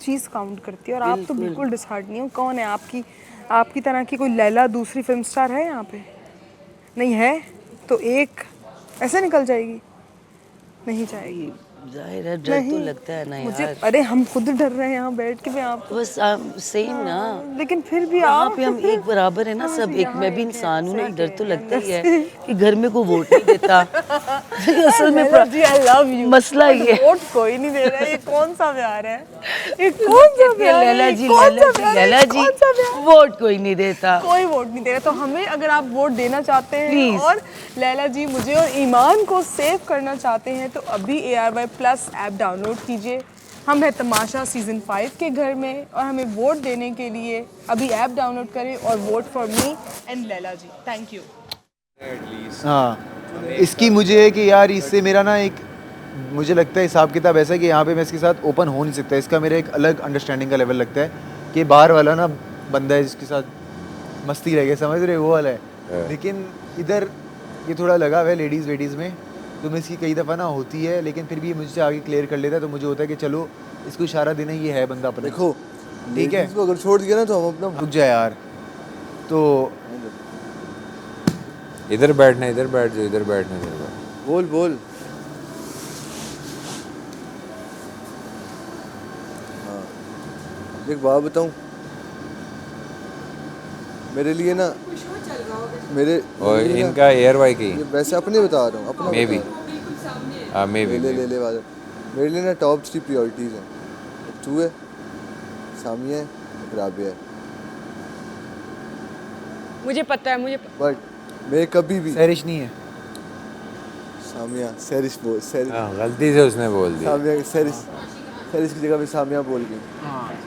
चीज़ count करती है। और आप तो बिल्कुल डिसहार्ट नहीं हो। कौन है आपकी तरह की कोई लैला दूसरी फिल्म स्टार है यहाँ पे? नहीं है तो एक ऐसे निकल जाएगी? नहीं जाएगी। जाहिर है डर तो नहीं, लगता है ना मुझे यार। अरे हम खुद डर रहे हैं यहाँ बैठ के भी आप। बस सेम ना, लेकिन फिर भी यहाँ आप पे हम एक बराबर है ना हाँ, सब। वैसे एक यहाँ मैं भी एक है, इंसान हूँ ना, सही डर कह तो रहे हैं लगता अंदर ही है से। कि घर में कोई वोट नहीं देता। असल में जी आई लव यू। मसला ये वोट कोई नहीं दे रहा है। ये कौन सा प्यार है? ये कौन सा प्यार है? लैला जी, कौन लैला सा जी, प्यार है? लैला जी, कौन सा प्यार? वोट कोई नहीं देता। कोई वोट नहीं दे रहा। तो हमें अगर आप वोट देना चाहते हैं Please. और लैला जी मुझे और ईमान को सेव करना चाहते हैं तो अभी ARY+ ऐप डाउनलोड कीजिए। हम हैं तमाशा सीज़न 5 के घर में और हमें वोट देने के लिए अभी ऐप डाउनलोड करें और vote for me and Laila ji. Thank you. हाँ, इसकी मुझे है कि यार इससे मेरा ना एक मुझे लगता है हिसाब किताब ऐसा है कि यहाँ पे मैं इसके साथ ओपन हो नहीं सकता। इसका मेरा एक अलग अंडरस्टैंडिंग का लेवल लगता है कि बाहर वाला ना बंदा है जिसके साथ मस्ती रह गया, समझ रहे हो, वो वाला है। लेकिन इधर ये थोड़ा लगा हुआ है लेडीज़ वेडीज़ में, तो मैं इसकी कई दफ़ा ना होती है, लेकिन फिर भी मुझसे आगे क्लियर कर लेता है। तो मुझे होता है कि चलो इसको इशारा देना, ये है बंदा अपना। देखो ठीक है, इसको अगर छोड़ दिया ना तो हम अपना रुक जाए यार। तो इधर बैठना, इधर बैठ जाओ, इधर बैठना, इधर बैठ। बोल बोल। हाँ, एक बात बताऊं, मेरे लिए ना मेरे और मेरे लिए ना- इनका एयर वाई की ये वैसे अपने बता रहा हूँ, अपना मे बी, बता रहा हाँ मे हूँ। बी, ले वाले मेरे लिए ना टॉप 3 प्रायोरिटीज़ हैं। एक तू है, सामिया है, एक राबिया है। मुझे पता है मुझे बट मैं कभी भी सैरिश नहीं है। सामिया सैरिश बोल सैरिश हाँ गलती से उसने बोल दिया। सामिया सैरिश सैरिश की जगह पे सामिया बोल गई।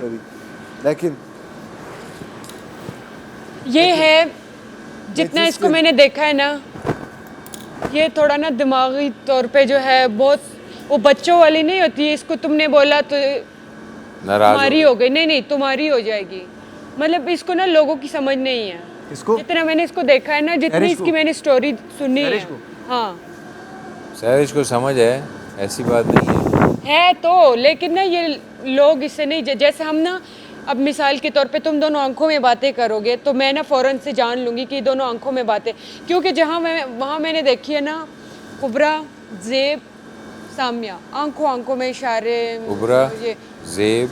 सॉरी, लेकिन ये है जितना जिस इसको दिन- मैंने देखा है ना, ये थोड़ा ना दिमागी तौर पे जो है बहुत वो बच्चों वाली नहीं होती है। इसको तुमने बोला तो नाराज तुम्हारी हो हो गई, नहीं नहीं तुम्हारी हो जाएगी। मतलब इसको ना लोगों की समझ नहीं है। इसको जितना मैंने इसको देखा है ना, जितनी सैरिश इसकी को? मैंने स्टोरी सुनी है, सैरिश को? हाँ सैरिश को समझ है, ऐसी बात नहीं है। है तो, लेकिन ना ये लोग इससे नहीं जैसे हम ना अब मिसाल के तौर पे तुम दोनों आंखों में बातें करोगे तो मैं ना फ़ौरन से जान लूँगी कि दोनों आंखों में बातें, क्योंकि जहाँ मैं वहाँ मैंने देखी है ना कुबरा, ज़ेब, सामिया, आंखों आंखों में इशारे, कुबरा, ये ज़ेब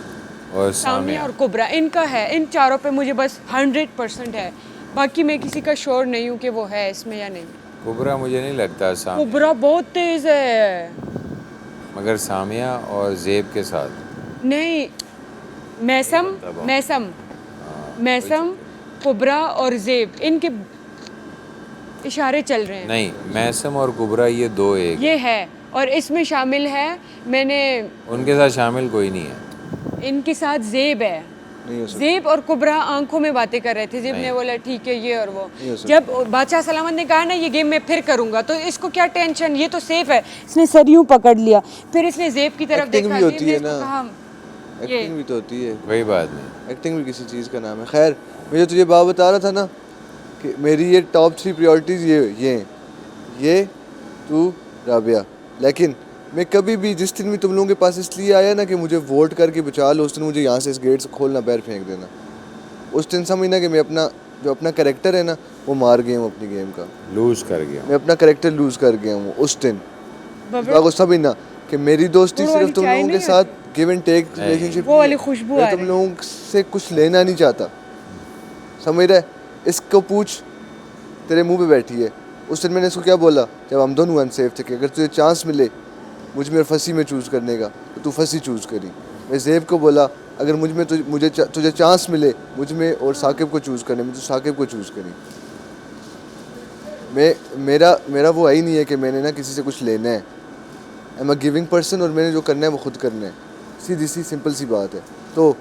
और सामिया सामिया। और कुबरा इनका है। इन चारों पे मुझे बस 100% है। बाकी मैं किसी का श्योर नहीं हूँ कि वो है इसमें या नहीं। कुबरा मुझे नहीं लगता सामिया, कुबरा बहुत तेज़ है। मगर सामिया और ज़ेब के साथ नहीं, मैसम मैसम मैसम कुबरा और ज़ेब इनके इशारे चल रहे हैं। नहीं, मैसम और कुबरा ये दो एक, ये है और इसमें शामिल है, मैंने उनके साथ शामिल कोई नहीं है। इनके साथ ज़ेब है। नहीं हो सकता। ज़ेब और कुबरा आंखों में बातें कर रहे थे। ज़ेब ने बोला ठीक है ये और वो। जब बादशाह सलामत ने कहा ना ये गेम मैं फिर करूंगा, तो इसको क्या टेंशन, ये तो सेफ है। इसने सर यूं पकड़ लिया, फिर इसने ज़ेब की तरफ Acting देखा, भी होती ज़ेब ने है इसको ना। कहा एक्टिंग भी तो होती है। कोई बात नहीं। एक्टिंग भी किसी चीज़ का नाम है। खैर, मैं जो तुझे बात बता रहा था ना कि मेरी ये टॉप 3 प्रायोरिटीज़ ये हैं। ये तू राबिया। लेकिन मैं कभी भी जिस दिन भी तुम लोगों के पास इसलिए आया ना कि मुझे वोट करके बचा लो, उस दिन मुझे यहाँ से इस गेट से खोलना, पैर फेंक देना। उस दिन समझना कि मैं अपना करेक्टर है ना वो मार गया हूँ अपनी गेम का। लूज कर गया। मैं अपना करेक्टर लूज़ कर गया हूँ उस दिन। को समझना कि मेरी दोस्ती गुड़ वाली सिर्फ तुम चाय लोगों के नहीं साथ गिव एंड टेक रिलेशनशिप, वो वाली खुशबू आ तुम रही है। लोगों से कुछ लेना नहीं चाहता, समझ रहा है। इसको पूछ, तेरे मुंह पे बैठी है। उस दिन मैंने इसको क्या बोला जब हम दोनों अनसेफ थे कि अगर तुझे चांस मिले मुझ में फंसी में चूज़ करने का तो तू फंसी चूज़ करी। मैं ज़ेब को बोला अगर मुझ में तुझे चांस मिले मुझ में और साकिब को चूज़ करने में तो साकिब को चूज़ करी। मेरा वो ही नहीं है कि मैंने ना किसी से कुछ लेना है। I am a giving person और मैंने जो करना है वो खुद करना है। सीधी सी सिंपल सी बात है। तो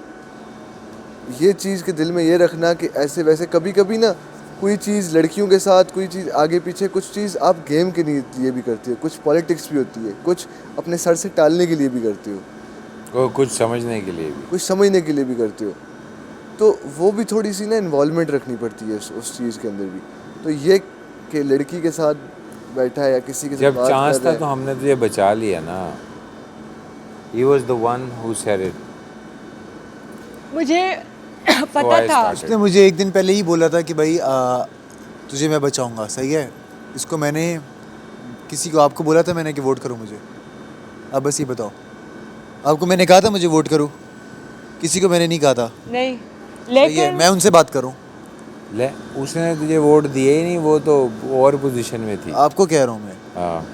ये चीज़ के दिल में ये रखना कि ऐसे वैसे कभी कभी ना कोई चीज़ लड़कियों के साथ कोई चीज़ आगे पीछे, कुछ चीज़ आप गेम के लिए भी करती हो, कुछ पॉलिटिक्स भी होती है, कुछ अपने सर से टालने के लिए भी करती हो, वो कुछ समझने के लिए भी। कुछ समझने के लिए भी करते हो। तो वो भी थोड़ी सी ना इन्वॉल्वमेंट रखनी पड़ती है उस चीज़ के अंदर भी। तो ये कि लड़की के साथ बैठा है या किसी के साथ जब बात चांस कर रहा था तो है, हमने तुझे बचा लिया ना। He was the one who said it. मुझे So पता I था started. उसने मुझे एक दिन पहले ही बोला था कि भाई तुझे मैं बचाऊंगा, सही है। इसको मैंने किसी को आपको बोला था मैंने कि वोट करो मुझे। अब बस ये बताओ, आपको मैंने कहा था मुझे वोट करो, किसी को मैंने नहीं कहा था, नहीं, सही है। लेकिन मैं उनसे बात करूं, ले उसने तुझे वोट दिए ही नहीं, वो तो और पोजीशन में थी। आपको कह रहा हूँ मैं, हाँ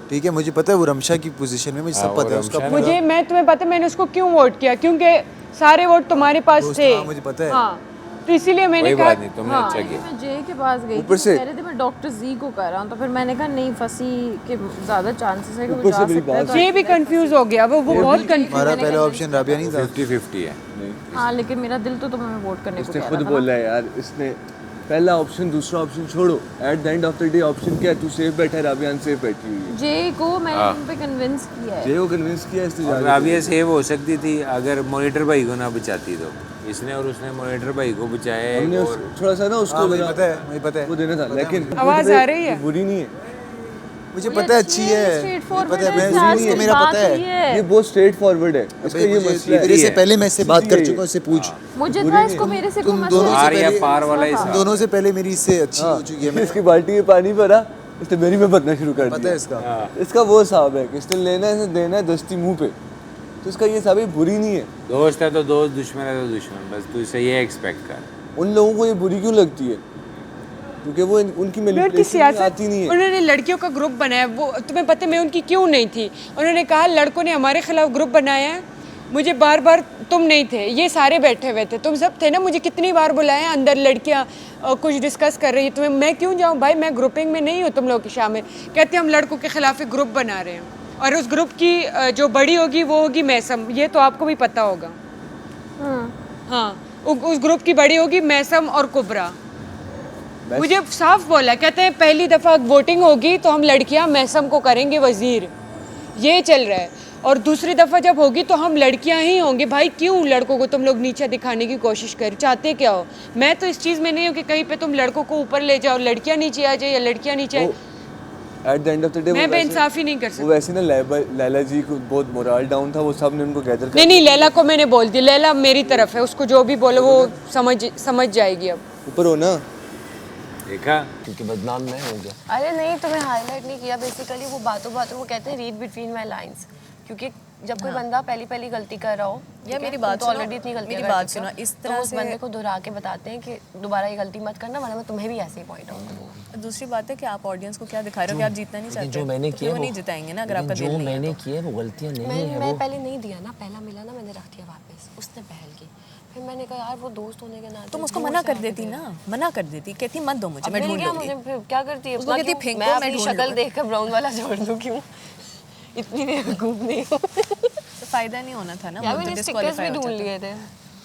ठीक है। मुझे पता है वो रमशा की पोजीशन में, मुझे हाँ, सब वो पता है उसका रमशा पूरा- मुझे मैं तुम्हें पता है मैंने उसको क्यों वोट किया, क्योंकि सारे वोट तुम्हारे पास दोस्त, थे। हाँ, मुझे पता है। हाँ, तो इसीलिए मैंने कोई कहा बात नहीं, तुमने हाँ, अच्छा किया। मैं जे के पास गई थी, ऊपर से- कह रहे थे मैं डॉक्टर जी को कर रहा हूँ, तो फिर मैंने कहा नहीं फंसी के ज़्यादा चांसेस है कि वो ऊपर जा से मेरी सकता है, बात तो ये भी कंफ्यूज हो गया, वो बहुत कंफ्यूज। हमारा पहला ऑप्शन राबिया नहीं था। 50-50 है। हाँ लेकिन मेरा दिल तो तुम्हें वोट करने को इसने कह खुद रहा था बोला है यार, इसने पहला ऑप्शन दूसरा ऑप्शन छोड़ो, at the end of the day option क्या है? तू सेफ बैठा है, राबिया अनसेफ बैठी हुई है। जे को मैंने उन पे कन्विंस किया है। जे को कन्विंस किया इसने और जाके। राबिया सेव हो सकती थी अगर मॉनिटर भाई को ना बचाती तो। इसने और उसने मॉनिटर भाई को बचाया हमने और थोड़ा सा ना उसको हाँ, मुझे जरा- पता है, मुझे पता है, वो देना था, लेकिन आवाज आ रही है? बुरी नहीं है, मुझे पता है अच्छी है, मुझे पता है, मैं इसको मेरा पता है। ये बहुत स्ट्रेट फॉरवर्ड है। इसका ये मुझे- मसला मेरे से है। पहले मैं इससे बात कर चुका हूँ, इससे पूछ। मुझे था इसको मेरे से कोई तुम मसला दोनों नहीं। से पार या पहले- पार वाला तुम हिसाब। दोनों से पहले मेरी इससे अच्छी हो चुकी है। मैं इसकी बाल्टी में पानी भरा, इसने मेरी में भरना शुरू कर पता दिया। है इसका। इसका वो हिसाब है कि इसने लेना है, इसने देना है दस्ती मुंह पे, तो इसका ये हिसाब है बुरी नहीं है। दोस्त है तो दोस्त, दुश्मन है तो दुश्मन, बस तू इससे ये एक्सपेक्ट कर। उन लोगों को ये बुरी क्यों लगती है? क्योंकि वो उनकी उनकी मैनिपुलेशन सियासत आती नहीं है। उन्होंने लड़कियों का ग्रुप बनाया, वो तुम्हें पता है मैं उनकी क्यों नहीं थी। उन्होंने कहा लड़कों ने हमारे खिलाफ ग्रुप बनाया है, मुझे बार बार तुम नहीं थे, ये सारे बैठे हुए थे, तुम सब थे ना, मुझे कितनी बार बुलाया अंदर लड़कियां कुछ डिस्कस कर रही है, तुम्हें मैं क्यों जाऊँ भाई, मैं ग्रुपिंग में नहीं हूँ तुम लोग के शामिल। कहते हम लड़कों के खिलाफ एक ग्रुप बना रहे हैं और उस ग्रुप की जो बड़ी होगी वो होगी मैसम, ये तो आपको भी पता होगा। हाँ, उस ग्रुप की बड़ी होगी मैसम और कुबरा। मुझे साफ बोला, कहते हैं पहली दफ़ा वोटिंग होगी तो हम लड़कियां मैसम को करेंगे वजीर, ये चल रहा है। और दूसरी दफ़ा जब होगी तो हम लड़कियां ही होंगे। भाई क्यों लड़कों को तुम लोग नीचे दिखाने की कोशिश कर चाहते क्या हो? मैं तो इस चीज़ में नहीं हूँ कि कहीं पे तुम लड़कों को ऊपर ले जाओ, लड़कियां नीचे आ जाए या लड़कियां नीचे आए। At the end of the day मैं बेइंसाफ़ी नहीं कर वो सकती। वैसे ना लैला जी को बहुत मोरल डाउन था, वो सब ने उनको गैदर कर नहीं, लैला को मैंने बोल दिया, लैला मेरी तरफ है, उसको जो भी बोलो वो समझ जाएगी अब। ऊपर हो ना। देखा, क्योंकि बदनाम मैं हो गया। अरे नहीं, तुम्हें हाईलाइट नहीं किया। बेसिकली वो बातों बातों वो कहते हैं रीड बिटवीन माय लाइंस, क्योंकि जब कोई बंदा पहली गलती कर रहा हो या मेरी बात तो सुनो, ऑलरेडी इतनी गलती मेरी बात सुनो, इस तरह तो उस से- बंदे को दोहरा के बताते हैं कि दोबारा ये गलती मत करना वरना मैं तुम्हें भी ऐसे ही पॉइंट आउट करूंगा। दूसरी बात है कि आप ऑडियंस को क्या दिखा रहे हो कि आप जीतना नहीं लेकिन चाहते, जो मैंने तो किया वो नहीं जिताएंगे ना अगर लेकिन आपका दिल जो नहीं है मैंने तो। किया वो गलतियां नहीं है। मैं वो पहले नहीं दिया ना, पहला मिला ना मैंने रख दिया वापस, उसने पहल की। फिर मैंने कहा यार वो दोस्त होने के नाते तुम उसको जोर मना से कर आके देती दे। ना, मना कर देती, कहती मत दो मुझे, अब मैं मिल ढूंढ गया लूंगी। मुझे, फिर क्या करती है? उसको इतना कहती क्यों? फेंको, मैं मैं अपनी ढूंढ शक्ल लूंगी। देखकर ब्राउन वाला जोड़ लूं क्यों? इतनी बेवकूफ नहीं हूँ। तो फायदा नहीं होना था ना, यार वो तो मैंने स्टिकर्स disqualify भी हो ढूंढ जाता। लिए थे,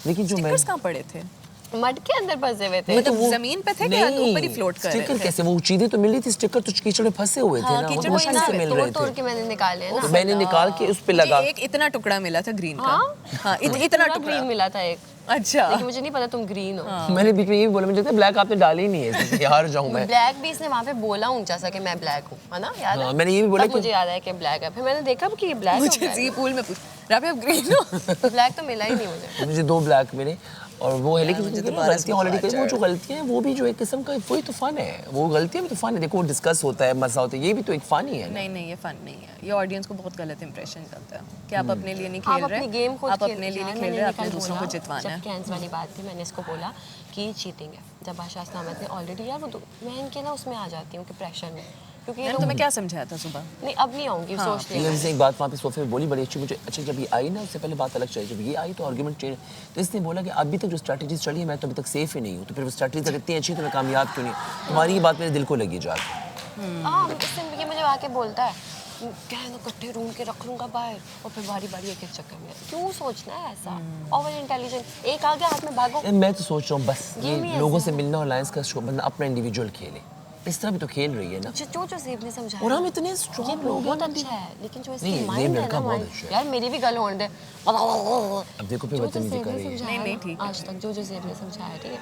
लेकिन जो मैं स्टिकर्स कहाँ पड़े थे? मड के अंदर फंसे हुए थे। मतलब जमीन पे थे क्या ऊपर ही फ्लोट कर रहे स्टिकर थे? कैसे, वो चीजें तो मिल रही थी, स्टिकर तो कीचड़ में फंसे हुए थे हाँ, ना, वो कीचड़ तो में मुश्किल ना से मिल तोड़ रहे तोड़ थे। के मैंने निकाले हैं तो ना। मैंने निकाल के उस पे मुझे लगा। एक इतना टुकड़ा मिला था ग्रीन का। हाँ? हाँ, मुझे इतना पूरा टुकड़ा। ग्रीन मिला था एक, अच्छा, लेकिन मुझे नहीं पता तुम ग्रीन हो। मैंने बीच में ये भी बोला, मुझे लगता है ब्लैक आपने डाली नहीं है, इसलिए हार जाऊं मैं। ब्लैक भी इसने वहाँ पे बोला ऊंचा सा कि मैं ब्लैक हूँ, है ना? याद हाँ, है? मैंने ये भी बोला तब कि- मुझे याद है कि ब्लैक है। फिर मैंने देखा कि ये ब्लैक मुझे जी पूल में पूछ राबी आप ग्रीन हो? ब्लैक तो मिला ही नहीं मुझे। मुझे 2 ब्लैक मिले और वो है, लेकिन मुझे मुझे तो 12 गलतियां ऑलरेडी करी, वो जो गलतियां हैं वो भी जो एक किस्म का वही तो फन है, वो गलतियां भी तो फन है। देखो डिस्कस होता है, मजा होता है, ये भी तो एक फन ही है ना। नहीं ये फन नहीं है, ये ऑडियंस को बहुत गलत इंप्रेशन करता है कि आप अपने लिए नहीं आप खेल अपनी रहे, गेम खुद आप खेल- अपने लिए यार, नहीं खेल मैंने रहे, ये आपने कल दूसरों को बोला, जितवाना जब है। कैंस वाली बात थी मैंने इसको बोला कि ये चीटिंग है। जब आशा अस्नामत ने ऑलरेडी यार मैं इनके ना उसमें आ जाती हूँ कि प्रेशर में, क्योंकि ये मैंने लोग- तुम्हें क्या समझाया था सुबह? नहीं अब नहीं आऊँगी, सोच ये लिया जैसे एक बात वहाँ पे सोफे में बोली बड़ी अच्छी मुझे। अच्छा जब ये आई ना, उससे पहले बात अलग चली, जब ये आई तो आर्गुमेंट चेंज, तो इसने बोला कि अभी तक जो स्ट्रैटेजीज चली है मैं तो अभी तक सेफ ही नहीं हूँ, तो फिर वो स्ट्रैटेजी अगर इतनी अच्छी तो मैं कामयाब क्यों नहीं? तुम्हारी ये बात मेरे दिल को लगी जाके। हाँ, इससे ये मुझे आके बोलता है क्या है ना, कट्टे ढूंढ के रख लूंगा बाहर और फिर बारी बारी एक चक्कर में। क्यों सोचना है ऐसा? ओवर इंटेलिजेंट, एक आ गया हाथ में भागो। मैं तो सोच रहा हूँ बस ये भी ये ऐसा लोगों है। से मिलना और लायंस का शो बंदा अपना इंडिविजुअल खेले, इस तरह भी तो खेल रही है ना। जो सेब ने समझाया, और हम इतने ये स्ट्रॉन्ग लोग बहुत हैं। अच्छा है, लेकिन जो नहीं, इसकी ये माइंड है लड़का ना बहुत mind, अच्छा है। यार मेरी भी गल होने दे। अब देखो फिर जो बदतमीजी सेब कर ने रही है। समझाया नहीं, ना, ठीक है। आज तक जो सेब ने समझाया, ठीक है,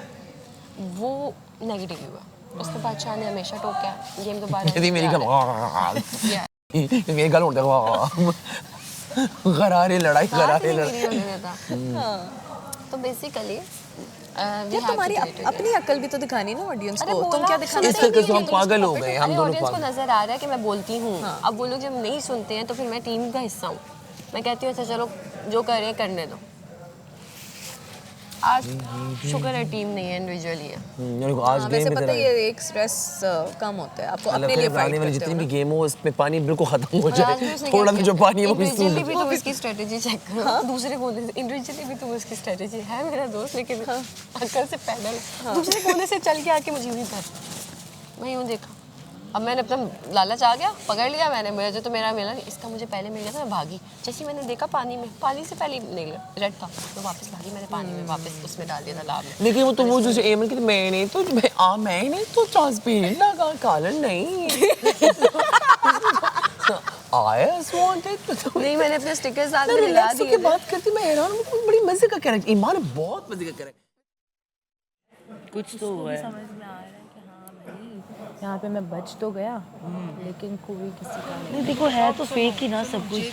वो नेगेटिव हुआ। उसके बादशाह ने हमेशा टोका गेम दोबारा। यदि मेरी Yeah. मेरी गल होता है गरारे लड़ाई बात गरारे नहीं लड़ाई। मेरी होने देता। तो बेसिकली यार तुम्हारी अपनी अकल भी तो दिखानी ना ऑडियंस को, तुम क्या दिखाना इस तरीके से हम पागल हो गए, हम दोनों ऑडियंस को पागल। नजर आ रहा है कि मैं बोलती हूँ। अब वो लोग जब नहीं सुनते हैं तो फिर मैं टीम का हिस्सा हूँ। मैं कहती हूँ अच्छा चलो जो कर रहे हैं करने दो। आज शुक्र है टीम नहीं है, इंडिविजुअली है। मेरे को आज वैसे गेम पता है ये एक स्ट्रेस कम होता है आपको अपने लिए आने फाइट वाली करते जितनी हो भी ना। गेम हो इसमें पानी बिल्कुल खत्म हो और आज जाए, भी उसने थोड़ा क्या सा जो किया? पानी है वो भी इंडिविजुअली भी सूख तुम उसकी स्ट्रेटजी चेक करो। दूसरे कोने से इंडिविजुअली भी तुम उसकी स्ट्रेटजी है मेरा दोस्त, लेकिन अकल से पैदल है। दूसरे कोने से चल के आके मुझे यूं कर मैं यूं देखा। अब मैंने अपना लालच आ गया, पकड़ लिया मैंने, मुझे तो मेरा मिला नहीं, इसका मुझे पहले मिल गया था, मैं भागी। जैसे मैंने देखा पानी में, पानी से पहले नहीं रेड था, तो वापस भागी, मैंने पानी में वापस उसमें डाल दिया था लाभ में। लेकिन वो तो वो जो एमन की मैंने तो ट्रांसपेरेंट लगा, काला नहीं। I just wanted to नहीं, मैंने अपने स्टिकर साथ मैं में मिला रिलैक्स दिए होके थे। बात करती, मैं हैरान हूँ, बड़ी मजे का कैरेक्टर, ईमान बहुत मजे का कैरेक्टर। कुछ तो हुआ है। समझ में आ रहा है कि हाँ भाई यहाँ पे मैं बच तो गया, लेकिन कोई किसी का नहीं देखो है तो फेक ही ना सब कुछ।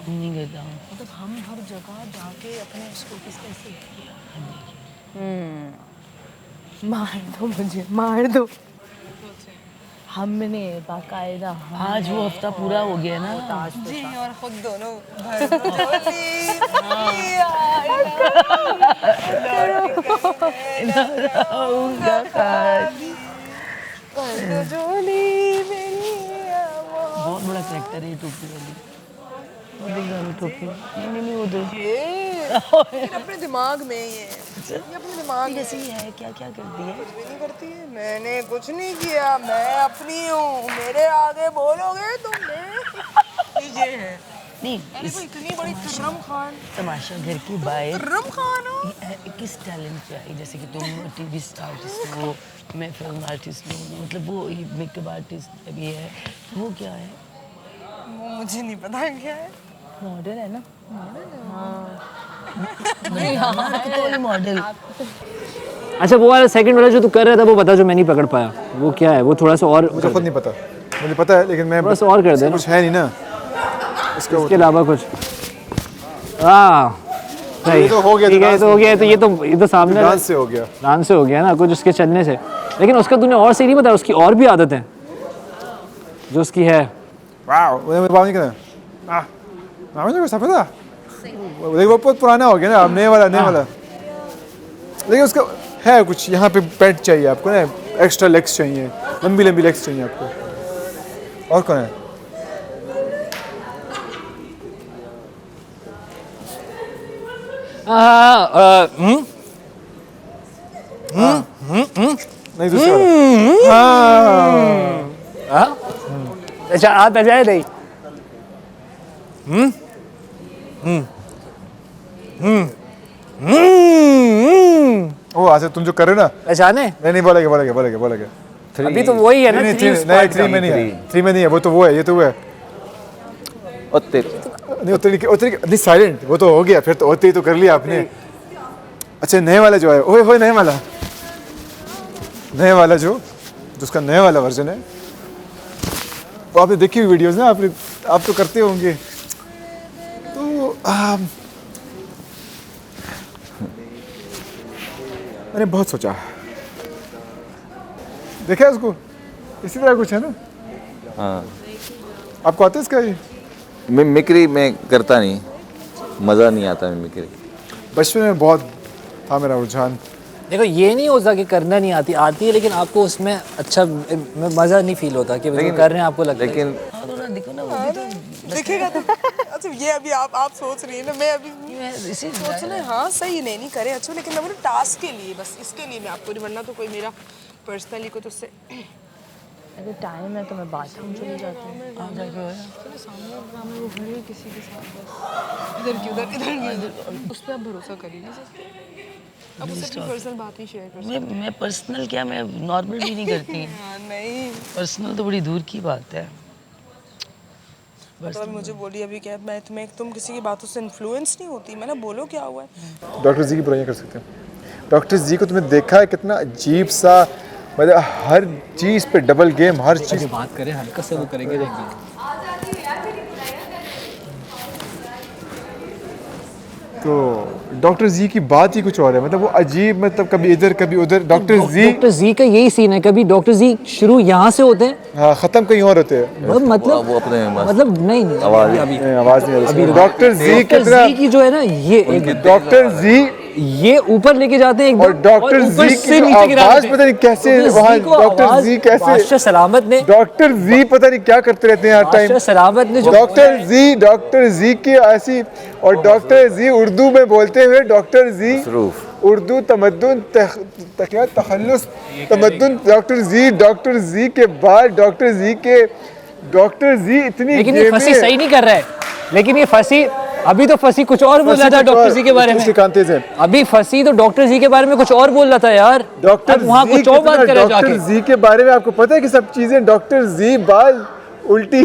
नहीं करता हूँ। मतलब हम हर जगह जाके अपने उसको कैसे मार दो मुझे, मार दो। हमने बाकायदा आज वो हफ्ता पूरा हो गया ना। जी और खुद दोनों बहुत बड़ा करेक्टर है ये टोपी वाली। वो देख रहा हूँ टोपी। नहीं उधर। अपने दिमाग में ये अपने दिमाग जैसे ही है क्या क्या करती है। नहीं करती है। मैंने कुछ नहीं किया, मैं अपनी हूँ, मेरे आगे बोलोगे तो मैं ये है। नहीं अरे वो इतनी बड़ी कर्रम खान, तमाशा घर की बाहर कर्रम खान हो। किस टैलेंट पे आई, जैसे कि तुम टीवी आर्टिस्ट हो, मैं फिल्म आर्टिस्ट हूँ, मतलब वो मेकअप आर्टिस्ट भी है, वो क्या है? वो मुझे नहीं पता क्या है। मॉडल है ना। हाँ मॉडल। अच्छा वो वाला सेकंड वाला जो तू कर रहा था वो बता, जो मैं नहीं पकड़ पाया, वो क्या है? वो थोड़ा सा और मुझे खुद नहीं पता, मुझे पता है लेकिन मैं थोड़ा सा और कर दे ना। कुछ है नहीं ना इसके अलावा कुछ। हाँ सही, ये तो हो गया, ठीक है, ये तो हो गया, तो ये तो सामने डांस से हो गया, डांस से हो गया ना कुछ उसके चलने से। लेकिन उसका तूने और सही नहीं बताया, उसकी और भी आदत है जो उसकी है। वो बात नहीं करना, मुझे सब पता। वो बहुत पुराना हो गया ना, अब नए वाला लेकिन उसका है कुछ यहाँ पे पैंट चाहिए आपको ना, एक्स्ट्रा लेग्स चाहिए, लंबी लंबी लेग्स चाहिए आपको। और कौन है? नहीं दूसरा वाला। अच्छा हाथ पहचाने नहीं। ओ आज तुम जो कर रहे हो ना, पहचाने? नहीं बोलेगे। अभी तो वही है ना। नहीं 3 में नहीं है, 3 में नहीं है, वो तो वो है, ये तो वो है। नहीं उतरी साइलेंट, वो तो हो गया, फिर तो उतरी तो कर लिया आपने। अच्छा नए वाला जो है, ओए नए वाला जो उसका नया वाला वर्जन है, वो आपने देखी हुई वीडियोस ना, आप तो करते होंगे। तो मैंने बहुत सोचा, देखा है उसको, इसी तरह कुछ है ना। हाँ आपको आता है इसका? ये मिमिक्री मैं करता नहीं, मज़ा नहीं आता मिमिक्री। बचपन में बहुत था मेरा रुझान। देखो ये नहीं होता कि करना नहीं आती है, लेकिन आपको उसमें अच्छा मज़ा नहीं फील होता कि जो कर रहे हैं आपको लगता है। लेकिन देखो ना वो भी तो दिखेगा तो। अच्छा ये अभी आप सोच रही है ना, मैं अभी सोच रहे हाँ सही नहीं करे अच्छा, लेकिन मैं बोले टास्क के लिए, बस इसके लिए मैं आपको, वरना तो कोई मेरा पर्सनली को तो उससे अगर टाइम है तो मैं बाथरूम चली जाती हूँ। सामने वो खड़ी है किसी के साथ, बस इधर की उधर उस पर आप भरोसा कर ही नहीं सकते। अब उससे अपनी पर्सनल बात ही शेयर कर सकते। मैं पर्सनल क्या, मैं नॉर्मल भी नहीं करती। नहीं पर्सनल तो बड़ी दूर की बात है। मतलब मुझे बोली अभी क्या, मैं तुम किसी की बातों से इन्फ्लुएंस नहीं होती, मैंने बोलो क्या हुआ है। डॉक्टर जी की बुराइयां कर सकते हैं। डॉक्टर जी को तुमने देखा है कितना अजीब सा, मतलब हर चीज़ पे डबल गेम, हर चीज़। बात करें हल्का से वो करेंगे, देखेंगे। तो डॉक्टर जी की बात ही कुछ और है, मतलब वो अजीब, मतलब कभी इधर कभी उधर। डॉक्टर जी का यही सीन है, कभी डॉक्टर जी शुरू यहाँ से होते हैं, हाँ, ख़त्म कहीं और होते हैं। मतलब वो अपने मतलब नहीं आवाज़ नहीं आ रही। डॉक्टर जी कितना, की जो है ना ये डॉक्टर जी ये ऊपर लेके जाते हैं एकदम, और डॉक्टर ऊपर जी से की नीचे गिरा आवाज देते पता नहीं कैसे हैं। वहाँ जी को डॉक्टर आवाज जी कैसे, बादशाह सलामत ने, डॉक्टर जी पता नहीं क्या करते रहते हैं हर टाइम। बादशाह सलामत ने जो डॉक्टर जी की ऐसी, और डॉक्टर जी उर्दू में बोलते हुए, डॉक्टर जी उर्दू तमद्दुन तखल्लुस तमद्दुन, डॉक्टर जी के बाद डॉक्टर जी इतनी, लेकिन ये फंसी सही नहीं कर रहा है, लेकिन ये फंसी अभी तो फंसी कुछ और बोल रहा था डॉक्टर जी के बारे में, अभी फंसी तो डॉक्टर जी के बारे में कुछ और बोल रहा था यार। डॉक्टर वहाँ कुछ और बात करे जाके। डॉक्टर जी के बारे में आपको पता है कि सब चीजें, डॉक्टर जी बाल उल्टी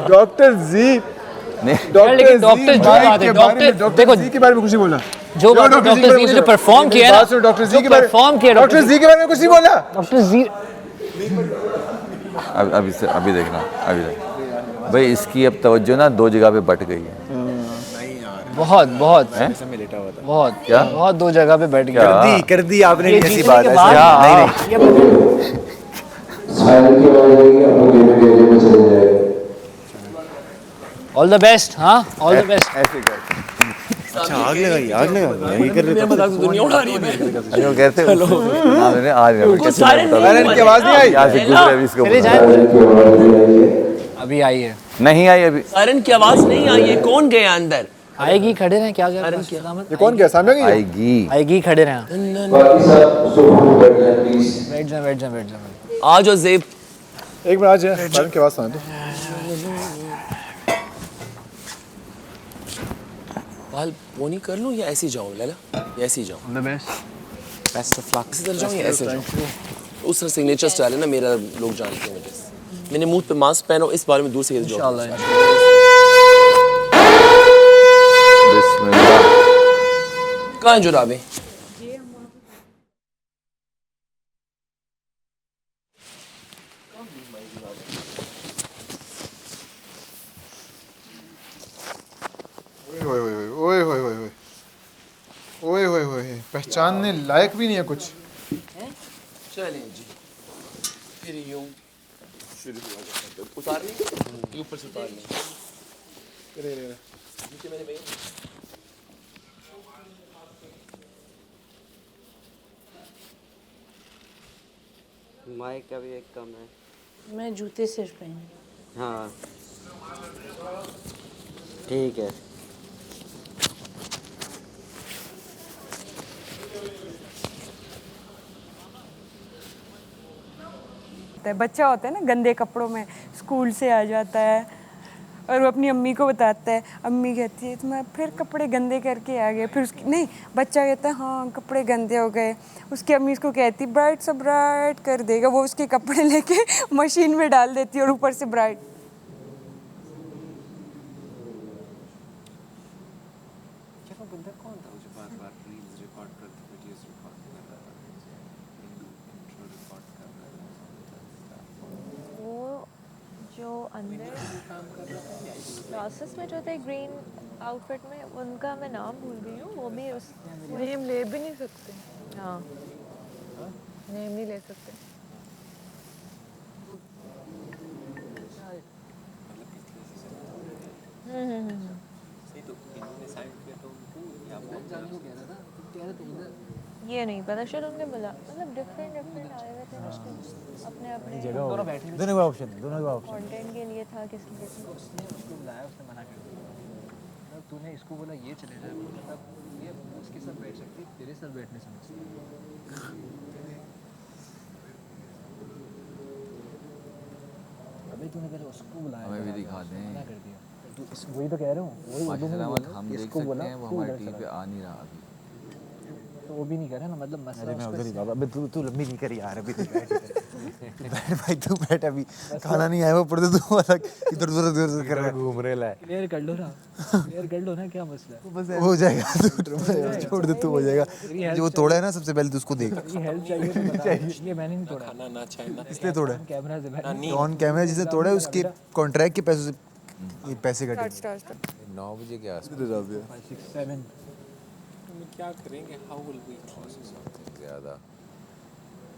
डॉक्टर जी डॉक्टर जी देखो जी के बारे में कुछ नहीं बोला, जो डॉक्टर जी ने जो परफॉर्म किया है ना, डॉक्टर जी के बारे में कुछ नहीं बोला, डॉक्टर जी अभी देखना भाई, इसकी अब तवज्जो ना दो जगह पे बट गई है। बहुत क्या बहुत दो जगह पे बैठ गया। कर दी आपने ये ऐसी जीतने बात के है। बाद ऑल द बेस्ट। हाँ, ऑल द बेस्ट। अच्छा, आग लगा यही कर रहे थे। दुनिया उड़ा रही है। अरे वो कहते हैं आज की आवाज नहीं आई, यहाँ से गुजरे अभी इसको चले जाए, अभी आई है, नहीं आई अभी, सायरन की आवाज नहीं आई है, कौन गया अंदर? आएगी, खड़े रहें, क्या कर ये कौन गया सामने गया? आएगी खड़े रहें, बैठ जा। आ जाओ ज़ेब, एक मिनट, आज सायरन की आवाज सुना दो। बाल पोनी कर लूं या ऐसे जाऊं लैला, या ऐसे जाऊं? Best of luck. इसी तरह जाऊं या ऐसे जाऊं? उस तरह सिग्नेचर स्टाइल है ना मेरा, लोग जानते हैं मुझे। मैंने मुंह पे मास्क पहना, इस बारे में दूर से इंशाल्लाह। बिस्मिल्लाह। कहाँ है जुराबे? ओए, पहचानने लायक भी नहीं है कुछ। चलें जी, फिर यूं शुरू हुआ, उतार लें, ऊपर से उतार लें। नीचे मेरे भाई माइक का भी एक कम है। मैं जूते सिर्फ पहने। हाँ ठीक है। बच्चा होता है ना, गंदे कपड़ों में स्कूल से आ जाता है और वो अपनी अम्मी को बताता है, अम्मी कहती है तुम्हारे फिर कपड़े गंदे करके आ गए, फिर उसकी नहीं, बच्चा कहता है हाँ कपड़े गंदे हो गए, उसकी अम्मी उसको कहती ब्राइट सब ब्राइट कर देगा, वो उसके कपड़े लेके मशीन में डाल देती है और ऊपर से ब्राइट। जो अंदर क्लासेस में जो थे ग्रीन आउटफिट में, उनका मैं नाम भूल गई हूँ, वो भी उस नेम ले भी नहीं सकते। हाँ नेम नहीं ले सकते। ये नहीं पता, शायद उनने बोला, मतलब डिफरेंट आए हुए थे उसके अपने अपने दोनों का ऑप्शन कंटेंट के लिए था, किस लिए बुलाया, उसने मना कर दिया। तूने इसको बोला ये चले जाए, मतलब ये उसके साथ बैठ सकती, तेरे साथ बैठने समझती। अबे तूने पहले उसको बुलाया, हमें भी दिखा दें, मना कर दिया। तू वही तो कह रहा हूँ, वही हम देख सकते हैं, वो हमारी टीवी पे आ नहीं रहा अभी, तो वो भी नहीं कर रहा ना, मतलब मसला मैं उधर ही बाबा, अबे तू लंबी नहीं करी यार, अभी बैठ भाई, तू बैठ, अभी खाना नहीं आया वो पड़ते, तू अलग इधर कर रहा है, घूम रहा है। क्लियर कर लो ना, क्या मसला है? हो जाएगा, तू छोड़ दे, तू हो जाएगा। जो तोड़ा है ना सबसे पहले तो उसको देख, हेल्प चाहिए तो बता, इसलिए मैंने नहीं तोड़ा, खाना ना चाहना इसलिए तोड़ा है कैमरा से ऑन कैमरा, जिसने तोड़ा है उसके कॉन्ट्रैक्ट के पैसों से ये पैसे कटे। 9 बजे के आसपास। राबिया 5, 6, 7 हम क्या करेंगे? हाउ विल वी ज़्यादा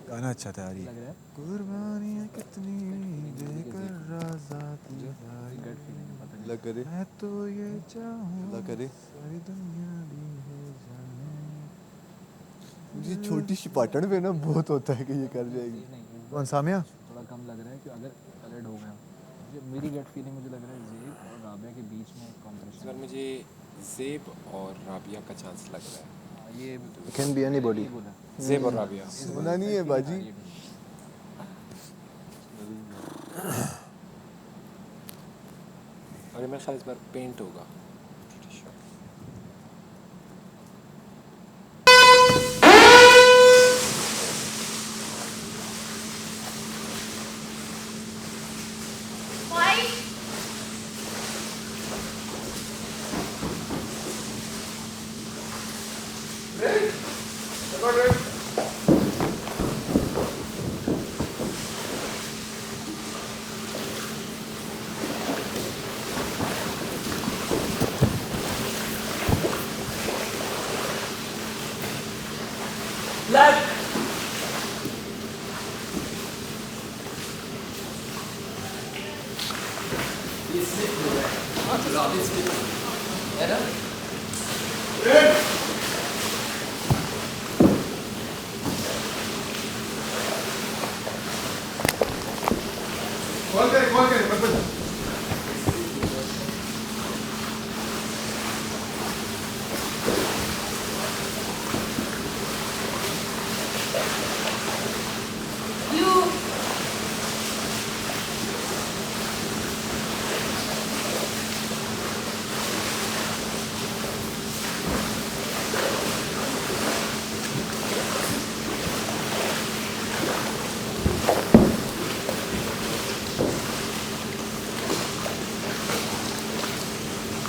गाना अच्छा था यार ये। कुर्बानियाँ कितनी देकर राज़ा की अल्लाह करे, मैं तो ये चाहूँ अल्लाह करे। सारी दुनिया भी हो जाने। मुझे छोटी सी पाटन पे ना बहुत होता है कि ये कर जाएगी। कौन सामिया? थोड़ा कम लग रहा है कि अगर कलर्ड हो गया मेरी गट फीलिंग मुझे लग रहा है ज़ेब और राबिया के बीच में कॉम्पिटिशन। सर मुझे ज़ेब और राबिया का चांस लग रहा है। ये कैन बी एनीबॉडी। ज़ेब और राबिया। सुना नहीं है बाजी। और मेरे ख्याल इस बार पेंट होगा।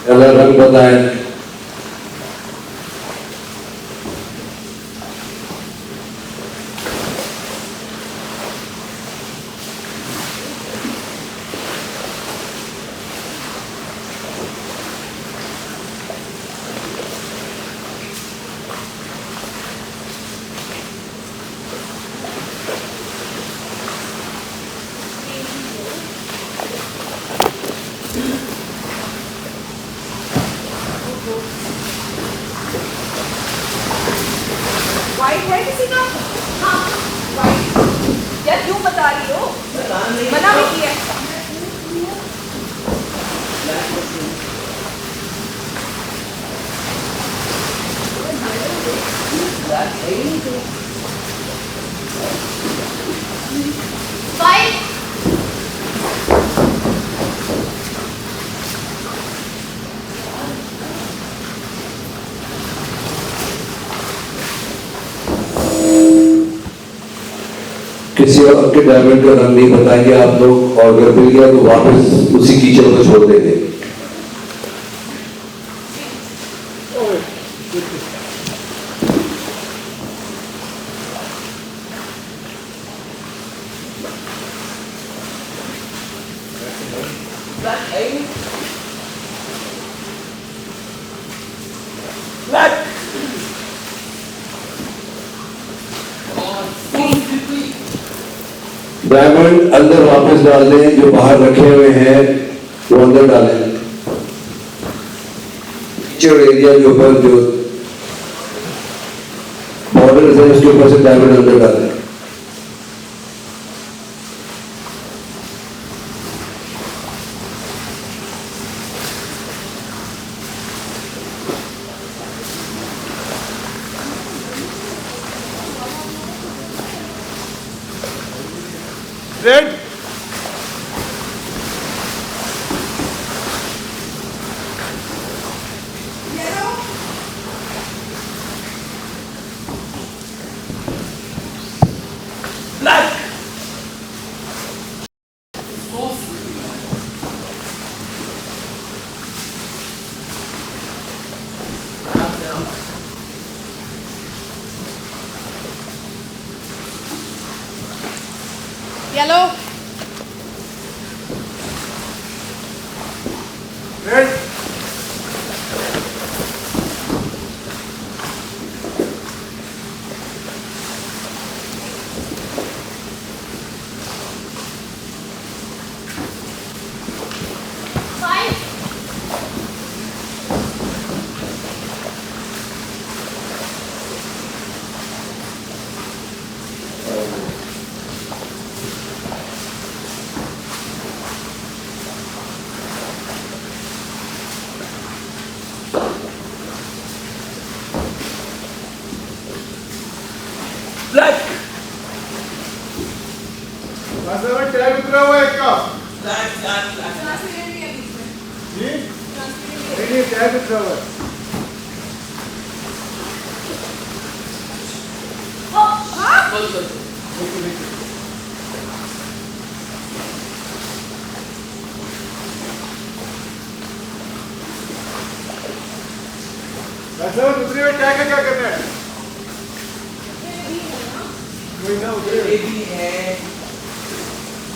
कलर रंग बताएं। वाइट है किसी का? हाँ वाइट। यार क्यों बता रही हो? मना भी किया। वाइट। किसी और के डायमंड का रंग नहीं बताएंगे आप लोग, और अगर मिल गया तो वापस उसी कीचड़ को छोड़ देंगे। डायमंड अंदर वापस डाल दें, जो बाहर रखे हुए हैं वो अंदर डालें। कीचड़ एरिया के ऊपर जो बॉर्डर है उसके ऊपर से डायमंड अंदर डालें। रेड। येलो। उतरा हुआ है इसका नहीं टैग उतरा हुआ है वैसे दूसरी में टैग क्या करना है वही ना उतरे भी है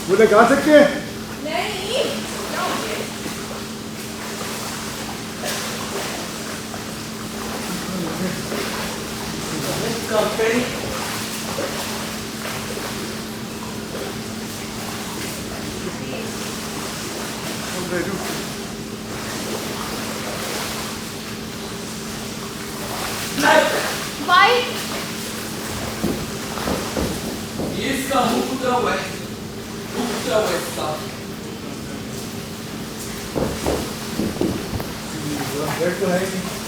वो लगा सकते हैं नहीं इसका मुंह उतरा हुआ है उतरा हुआ है इसका तो है नहीं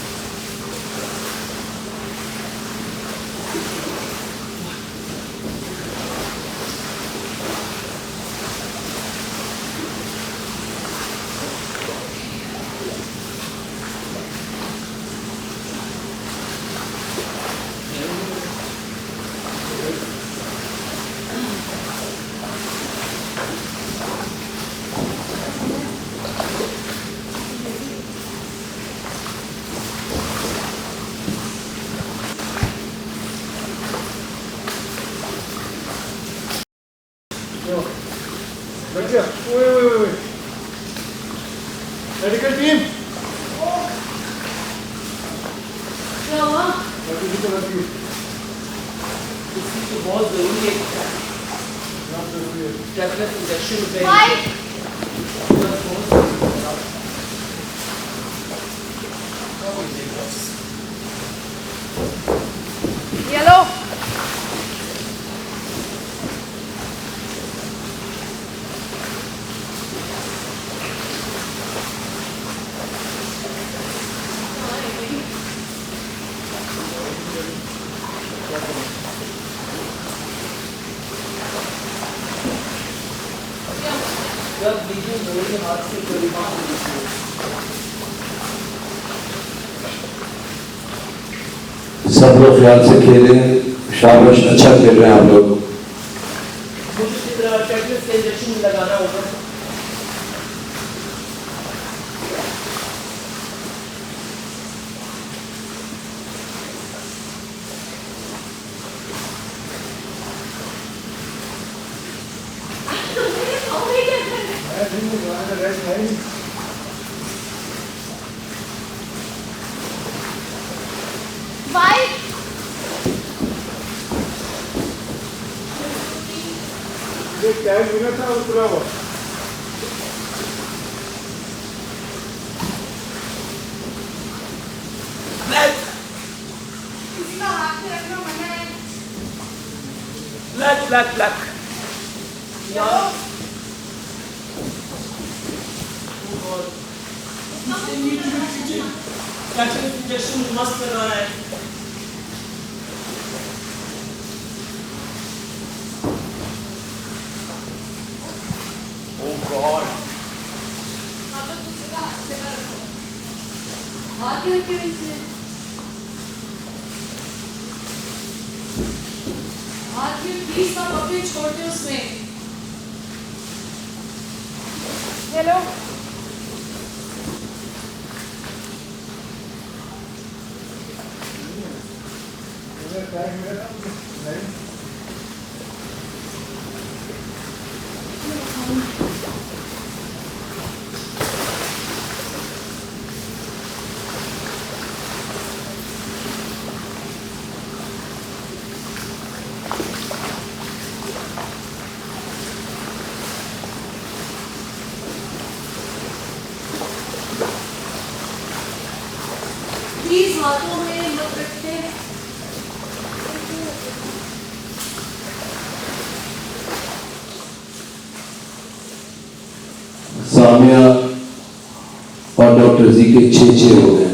बढ़िया ओए मेडिकल टीम क्या हुआ किसी को बहुत जरूरी है टेबलेट इंजेक्शन येलो जब बीजू मेरे हाथ से कोई बात सब लोग ख्याल से खेलें शाबाश अच्छा खेल रहे हैं आप लोग मुझे टेबलेट से इंजेक्शन लगाना होगा टैग मिला था उतरा हुआ किसी का हाथ में रखना मना है लक इंजेक्शन मस्त लगाना है छोड़ दे उसमें हेलो प्लीज हाथों में मत रखते सामिया और डॉक्टर जी के 6 हो गए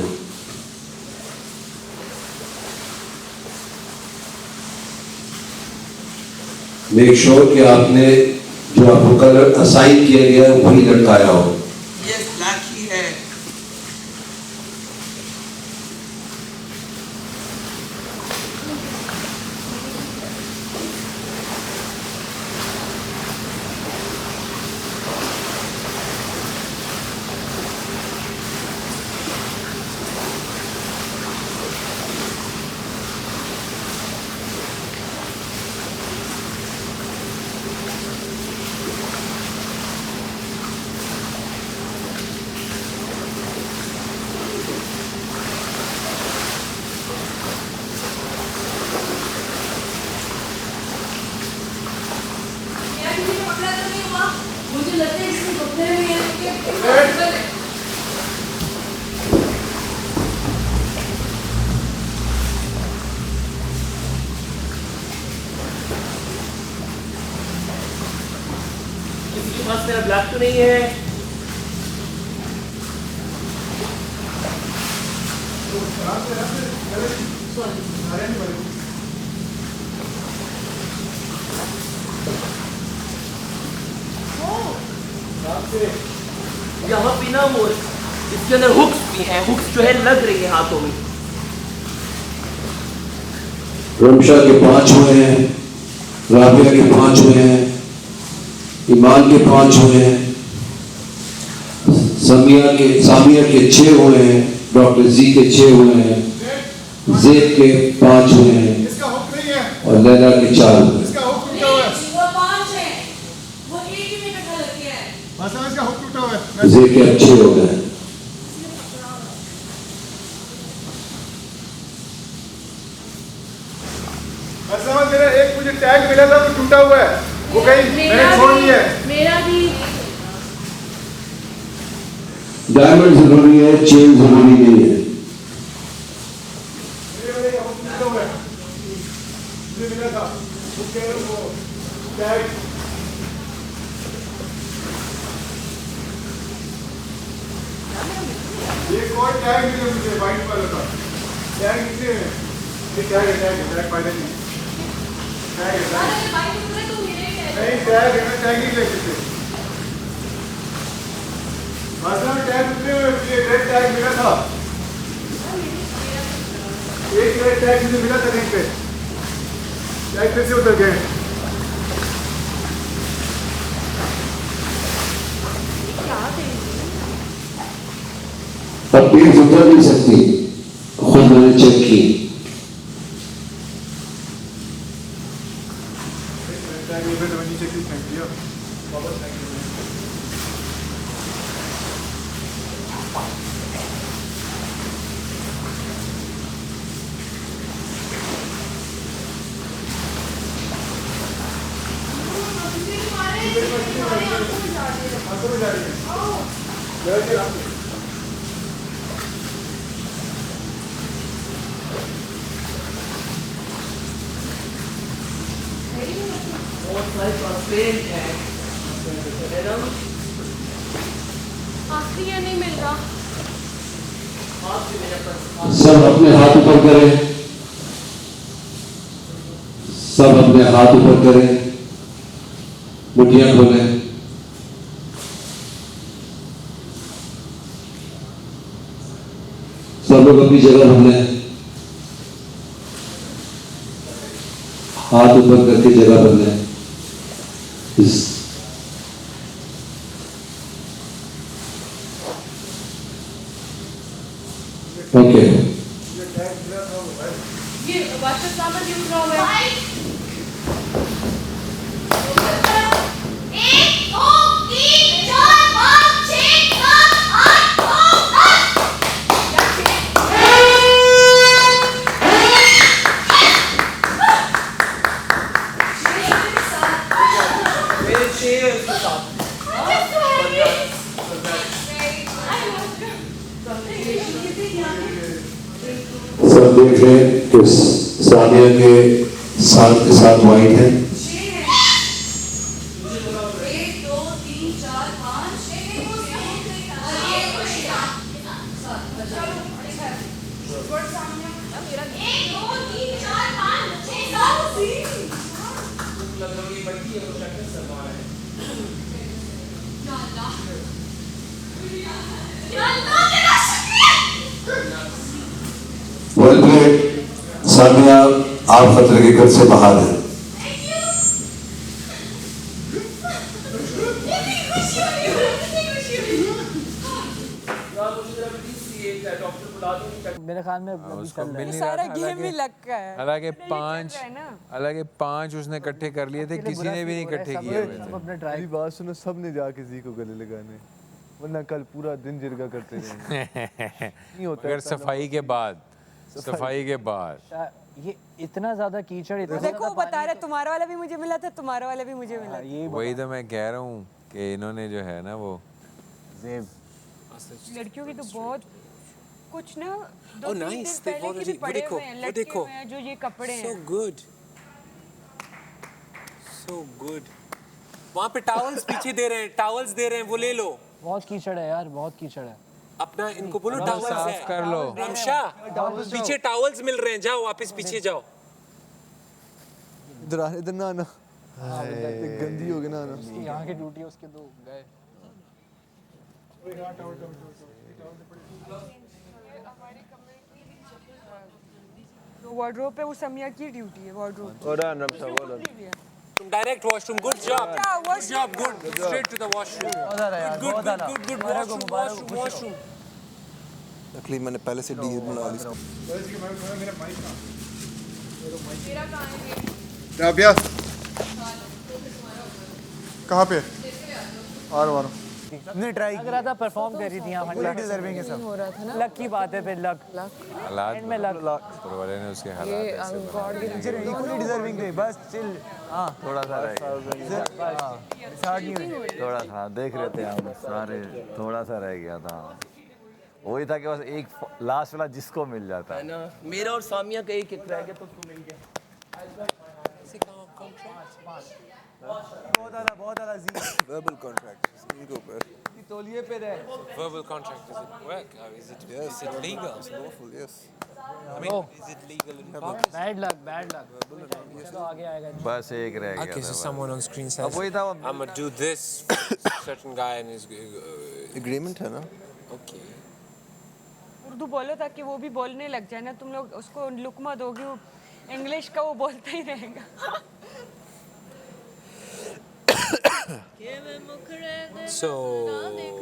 मेक श्योर कि आपने जो आपको कलर असाइन किया गया है वही लटकाया हो। ये ब्लैक ही है। मुझे लगता है इसमें कपड़े भी हैं। किसी के पास मेरा ब्लैक तो नहीं है। यहाँ पे ना मोर इसके अंदर हुक्स भी हैं, हुक्स जो है लग रही है हाथों में। रमशा के 5 हुए हैं, राबिया के 5 हुए हैं, ईमान के 5 हुए हैं, सामिया के 6 हुए हैं, डॉक्टर जी के 6 हुए हैं, ज़ेब के 5 हुए हैं और लैला के 4 हुए हैं। ज़ेब के अच्छे हो गए। मेरा एक मुझे टैग मिला था वो टूटा हुआ है, वो कहीं मैंने छोड़ दिया है। मेरा भी डायमंड जरूरी है, चेन जरूरी नहीं है। एक और टैग मिला मुझे वाइट वाला था, टैग कितने में? ये टैग फायदा नहीं, टैग नहीं, टैग ही ले सकते। टैग कितने में? मुझे रेड टैग मिला था, एक रेड टैग मुझे मिला था कहीं पे, टैग कैसे उतर गए? अब पेज उतर नहीं सकती, खुद मैंने चेक की। नहीं मिल रहा। सब अपने हाथ ऊपर करें, सब अपने हाथ ऊपर करें, मुट्ठियां खोलें। सब लोग अपनी जगह बदलें, हाथ ऊपर करके जगह बदलें। ओके, ये वाटर सामान यूज रहा हुआ है। 1 2 3 4 5 6 7 8 सब देख रहे हैं कि सानिया के साथ वाइट है। 1 2 3 4 5 6 7 वेल प्लेड सामिया, आप खतरे के कद से बाहर हैं। मेरे ख्याल में अभी उसको चल रहा मिल है। नहीं सारा रहा था, गेम ही लग का है। हालांकि चल पांच रहा है ना। हालांकि 5 उसने इकट्ठे कर लिए थे, किसी ने भी नहीं इकट्ठे किए हुए थे। अपने ट्राई मेरी बात सुनो, सब ने जाके जी को गले लगाने, वरना कल पूरा दिन जिरगा करते रहेंगे। नहीं होता अगर ऐसा ना। सफाई के बाद ये इतना ज्यादा कीचड़, इतना देखो वो बता रहे तुम्हारा वाला भी मुझे मिला था, तुम्हारा वाला भी मुझे मिला था। वही तो मैं कह रहा हूँ कि इन्होंने जो है ना वो लड़कियों की तो बहुत कुछ ना Oh, 2-3 nice. दिन They've पहले की भी already- वो पड़े देखो, हुए हैं, वो लटके देखो। हुए हैं जो ये कपड़े So हैं। good. So good. वहाँ पे टावल्स पीछे दे रहे हैं, टावल्स दे रहे हैं, वो ले लो। बहुत कीचड़ है यार, बहुत कीचड़ है। अपना इनको बोलो अब टावल्स साफ है। कर लो। रामशा, पीछे टावल्स मिल रहे हैं, जाओ वापस पीछे जाओ। इधर आ, इधर ना आना। ये गंदी हो गई ना आना। यहाँ की ड्यूटी है, उसके दो गए। वार्डरोब पे वो समिया की ड्यूटी है, वार्डरोब। तुम direct washroom, good job, good job, good, straight to the washroom, good, washroom. नकली मैंने पहले से डील बना ली। राबिया कहाँ पे? आ रहा हूँ। हमने ट्राई लग रहा था, परफॉर्म कर रही थी यहाँ। पूरी डिजर्विंग है सब। हो रहा था ना। लक की बात है, फिर लक हालात एंड में लक। ऊपर वाले ने उसके हालात ये ऐसे गॉड गिफ्ट इक्वली डिजर्विंग थे, बस चिल। हाँ थोड़ा सा रह गया, थोड़ा सा देख रहे थे हम सारे, थोड़ा सा रह गया था। वही था कि बस एक लास्ट वाला जिसको मिल जाता है ना, मेरा और सामिया का एक रह गया तो उसको मिल गया। बहुत आला जी। वर्बल कॉन्ट्रैक्ट इनके ऊपर तौलिए पे रहे। Verbal contract, does it work? Is it legal? It's lawful, yes. I mean, is it legal in Pakistan? Bad luck, bad luck. चलो आगे आएगा। बस एक रह गया Okay, so था someone on screen अब says, वही था वो I'm gonna do this, certain guy and his, agreement है ना। okay. उर्दू बोलो ताकि वो भी बोलने लग जाए ना, तुम लोग उसको लुकमा दोगे, वो इंग्लिश का वो बोलता ही रहेगा। So,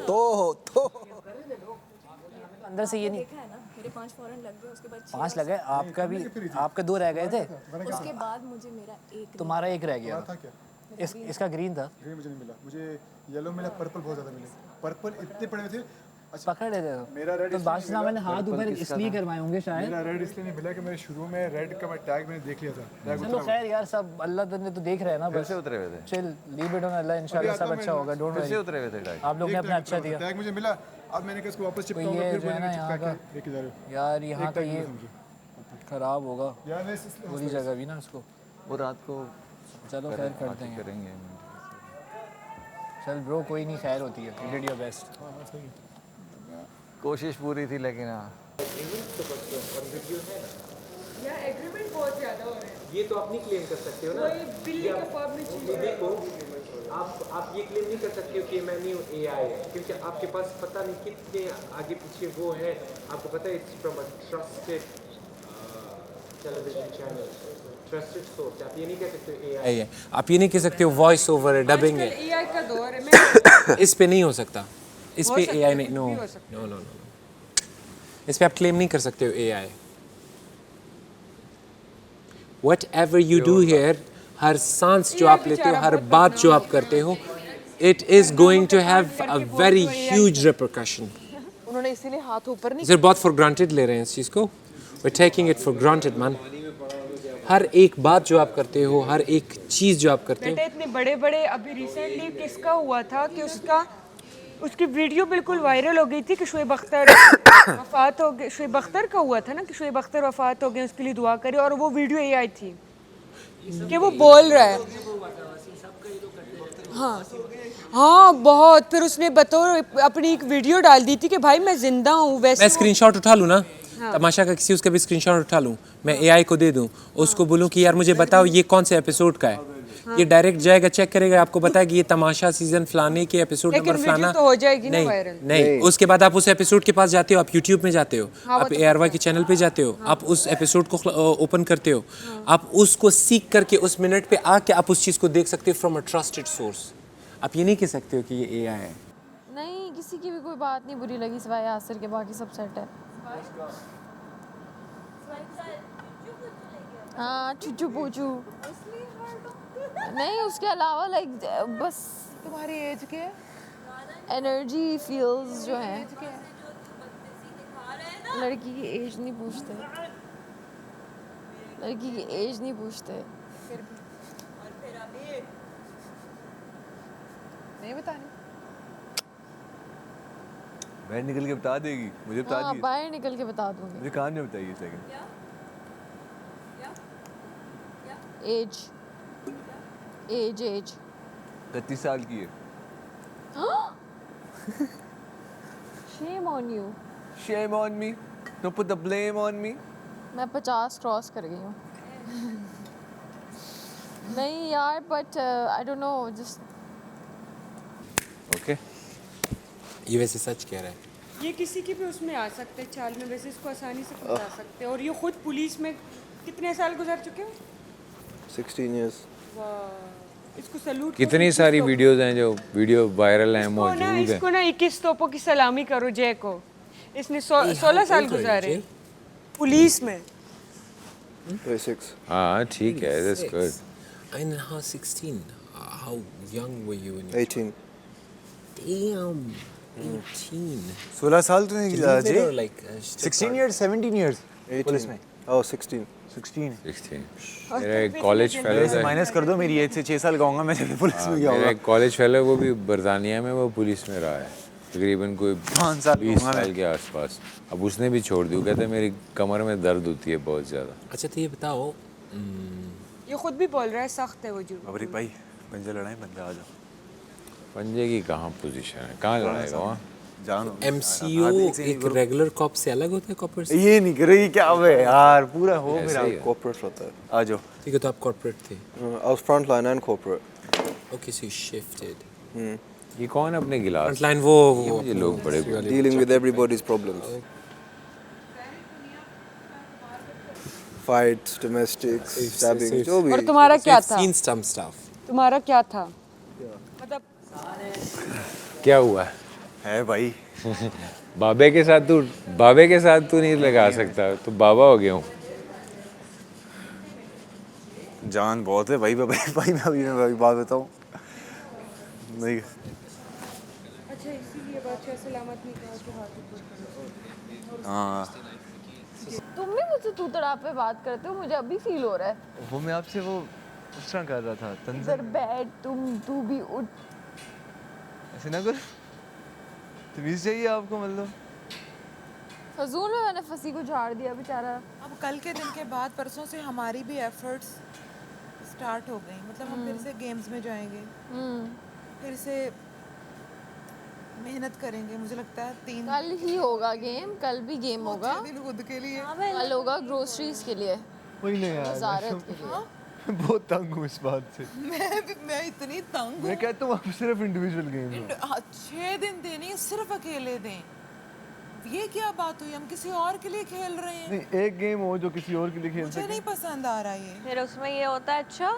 तो अंदर से ये नहीं। मेरे 5 फौरन लग गए, उसके बाद 5 लगे, आपका भी, आपके 2 रह गए थे। उसके बाद मुझे मेरा एक तुम्हारा 1 रह गया। इसका ग्रीन था। ग्रीन मुझे नहीं मिला, मुझे येलो मिला, पर्पल बहुत ज़्यादा मिले। पर्पल इतने पड़े हुए थे। पकड़ लेते हो। मेरा रेड तो बादशाह मैंने हाथ ऊपर इसलिए करवाए होंगे शायद। मेरा रेड इसलिए नहीं मिला कि मेरे शुरू में रेड का मैं टैग मैंने देख लिया था। चलो खैर यार, सब अल्लाह ने तो देख रहे हैं ना। फिर बस से उतरे हुए थे, चिल, लीव इट ऑन अल्लाह, इंशाल्लाह सब अच्छा होगा। डोंट फिर से वरी, उतरे हुए थे टैग। आप लोग ने अपना अच्छा दिया। टैग मुझे मिला, अब मैंने कहा इसको वापस तो चिपकाऊंगा, ये फिर जो है ना मैंने यहाँ चिपका का, के लेके जा रहे हो। यार यहाँ का ये खराब होगा, यार मैं इसलिए पूरी जगह भी ना उसको। वो रात को चलो खैर कर देंगे। करेंगे। चल ब्रो, कोई नहीं, खैर होती है। You did your best. कोशिश पूरी थी लेकिन हाँ एग्रीमेंट बहुत ज्यादा हो रहे हैं। ये तो आप नहीं क्लेम कर सकते हो ना। वही बिल्ली का फॉर्म में चीज है। देखो, आप ये क्लेम नहीं कर सकते हो कि मैं नहीं हूँ AI है, क्योंकि आपके पास पता नहीं कितने आगे पीछे वो है। आपको पता है it's from a trusted television channel, trusted source. आप ये नहीं कह सकते हो AI है, आप ये नहीं कह सकते हो वॉइस ओवर है, डबिंग है। AI का दौर है। मैं इस पे नहीं हो सकता, इस पे AI नहीं, नो भी हो सकता नो नो नो, इस पे आप क्लेम नहीं कर सकते हो AI। Whatever you do here, हर सांस जो आप लेते हो, हर बात जो आप करते हो, it is going to have a very huge repercussion. उन्होंने इसीलिए हाथ ऊपर नहीं इसे बहुत for granted ले रहे हैं इस चीज़ को। We're taking it for granted, man. हर एक बात जो आप करते हो, हर एक चीज़ जो आप करते हो, बेटे इतने बड़े बड़े, अभी रिसेंटली किसका हुआ था कि उसकी वीडियो बिल्कुल वायरल हो गई थी कि शुएब अख्तर वफात हो गई। शुएब अख्तर का हुआ था ना कि शुएब अख्तर वफात हो गए, उसके लिए दुआ करें, और वो वीडियो AI थी कि वो बोल रहा है। हाँ हाँ बहुत। फिर उसने बतौर अपनी एक वीडियो डाल दी थी कि भाई मैं जिंदा हूँ। वैसे मैं स्क्रीनशॉट उठा लूँ ना, तमाशा का किसी उसका भी स्क्रीनशॉट उठा लूँ, मैं AI को दे दूँ, उसको बोलूँ कि यार मुझे बताओ ये कौन से एपिसोड का है, ये डायरेक्ट जाएगा, चेक करेगा, आपको बताएगा ये तमाशा सीजन फलाने के एपिसोड लेकिन नंबर फलाना। वीडियो तो हो जाएगी ना नहीं, वायरल। नहीं, उसके बाद आप उस एपिसोड के पास जाते हो, आप यूट्यूब में जाते हो, हाँ, आप ARY के चैनल पे जाते हो, आप उस एपिसोड को ओपन करते हो, आप उसको सीख करके उस मिनट पे आके आप उस चीज़ को देख सकते हो फ्रॉम अ ट्रस्टेड सोर्स। आप ये नहीं कह सकते हो कि ये AI है। नहीं, किसी की भी कोई बात नहीं बुरी लगी सिवाय यासिर के, बाकी सब सेट है। हाँ, चुचू पूचू नहीं, उसके अलावा लाइक बस तुम्हारी एज के एनर्जी फील्स जो है। लड़की की एज नहीं पूछते, लड़की की एज नहीं पूछते। नहीं बतानी, बाहर निकल के बता देगी, मुझे बता हाँ, दी, बाहर निकल के बता दूंगी। मुझे कहाँ नहीं बताइए सेकंड। एज 33 साल की है। Shame on you। Shame on me, don't put the blame on me। मैं 50 क्रॉस कर गई हूँ। नहीं यार, but I don't know, just okay, ये वैसे सच कह रहा है। ये किसी की भी उसमें आ सकते हैं चाल में, वैसे इसको आसानी से फंसा सकते हैं। और ये खुद पुलिस में कितने साल गुजार चुके हैं? 16 years। वाह, इसको सैल्यूट। कितनी सारी वीडियोस हैं जो वीडियो वायरल हैं, इसको मौजूद हैं। इसको ना 21 तोपों की सलामी करो जय को। इसने 16 साल गुजारे पुलिस में। 26। हाँ ठीक है, that's good। And how 16? How young were you? 18। Damn, 18. 16 साल तो नहीं किया जी। Like 16 years, 17 years पुलिस में। Oh, 16। 16 मेरा एक कॉलेज फेलो था, माइनस कर दो मेरी एज से 6 साल कहूँगा मैं जब पुलिस में गया मेरा होगा। एक कॉलेज फेलो, वो भी बरतानिया में, वो पुलिस में रहा है तकरीबन कोई 20 साल के आसपास। अब उसने भी छोड़ दी, कहते मेरी कमर में दर्द होती है बहुत ज़्यादा। अच्छा तो ये बताओ, ये खुद भी बोल रहा है सख्त है वो जुर्म। अबरी भाई पंजे लड़ाई बंदा आ जाओ। पंजे की कहाँ पोजीशन है, कहाँ लड़ाएगा वहाँ? जानो MCO एक रेगुलर कॉप से अलग होता है, कॉपर से? ये नहीं करे, ये क्या है यार, पूरा हो मेरा कॉर्पोरेट होता है। आ जाओ। ठीक है, तो आप कॉर्पोरेट थे। I was front line and corporate। Okay, so you shifted। ये कौन अपने गिलास? फ्रंटलाइन वो ये लोग बड़े Dealing with everybody's problems। Fights, domestics, stabbing, जो भी। और तुम्हारा क्या था? Seen some stuff। तुम्हारा क्या था? मतलब क्या हुआ है भाई? बाबे के साथ तू नहीं लगा सकता, तो बाबा हो गया हूँ। जान बहुत है भाई। भाई मैं अभी बात बताऊँ नहीं। अच्छा, इसीलिए बादशाह सलामत नहीं कहा कि हाथ ऊपर। हाँ, तुम भी मुझसे तू तड़ाप पे बात करते हो, मुझे अभी फील हो रहा है। वो मैं आपसे वो उस तरह कर रहा था, इधर बैठ, तू भी उठ। ऐसे ना कर, तमीज़ चाहिए आपको, मतलब फजूल में मैंने फंसी को झाड़ दिया बेचारा। अब कल के दिन के बाद परसों से हमारी भी एफर्ट्स स्टार्ट हो गई। मतलब हम फिर से गेम्स में जाएंगे, फिर से मेहनत करेंगे। मुझे लगता है 3 कल ही होगा गेम, कल भी गेम होगा। खुद के लिए कल होगा ग्रोसरीज के लिए, वही नहीं यार, वजारत के लिए। मैं बहुत तंग हूँ इस बात से। मैं इतनी तंग मैं कहता हूँ आप सिर्फ इंडिविजुअल गेम हो। 6 दिन देने, सिर्फ अकेले दें। ये क्या बात हुई? हम किसी और के लिए खेल रहे हैं। नहीं, एक गेम हो जो किसी और के लिए खेल मुझे नहीं पसंद आ रहा ये। फिर उसमें ये होता है, अच्छा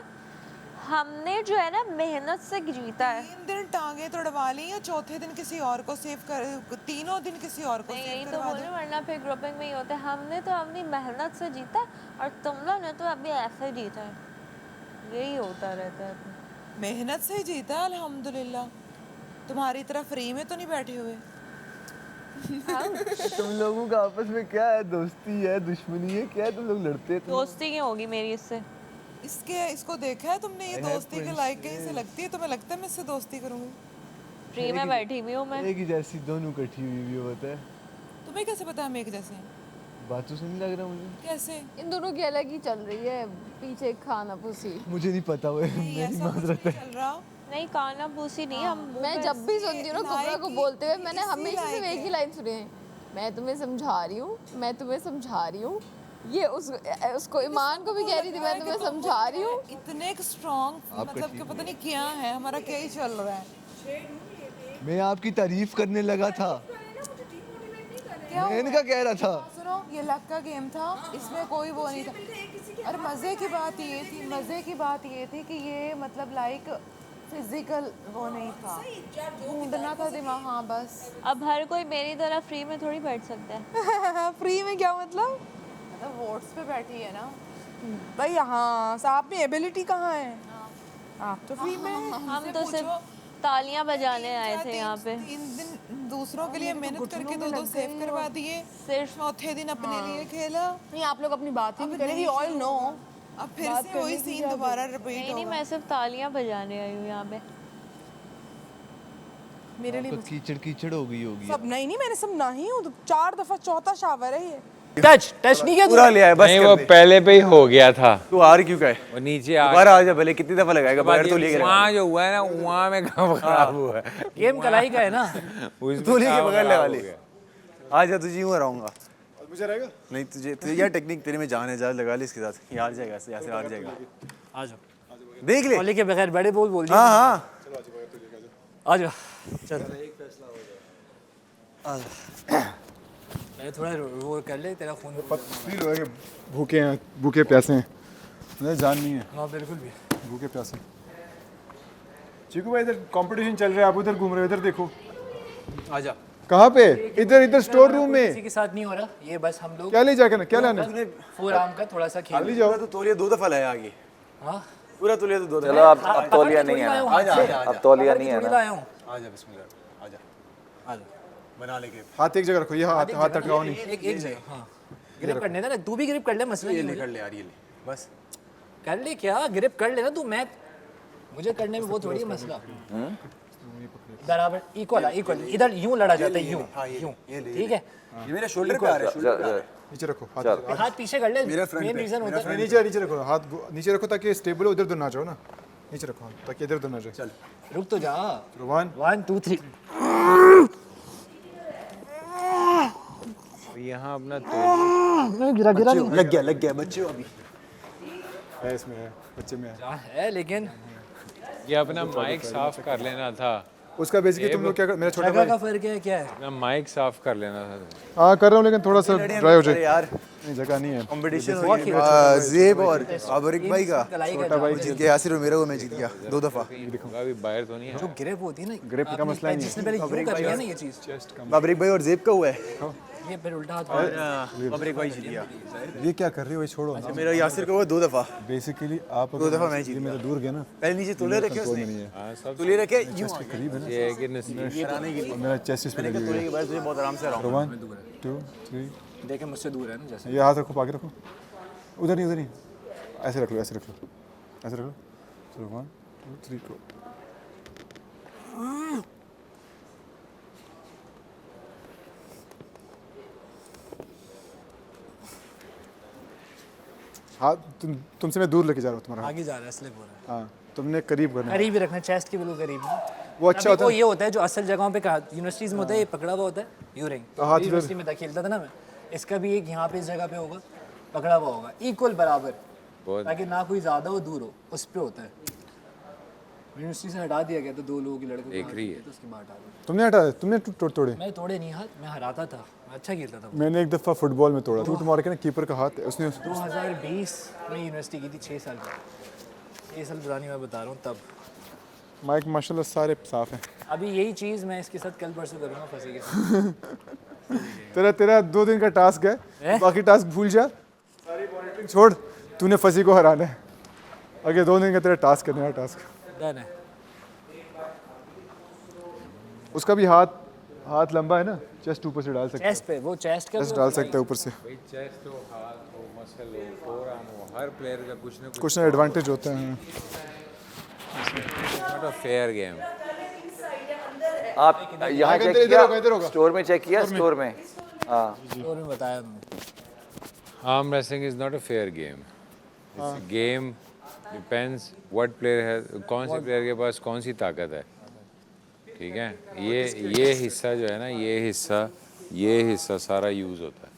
हमने जो है ना मेहनत से जीता है। 3 दिन टांगे तोड़वा ली, या चौथे दिन किसी और को सेव कर, तीनों दिन किसी और को सेव यही तो करवा बोल दो। रही, वरना फिर ग्रुपिंग में ही होता है, हमने तो अपनी मेहनत से जीता और तुम लोग ने तो अभी ऐसे जीता है। यही होता रहता है। मेहनत से जीता है अल्हम्दुलिल्लाह। तुम्हारी तरह फ्री में तो नहीं बैठे हुए। तुम लोगों का आपस में क्या है, दोस्ती है, दुश्मनी है, क्या है, तुम लोग लड़ते हैं? दोस्ती क्यों होगी मेरी इससे? इसको देखा है तुमने? ये दोस्ती के लायक कहीं से लगती है? तुम्हें लगता है मैं इससे दोस्ती करूंगी? फ्री में बैठी हुई हूँ मैं। एक ही जैसी दोनों इकट्ठी हुई भी होता है। तुम्हें कैसे पता हम एक जैसे हैं? बातों से नहीं लग रहा मुझे। कैसे? इन दोनों की अलग ही चल रही है, पीछे खाना पुसी। मुझे नहीं पता, वो मेरी माजरत है। चल रहा नहीं, काना पूसी नहीं। हम मैं जब भी सुनती हूँ ना कुबरा को बोलते हुए, मैंने हमेशा सिर्फ एक ही लाइन सुनी है, मैं तुम्हें समझा रही हूँ, मैं तुम्हें समझा रही हूँ, ये उसको ईमान को भी कह रही थी, मैं तुम्हें समझा रही हूँ। इतने स्ट्रॉन्ग मतलब कि पता नहीं क्या है, हमारा क्या ही चल रहा है। मैं आपकी तारीफ करने लगा था, क्या मैं इनका कह रहा था। सुनो, ये लक का गेम था, इसमें कोई वो नहीं था। और मज़े की बात ये थी कि ये मतलब लाइक फिजिकल वो नहीं था, ढूंढना था दिमाग। हाँ बस। अब हर कोई मेरी तरह फ्री में थोड़ी बैठ सकता है। फ्री में क्या मतलब वोट्स पे बैठी है ना भाई। हाँ, आप में एबिलिटी कहाँ है? आप तो फ्री में हैं। हम तो सिर्फ तालियां बजाने आए थे यहाँ पे। 3 दिन दूसरों के लिए मेहनत करके 2-2 सेव करवा दिए, सिर्फ चौथे दिन अपने लिए खेला। नहीं, आप लोग अपनी बात ही नहीं करें। We all know. अब फिर से वही सीन दोबारा रिपीट नहीं, मैं सिर्फ तालियां बजाने आई हूँ यहाँ पे। मेरे लिए कीचड़ कीचड़ हो गई होगी। सब नहीं, मैंने सब नहीं हूँ तो 4 दफा चौथा शावर है ये। टच नहीं किया पूरा लिया है बस। नहीं, वो पहले पे ही हो गया था। तू हार क्यों का है? वो नीचे आ दोबारा आ जा, भले कितनी दफा लगाएगा, बगैर तो लिए वहाँ जो हुआ है ना, वहाँ में काम खराब हुआ है। गेम कलाई का है ना, तू लिए के बगैर लगा ले। आ जा, तुझे यूं हराऊंगा। मुझे रहेगा नहीं, तुझे यार टेक्निक तेरे में जान है, जा लगा ले इसके साथ। ये हार जाएगा, ऐसे हार जाएगा। आ जाओ, देख ले। कॉली के बगैर बड़े बोल दिया। हाँ आ जाओ, चल मैं थोड़ा वो कर ले, तेरा फोन फील हो कि भूखे हैं, भूखे प्यासे हैं, मुझे जान नहीं है। हाँ बिल्कुल भी भूखे प्यासे। चीकू भाई, इधर कंपटीशन चल रहा है, आप उधर घूम रहे हो, इधर देखो। आ जा। कहाँ पे? इधर स्टोर रूम में। किसी के साथ नहीं हो रहा ये, बस हम लोग। क्या ले जाकर क्या लाना? फोर आर्म का थोड़ा सा खेल। ले जाओ। तो तौलिया 2 दफा लाया आगे। हाँ पूरा तौलिया तो 2 दफा। चलो अब तौलिया नहीं है ना, अब तौलिया नहीं है ना। आ जा, बिस्मिल्लाह, आ जा बना ले ग्रिप। हाथ एक जगह रखो, ये हाथ अटकाओ नहीं। एक जगह। हाँ ग्रिप करने देना, तू भी ग्रिप कर ले, मसला ये नहीं। ले कर ले यार, ये ले बस कर ले। क्या ग्रिप कर लेना तू, मैं मुझे करने में वो थोड़ी मसला। बराबर इक्वल इधर यूं लड़ा जाता है, यूं ठीक है। ये मेरे शोल्डर पे आ रहा है। नीचे रखो हाथ पीछे कर ले। मेरा फ्रंट मेन पे। रीजन होता है नीचे रखो, हाथ नीचे रखो ताकि स्टेबल हो, उधर ना जाओ ना। नीचे रखो ताकि इधर ना जाए। चल रुक तो जा। 1 2 3। यहाँ अपना गिरा लग गया बच्चे अभी है, इसमें है, बच्चे में है। लेकिन ये अपना माइक साफ कर लेना था उसका। बेसिकली तुम लोग क्या मेरा छोटा भाई का फर्क है क्या है? अपना माइक साफ कर लेना था। हाँ कर रहा हूँ, लेकिन थोड़ा सा ड्राई हो जाए यार, नहीं, जगह नहीं है। कंपटीशन हो गया ज़ेब और आबरिक भाई का। छोटा भाई जीत गया, यासिर और मेरा को मैं जीत गया 2 दफा। अभी बाहर तो नहीं है। जो ग्रिप होती है ना, ग्रिप का मसला नहीं है। जिसने पहले यूं कर लिया ना ये चीज, आबरिक भाई और ज़ेब का हुआ है। ये फिर उल्टा हाथ। आबरिक भाई जीत गया। ये क्या कर रही हो, ये छोड़ो। मेरा यासिर का हुआ 2 दफा। बेसिकली आप 2 दफा मैं जीत मेरा दूर गया ना, पहले नीचे तुले रखे उसने। हाँ सब तुले रखे चेस्ट के करीब है ना, ये है कि नसीब कराने के लिए। मेरा चेस्ट इस पे लगी हुई तुले के बाद तुझे बहुत आराम से आ रहा हूँ। 1 2 3। देखे मुझसे दूर है ना, जैसे ये हाथ रखो, पाके रखो। उधर नहीं, ऐसे रख लो, ऐसे रख लो। चलो 1 2 3 को। हाँ तुमसे मैं दूर लेके जा रहा हूँ तुम्हारा। आगे जा रहा है, स्लिप हो रहा है। हाँ तुमने करीब करना है। करीब ही रखना, चेस्ट के बिल्कुल करीब। वो अच्छा होता है। है। ये होता है जो असल जगहों पे यूनिवर्सिटीज में होता है, ये पकड़ा हुआ होता है यू रिंग। हाथ यूनिवर्सिटी में खेलता था ना मैं, इसका भी एक यहाँ पे इस जगह पे होगा, पकड़ा हुआ होगा इक्वल बराबर, ताकि ना कोई ज्यादा हो दूर हो, उस पे होता है। यूनिवर्सिटी से हटा दिया गया तो 2 लोगों की लड़कों देख रही है तो उसकी बात आ गई। तुमने हटाया? तुमने तोड़े? मैं तोड़े नहीं हाथ, मैं हराता था, मैं अच्छा खेलता था। मैंने एक दफ़ा फुटबॉल में तोड़ा, टूट मार के ना कीपर का हाथ, उसने 2020 में यूनिवर्सिटी की थी, 6 साल की। ये साल पुरानी मैं बता रहा हूँ तब। माइक माशाल्लाह सारे साफ हैं। अभी यही चीज़ मैं इसके साथ कल परसों करूँगा फंसे के साथ। तेरा 2 दिन का टास्क है, बाकी टास्क भूल जा, सारी मॉनिटरिंग छोड़, तूने फंसी को हराना है। आगे 2 दिन का तेरा टास्क है, नया टास्क। डन है। उसका भी हाथ लंबा है ना, चेस्ट ऊपर से डाल सकते चेस्ट पे, वो चेस्ट का डाल सकते हैं ऊपर से। भाई चेस्ट हो, हाथ हो, मसल हो, फोरआर्म हो, हर प्लेयर का कुछ ना एडवांटेज होता है। Not a fair game. आप यहाँ चेक किया, स्टोर में चेक किया, स्टोर में। हाँ स्टोर में बताया उन्होंने। Arm wrestling is not a fair game. It's game depends what player है, कौन से प्लेयर के पास कौन सी ताकत है, ठीक है। ये हिस्सा जो है ना, ये हिस्सा सारा यूज़ होता है।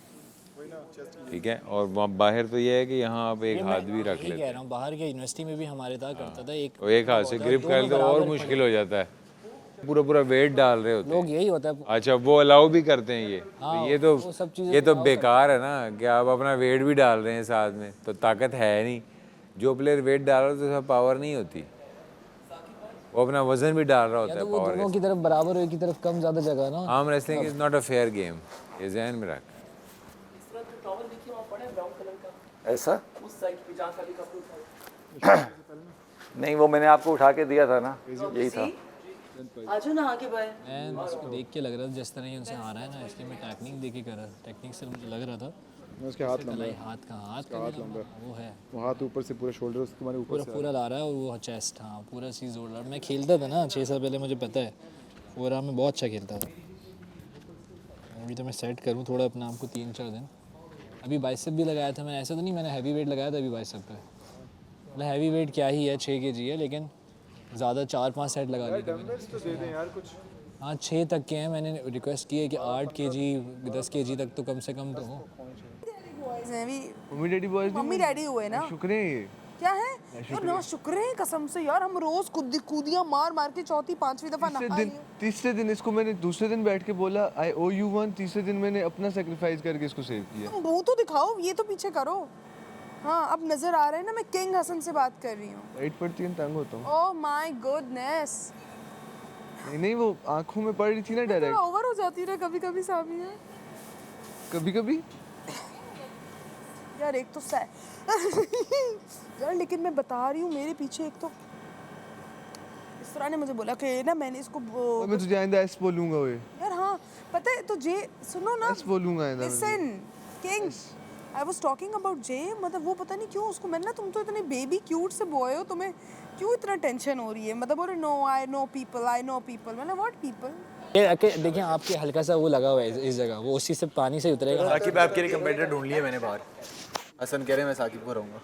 ठीक है, और वहाँ बाहर तो ये है कि यहाँ आप एक हाथ भी रख ये लेते कह रहा हूँ, बाहर के यूनिवर्सिटी में भी हमारे था करता था तो एक हाथ से ग्रिप कर तो और मुश्किल हो जाता है, पूरा पूरा वेट डाल रहे होते लोग यही होता है। अच्छा वो अलाउ भी करते हैं ये हाँ, तो वो सब चीज़ें ये तो बेकार है ना कि आप अपना वेट भी डाल रहे हैं साथ में, तो ताकत है नहीं। जो प्लेयर वेट डाल रहा है तो उसमें पावर नहीं होती, वो अपना वजन भी डाल रहा होता है। वो दोनों की तरफ बराबर हो, एक की तरफ कम ज़्यादा जगह ना। Arm wrestling is not a fair game, ये ज़हन में रख। ऐसा उस साइड पे जहाँ का भी कपड़ा था। नहीं, वो मैंने आपको उठा के दिया था ना, यही था। आजो ना आगे बाय। मैं उसको देख के लग रहा था जिस तरह ही उनसे आ रहा है ना, इसलिए मैं टेक्निक देख के कर रहा था। टेक्निक से मुझे लग रहा था उसके हाथ लंबा है, हाथ लंबा वो है, वो हाथ ऊपर से पूरा शोल्डर उसके मारे ऊपर से पूरा ला रहा है, और वो चेस्ट, हाँ पूरा चीज़ जोड़ रहा है। मैं खेलता था ना 6 साल पहले, मुझे पता है पूरा, मैं बहुत अच्छा खेलता था। अभी तो मैं सेट करूँ थोड़ा अपने आप को 3-4 दिन। अभी बाइसेप भी लगाया था मैंने, ऐसा तो नहीं मैंने हैवी वेट लगाया था अभी बाइसेप पे, मतलब हैवी वेट क्या ही है 6 kg है, लेकिन ज़्यादा 4-5 सेट लगा लिए थे मैंने। तो दे दें यार कुछ। हाँ 6 तक के हैं, मैंने रिक्वेस्ट की है कि 8 kg 10 kg तक तो कम से कम तो हो। Mummy daddy boys mummy daddy हुए ना, शुक्र है ये क्या है यार, ना शुक्र है कसम से यार, हम रोज कूदियां मार मार के 4th-5वीं दफा नहा तीसरे दिन इसको मैंने दूसरे दिन बैठ के बोला आई ओ यू वन, तीसरे दिन मैंने अपना सेक्रीफाइस करके इसको सेव किया। मुंह तो दिखाओ, ये तो पीछे करो। हाँ अब नजर आ रहा है ना, मैं किंग हसन से बात कर रही हूँ। लाइट पड़ती है तंग होता हूँ। ओह माय गुडनेस, नहीं वो आंखों में पड़ रही थी ना डायरेक्ट, ओवर हो जाती है कभी कभी सामिया, कभी कभी यार एक तो यार, लेकिन मैं बता रही हूँ मेरे पीछे एक तो इस तरह ने मुझे बोला कि ना मैंने इसको मैं तुझे आइंदा एस बोलूंगा ओए यार। हाँ पता है तो जे सुनो ना, एस बोलूंगा आइंदा। Listen king, I was talking about J, मतलब वो पता नहीं क्यों उसको, मैंने ना तुम तो इतने बेबी क्यूट से बॉय हो, तुम्हें क्यों इतना टेंशन हो रही है, मतलब बोले नो आई नो पीपल, मतलब व्हाट पीपल। देखिए आपके हल्का सा वो लगा हुआ है इस जगह, वो उसी से पानी से उतरेगा। साकिब आपके लिए कंपेटिटर ढूंढ लिए मैंने बाहर, हसन कह रहे मैं साकिब को रहूंगा।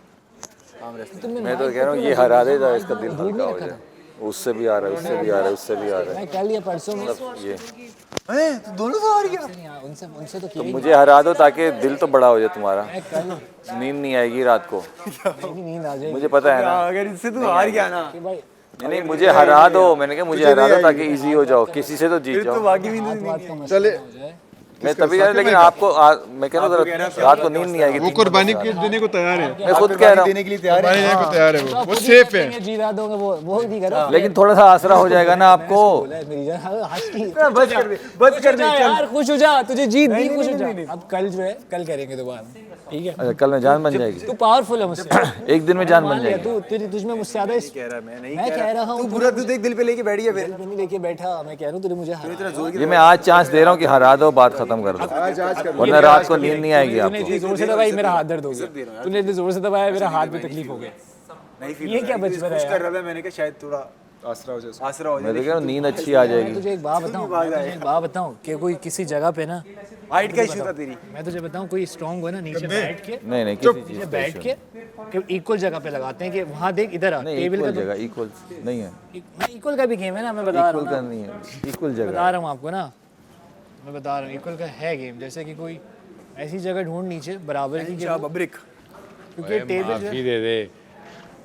मैं तो कह रहा हूँ ये हरा देगा, इसका दिल हल्का हो जाए। उससे भी आ रहा है, उससे भी आ रहा है, उससे भी आ रहा है। मैं कल या परसों में ये तो दोनों तो हार गया। उनसे तो तो मुझे हरा दो ताकि दिल तो बड़ा हो जाए तुम्हारा, नींद नहीं आएगी रात को। नींद आ जाएगी, मुझे पता है ना, अगर इससे तू हार गया ना, नहीं मुझे हरा दो, मैंने कहा मुझे हरा दो ताकि इजी हो जाओ, किसी से तो जीत जाओ। चले मैं तभी कह, लेकिन आपको मैं कह रहा हूँ रात को नींद नहीं आएगी। वो कुर्बानी देने को तैयार है, मैं खुद कह रहा हूँ देने के लिए तैयार है, देने को तैयार है, वो सेफ है। जीरा दोगे वो नहीं करो, लेकिन थोड़ा सा आसरा हो जाएगा ना आपको। बस कर दे यार, खुश हो जा, तुझे जीत दी, खुश हो जा। अब कल जो है कल करेंगे दोबारा, ठीक है? अच्छा कल में जान बन जाएगी, तू पावरफुल है मुझसे, एक दिन में जान बन जाएगी। तू तुझमें मुझसे ज्यादा कह रहा मैं कह रहा हूँ, तू पूरा तू देख दिल पे लेके बैठ गया, फिर नहीं लेके बैठा, मैं कह रहा हूँ तुझे मुझे ये मैं आज चांस दे रहा हूँ कि हरा दो, बात खत्म कर दो, वरना रात को नींद नहीं आएगी आपको। तूने जोर से दबाई मेरा हाथ दर्द हो गया, तूने इतने जोर से दबाया मेरा हाथ में तकलीफ हो गया। नहीं ये क्या बचपन है कर रहा था, मैंने कहा शायद थोड़ा आसरा हो जाए, आसरा हो जाए। मैं तो कह रहा हूँ नींद अच्छी आ जाएगी। तुझे एक बात बताऊँ कि कोई किसी जगह पे ना, हाइट का इशू था तेरी, मैं तुझे बताऊँ कोई स्ट्रांग हो ना, नीचे बैठ के, नहीं किसी चीज बैठ के इक्वल जगह पे लगाते हैं कि वहाँ देख इधर आ, टेबल का जगह इक्वल नहीं है, इक्वल का भी गेम है ना, मैं बता रहा हूँ, इक्वल का नहीं है, इक्वल जगह बता रहा हूँ आपको ना, मैं बता रहा हूँ इक्वल का है गेम। जैसे कि कोई ऐसी जगह ढूंढ नीचे बराबर की, बब्रिक, क्योंकि टेबल माफी दे दे।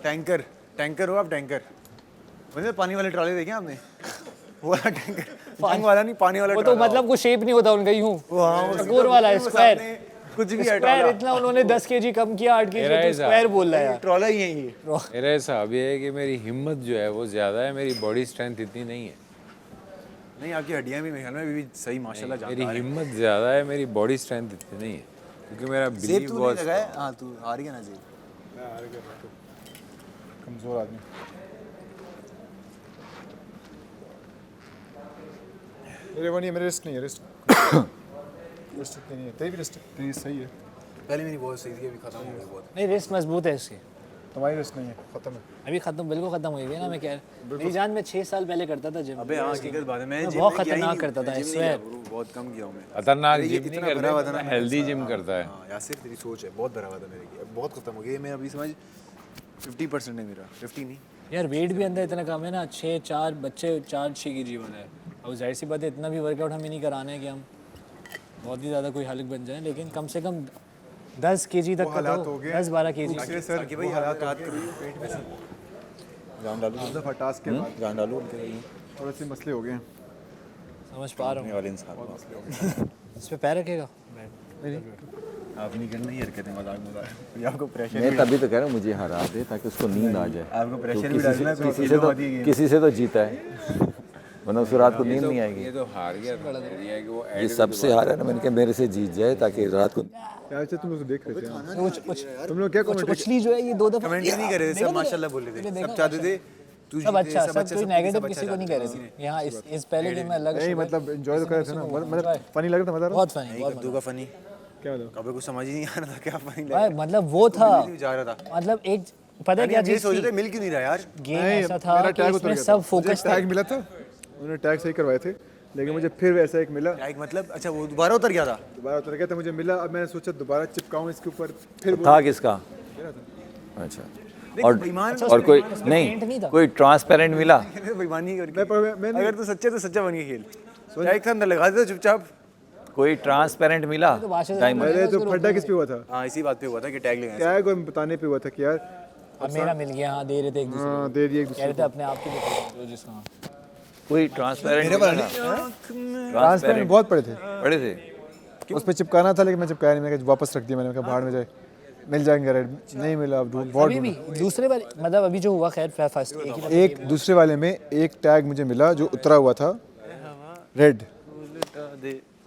टैंकर हो आप, टैंकर मुझे पानी वाले ट्रॉले देखे आपने, वो वाला टैंकर, टैंक वाला नहीं, पानी वाला। वो तो मतलब कोई शेप नहीं होता उनका, यूं स्क्वायर वाला, स्क्वायर कुछ भी स्क्वायर, इतना उन्होंने 10 kg कम किया, 8 kg तो स्क्वायर बोल रहा है यार, ट्रॉला ही है ये। मेरा हिसाब ये है कि मेरी हिम्मत जो है वो ज़्यादा है, मेरी बॉडी स्ट्रेंथ इतनी नहीं है। नहीं आपकी हड्डियां भी मेरे ख्याल में भी सही माशाल्लाह जानदार मेरी है। हिम्मत ज़्यादा है, मेरी बॉडी स्ट्रेंथ इतनी नहीं है, क्योंकि मेरा बिलीव बहुत हाँ तू हार गया ना जी, कमजोर आदमी। मेरे वो नहीं है, मेरे रिस्ट नहीं है, रिस्ट नहीं है, तेरी भी रिस्ट सही है। पहले मेरी बहुत सही थी, अभी खत्म हो गई बहुत। नहीं रिस्ट मजबूत है इसकी, तुम्हारी रिस्ट नहीं है, खत्म है अभी खत्म, बिल्कुल खत्म हो गई ना। मैं कह मेरी जान में 6 साल पहले करता था जिम। अबे हाँ हकीकत बात है, मैं जिम बहुत खतरनाक करता था, स्वेयर बहुत कम किया हूँ मैं। खतरनाक जिम नहीं करता, हेल्दी जिम करता है। यासिर तेरी सोच है, बहुत भरा हुआ था मेरे की, बहुत खत्म हो गई। मैं अभी समझ 50% है मेरा, 50 नहीं यार। वेट भी अंदर इतना कम है ना, 4 बच्चे 4 kg वाला है, और जाहिर सी बात है इतना भी वर्कआउट हमें नहीं कराना है कि हम बहुत ही ज़्यादा कोई हल्क बन जाए, लेकिन कम से कम 10 kg तक का हालात तो हो गए 10-12 kg दूसरे सर कि भाई हालात पेट में से जान डालो दफा टास्क के बाद जान डालो थोड़े से मसले हो गए हैं समझ पा रहा हूँ वाले इंसान इस पे पैर रखेगा आप नहीं करना, ये हरकतें मजाक मजाक आपको प्रेशर मैं तभी तो कह रहा हूँ मुझे हरा दे ताकि उसको नींद आ जाए। आपको प्रेशर तो भी डालना है, किसी से तो जीता है वरना उसको रात को नींद नहीं आएगी। ये तो हार गया था, ये है कि वो ये सबसे हारा है ना, मैंने कहा मेरे से जीत जाए ताकि रात को। क्या अच्छा तुम लोग देख रहे थे कुछ तुम लोग क्या कमेंट उछली जो है ये 2 दफा कमेंट नहीं कर रहे थे, सब माशाल्लाह बोल रहे थे, सब चाहते थे तू सब जीते, अच्छा, सब कोई नेगेटिव सब किसी को अच्छा नहीं कह रहे थे। यहाँ इस पहले गेम में अलग नहीं मतलब एंजॉय तो कर रहे थे ना, मतलब फनी लग रहा था, मजा आ रहा बहुत फनी, बहुत कद्दू का फनी क्या मतलब कभी कुछ समझ ही नहीं आ रहा था क्या फनी भाई मतलब वो था जा रहा था, मतलब एक पता है क्या ये चीज सोच थी रहे थे मिल क्यों नहीं रहा यार, गेम ऐसा था कि इसमें सब फोकस टैग मिला था, उन्होंने टैग सही करवाए थे लेकिन मुझे फिर वैसा एक मिला टैग मतलब अच्छा वो दोबारा उतर गया था, दोबारा उतर गया था, मुझे मिला। अब मैंने सोचा दोबारा चिपकाऊं इसके ऊपर, फिर था किसका? अच्छा और कोई नहीं, कोई ट्रांसपेरेंट मिला? बेईमानी करके अगर तू सच्चे तो सच्चा बन के खेल, टैग था अंदर लगा दे चुपचाप। कोई ट्रांसपेरेंट मिला? पहले तो फड्डा किस पे हुआ था? हाँ इसी बात पे हुआ था कि टैग लगाया, टैग और बताने पे हुआ था कि यार अब मेरा मिल गया। हाँ दे रहे थे एक दूसरे को, दे दिए एक कह रहे थे अपने आप की जिसका कोई ट्रांसपेरेंट ट्रांसपेरेंट बहुत पड़े थे उस पे चिपकाना था लेकिन मैं चिपकाया नहीं, मैंने वापस रख दिया, मैंने कहा बाहर में जाए मिल जाएंगे रेड, नहीं मिला। अब बहुत अभी भी दूसरे वाले मतलब अभी जो हुआ खैर फर्स्ट एक दूसरे वाले में एक टैग मुझे मिला जो उतरा हुआ था रेड,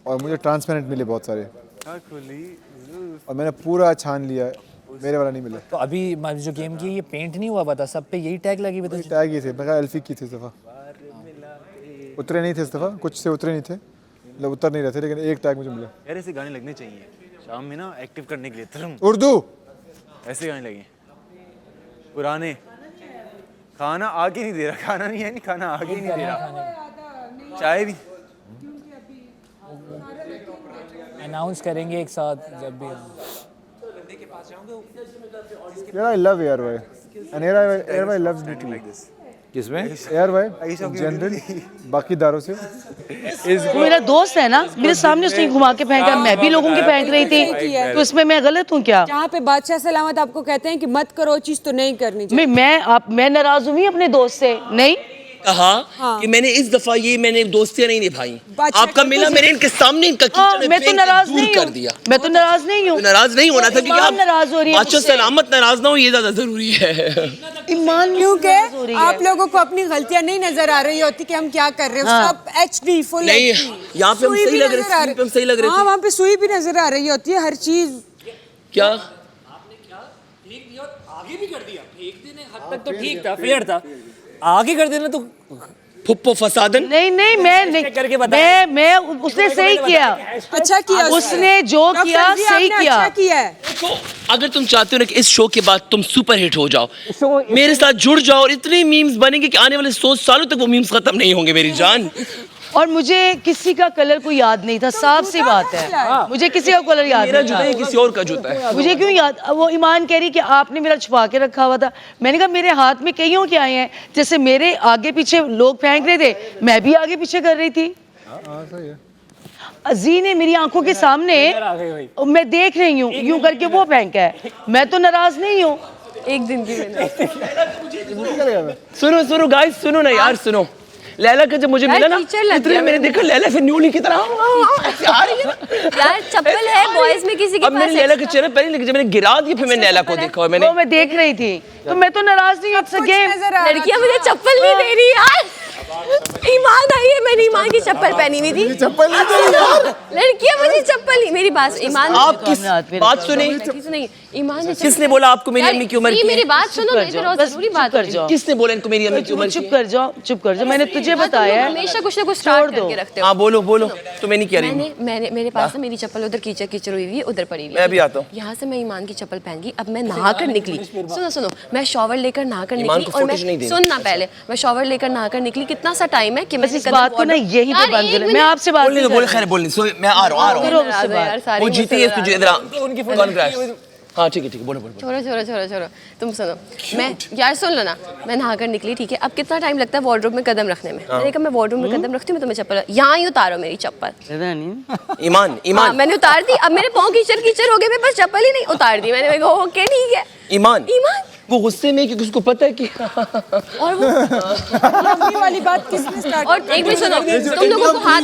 और मुझे ट्रांसपेरेंट मिले बहुत सारे और मैंने पूरा छान लिया, मेरे वाला नहीं मिला। तो अभी जो गेम की ये पेंट नहीं हुआ पता, सब पे यही टैग लगी हुई थी। टैग ही थे, मैं एल्फी की थी इस दफ़ा, उतरे नहीं थे इस दफ़ा, कुछ से उतरे नहीं थे, मतलब उतर नहीं रहे थे, लेकिन एक टैग मुझे मिला। यार ऐसे गाने लगने चाहिए शाम में ना एक्टिव करने के लिए, उर्दू ऐसे गाने लगे पुराने। खाना आगे नहीं दे रहा, खाना नहीं है, नहीं खाना आगे नहीं दे रहा, चाय भी अनाउंस करेंगे एक साथ जब भी। यार आई लव एयर भाई एंड एयर भाई लव्स मी टू। किसमें? एयर भाई जनरल बाकी दारों से। मेरा दोस्त है ना, मेरे सामने उसने घुमा के फेंका, मैं भी लोगों की फेंक रही थी, तो इसमें मैं गलत हूँ क्या? जहाँ पे बादशाह सलामत आपको कहते हैं कि मत करो चीज तो नहीं करनी चाहिए। मैं नाराज हुई अपने दोस्त से, नहीं कहा कि मैंने इस दफा ये मैंने दोस्तियां नहीं निभाई, आपका मिला मैंने इनके सामने इनका मैं तो नाराज नहीं कर दिया। मैं तो नाराज नहीं हूँ, नाराज नहीं होना था क्योंकि आप नाराज हो रही है, बादशाह सलामत नाराज ना हो ये ज्यादा जरूरी है। ईमान क्योंकि आप लोगों को अपनी गलतियां नहीं नजर आ रही होती कि हम क्या कर रहे हैं, सब HD फुल नहीं, यहाँ पे हम सही लग रहे थे, हम सही लग रहे थे। हाँ वहाँ पे सुई भी नजर आ रही होती है, हर चीज। क्या आपने क्या फेंक दिया, आगे भी कर दिया, फेंक देने हद तक तो ठीक था, फेयर था, आगे कर देना तो फुप्पो फसादन। नहीं मैं नहीं करके मैं उसने सही किया, अच्छा किया उसने जो किया सही किया। देखो अगर तुम चाहते हो ना कि इस शो के बाद तुम सुपर हिट हो जाओ, मेरे साथ जुड़ जाओ और इतने मीम्स बनेंगे कि आने वाले 100 सालों तक वो मीम्स खत्म नहीं होंगे मेरी जान। और मुझे किसी का कलर कोई याद नहीं था, साफ सी बात है, मुझे किसी का कलर याद मेरा नहीं जूता था। ही किसी और का जूता है, मुझे क्यों याद? वो ईमान कह रही कि आपने मेरा छुपा के रखा हुआ था, मैंने कहा मेरे हाथ में कईयों के आए हैं, जैसे मेरे आगे पीछे लोग फेंक रहे थे, मैं भी आगे पीछे कर रही थी। अजी ने मेरी आंखों के सामने, मैं देख रही हूँ यूं करके वो फेंका है, मैं तो नाराज नहीं हूँ। एक दिन की मैंने सुनो गाइस, सुनो ना यार, सुनो। लैला का जब मुझे मिला ना इतने मैंने देखा लैला फिर न्यूली की तरह आ रही है यार, चप्पल है बॉयज में किसी के पास। अब मैंने लैला के चेहरे पहले जब मैंने गिरा दिया फिर मैंने लैला को देखा और मैंने वो मैं देख रही थी, तो मैं तो नाराज नहीं हूँ। लड़कियां मुझे चप्पल नहीं दे रही यार, ईमान आई है, मैंने ईमान की चप्पल पहनी हुई थी, चप्पल नहीं दे रही लड़कियां मुझे चप्पल नहीं। मेरी बात ईमान, आप किस बात सुनी? ईमान किसने बोला आपको मेरी अम्मी की उम्र की? मेरी बात सुनो, जरूरी बात कर जाओ। किसने बोला इनको मेरी अम्मी की उम्र? चुप कर जाओ, मैंने तुझे बताया है। हमेशा कुछ ना कुछ स्टार्ट करके रखते हो। हाँ बोलो, तो मैं नहीं कह रही। मैंने मेरे पास ना मेरी चप्पल उधर कीचड़ हुई हुई है, उधर पड़ी हुई है। मैं भी आता हूँ। यहाँ से मैं ईमान की चप्पल पहन गई, अब मैं नहा कर निकली। सुनो, मैं शॉवर लेकर नहा कर निकली और मैं सुनना पहले, मैं शॉवर लेकर नहा कर निकली। कितना सा टाइम है कि मैं इस बात को ना यही पे बंद करें। मैं आपसे बात बोलने खैर बोलने, मैं आ रहा हूँ। वो जीती है तुझे इधर हाँ ठीक है बोलो छोड़ो तुम सुनो मैं यार सुन लो ना मैं नहा कर निकली ठीक है अब कितना टाइम लगता है वार्डरोब में कदम रखने में मैंने कहा मैं वार्डरोब में कदम रखती हूँ मैं तुम्हें चप्पल यहाँ ही उतारो मेरी चप्पल ईमान हाँ, मैंने उतार दी अब मेरे पाँव कीचड़ हो गए मैं बस चप्पल ही नहीं उतार दी मैंने कहा ओके ठीक है ईमान वो गुस्से में क्योंकि उसको पता है कि और वो लंबी वाली बात किसने स्टार्ट और एक मिनट सुनो तुम लोगों को हाथ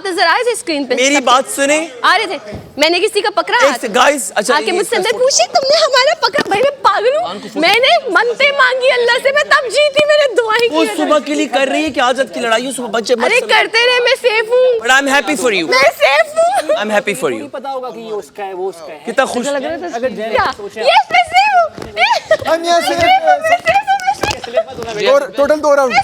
नजर आ रहे थे स्क्रीन पे मेरी बात सुने आ रहे थे मैंने किसी का पकड़ा हाथ गाइस अच्छा आके मुझसे अंदर पूछी तुमने हमारा पकड़ा भाई मैं पागल हूँ मैंने मनते मांगी अल्लाह से मैं तब जीती मैंने दुआएं वो की सुबह के लिए कर रही है कि आजाद की लड़ाई सुबह बच्चे अरे करते रहे मैं सेफ हूँ but I am happy for you मैं सेफ हूँ I am happy for you पता होगा कि ये उसका है वो उसका है कितना खुश लग रहा था अगर क्या यस मैं सेफ हूँ अन्या टोटल 2 राउंड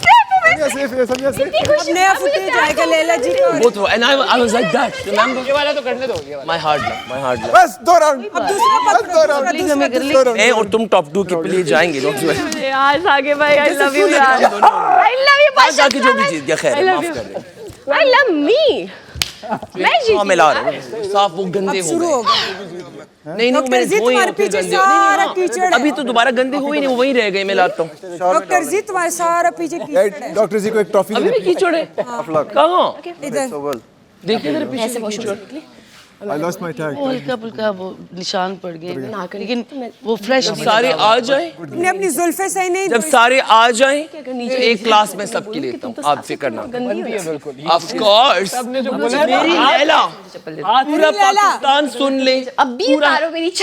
अन्या सेफ है अन्या सेफ अब नया फुटेज आएगा लैला जी का both were and I was like that remember ये वाला तो करने दो ये वाला my hard luck बस 2 राउंड अब दूसरा ए और तुम टॉप 2 के लिए जाएंगे डॉक्टर भाई यार सागे भाई आई लव यू यार आई लव यू आज जाके जो भी जीत गया खैर है, माफ कर दे आई लव मी मैं जीती हाँ मिला रहा हूँ साफ वो गंदे हो शुरू गए हो गया नहीं डॉक्टर जी तुम्हारे पीछे सारा कीचड़ है अभी तो दोबारा गंदे हुए नहीं वो वहीं रह गए मैं लाता हूँ डॉक्टर जी तुम्हारे सारा पीछे कीचड़ है डॉक्टर जी को एक ट्रॉफी अभी भी कीचड़ है कहाँ इधर देखिए इधर पीछे कीचड़ I lost my tag. वो हल्का फुल्का वो निशान पड़ गए लेकिन वो फ्रेश सारे आ जाए तुमने अपनी जुल्फे सही नहीं जब सारे आ जाएं तो एक क्लास में सबकी लेता हूँ आप फिक्र ना ऑफ कोर्स मेरी लैला पूरा पाकिस्तान सुन ले पूरा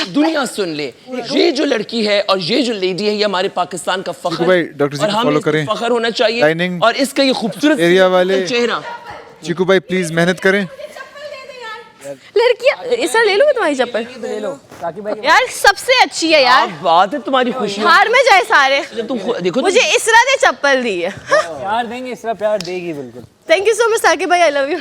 दुनिया सुन ले ये जो लड़की है और ये जो लेडी है ये हमारे पाकिस्तान का फख्र भाई, डॉक्टर जी और को हमें फॉलो इस पे करें। फख्र होना चाहिए लाइनिंग और इसका ये खूबसूरत एरिया वाले चेहरा चीकू भाई प्लीज मेहनत करें लड़कियां इस ले लूं मैं तुम्हारी चप्पल ले लो यार सबसे अच्छी है यार बात है तुम्हारी खुशी हार में जाए सारे तुम देखो मुझे इसरा ने चप्पल दी है प्यार देंगे इसरा प्यार देगी बिल्कुल thank you so much Saqib भाई आई लव यू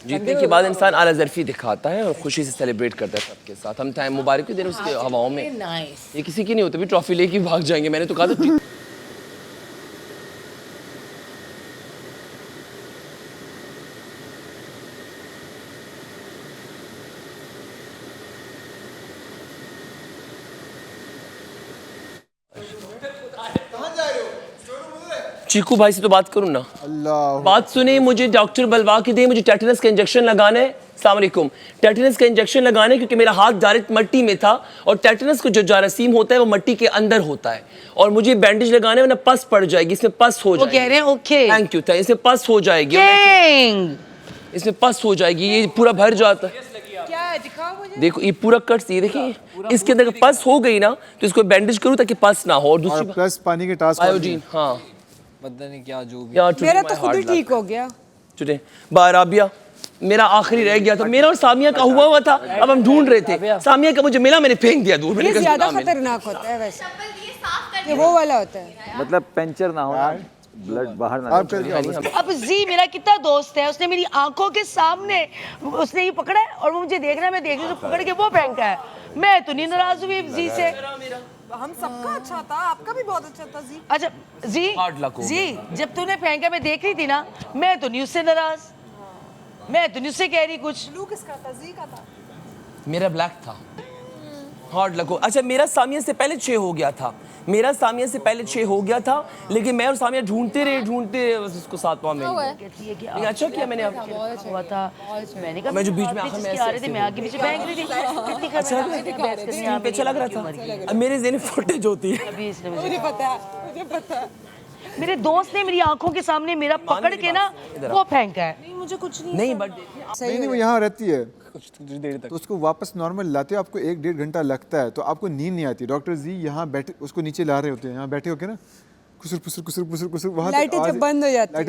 जीतने के बाद इंसान आला ज़र्फ़ी दिखाता है और खुशी से सेलिब्रेट करता है सबके साथ हम टाइम मुबारक के दिन उसके हवाओं में ये किसी की नहीं होती भी ट्रॉफी लेके भाग जाएंगे मैंने तो कहा था चीकू भाई से तो बात करूं ना अल्लाह बात सुने मुझे डॉक्टर बलवा के दे मुझे टेटनस का इंजेक्शन लगाना है अस्सलाम वालेकुम टेटनस का इंजेक्शन लगाना है क्योंकि मेरा हाथ डायरेक्ट मट्टी में था और टेटनस को जो जारासीम होता है वो मट्टी के अंदर होता है और मुझे बैंडेज लगाना है वरना पस पड़ जाएगी इसमें पस हो जाएगी कह रहे हैं ओके थैंक यू इसमें पस हो जाएगी इसमें पस हो जाएगी ये पूरा भर जाता है क्या है दिखाओ मुझे देखो ये पूरा कट ये देखिए इसके अंदर पस हो गई ना तो इसको बैंडेज करूं ताकि पस ना हो और दूसरी प्लस पानी के टास्क आयोडीन हाँ पता नहीं क्या जो भी मेरा तो खुद ही ठीक हो गया टुडे बाराबिया मेरा आखिरी रह गया था मेरा और सामिया का हुआ था अब हम ढूंढ रहे थे सामिया का मुझे मिला मैंने फेंक दिया दूर ये ज्यादा खतरनाक होता है वैसे ये वो वाला होता है मतलब पंचर ना हो ब्लड बाहर ना अब जी मेरा कितना दोस्त है उसने मेरी आंखों के सामने उसने ये पकड़ा है और वो मुझे देख रहा है मैं देख रही हूँ तो पकड़ के वो फेंका है मैं तो नहीं नाराज हुई जी से हम सबका अच्छा था आपका भी बहुत अच्छा था जी अच्छा जी जब तूने फेंका मैं देख रही थी ना मैं तो नहीं उससे नाराज मैं तो नहीं उससे कह रही कुछ ब्लू किसका था जी का था मेरा ब्लैक था हार्ड लगो अच्छा मेरा सामिया से पहले 6 हो गया था मेरा सामिया से पहले 6 हो गया था लेकिन मैं और सामिया ढूंढते रहे बस उसको 7वां में अच्छा किया मैंने हुआ था मैंने कहा मैं जो बीच में आखिर में आ रहे थे मैं आगे पीछे फेंक रही थी अच्छा अच्छा लग रहा था अब मेरे ज़हन में फुटेज होती है मुझे पता है मेरे दोस्त ने मेरी आंखों के सामने मेरा पकड़ के ना वो फेंका है नहीं मुझे कुछ नहीं नहीं बट नहीं वो यहाँ रहती है तो उसको वापस नॉर्मल लाते हो आपको 1-1.5 घंटा लगता है तो आपको नींद नहीं आती डॉक्टर जी यहाँ बैठे उसको नीचे ला रहे होते हैं यहाँ बैठे होके ना कुसुर वहाँ लाइटें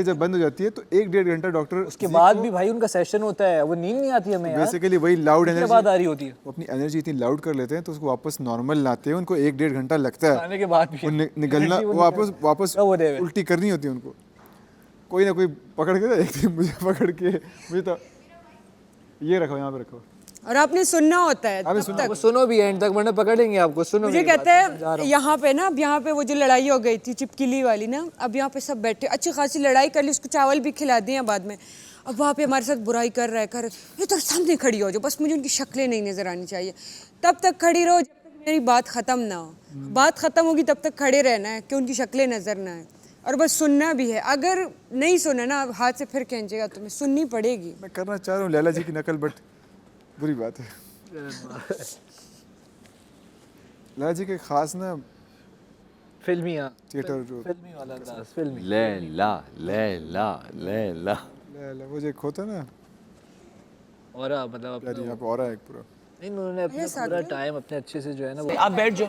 जब बंद हो जाती है तो 1-1.5 घंटा डॉक्टर उसके बाद भी भाई उनका सेशन होता है वो नींद नहीं आती हमें यार बेसिकली वही लाउड एनर्जी बाद आ रही होती है वो अपनी एनर्जी इतनी लाउड कर लेते हैं तो उसको वापस नॉर्मल लाते हैं उनको 1-1.5 घंटा लगता है आने के बाद भी निकलना वापस उल्टी करनी होती है उनको कोई ना कोई पकड़ के एक दिन मुझे पकड़ के मुझे तो ये रखो यहाँ पे रखो और आपने सुनना होता है सुनो भी एंड तक वरना पकड़ेंगे आपको सुनो मुझे कहते हैं यहाँ पे ना अब यहाँ पे वो जो लड़ाई हो गई थी चिपकिली वाली ना अब यहाँ पे सब बैठे अच्छी खासी लड़ाई कर ली उसको चावल भी खिला दिए बाद में अब वहाँ पे हमारे साथ बुराई कर रहा है ये तो सामने खड़ी हो जाओ, बस मुझे उनकी शक्लें नहीं नज़र आनी चाहिए, तब तक खड़ी रहो जब तक मेरी बात ख़त्म ना हो। बात ख़त्म होगी तब तक खड़े रहना है कि उनकी शक्लें नज़र ना आए, और बस सुनना भी है। अगर नहीं सुना ना हाथ से फिर खींचेगा, तुम्हें सुननी पड़ेगी। मैं करना चाह रहा हूँ लैला जी की नकल, बट बुरी बात है। लैला जी के खास ना फिल्मी थिएटर फिल्मी वाला अंदाज, फिल्मी लैला लैला लैला लैला वो जो एक होता है ना, और मतलब यार यहाँ पे और एक पूरा नहीं, उन्होंने अपना पूरा टाइम अपने अच्छे से जो है ना वो आप बैठ जाओ।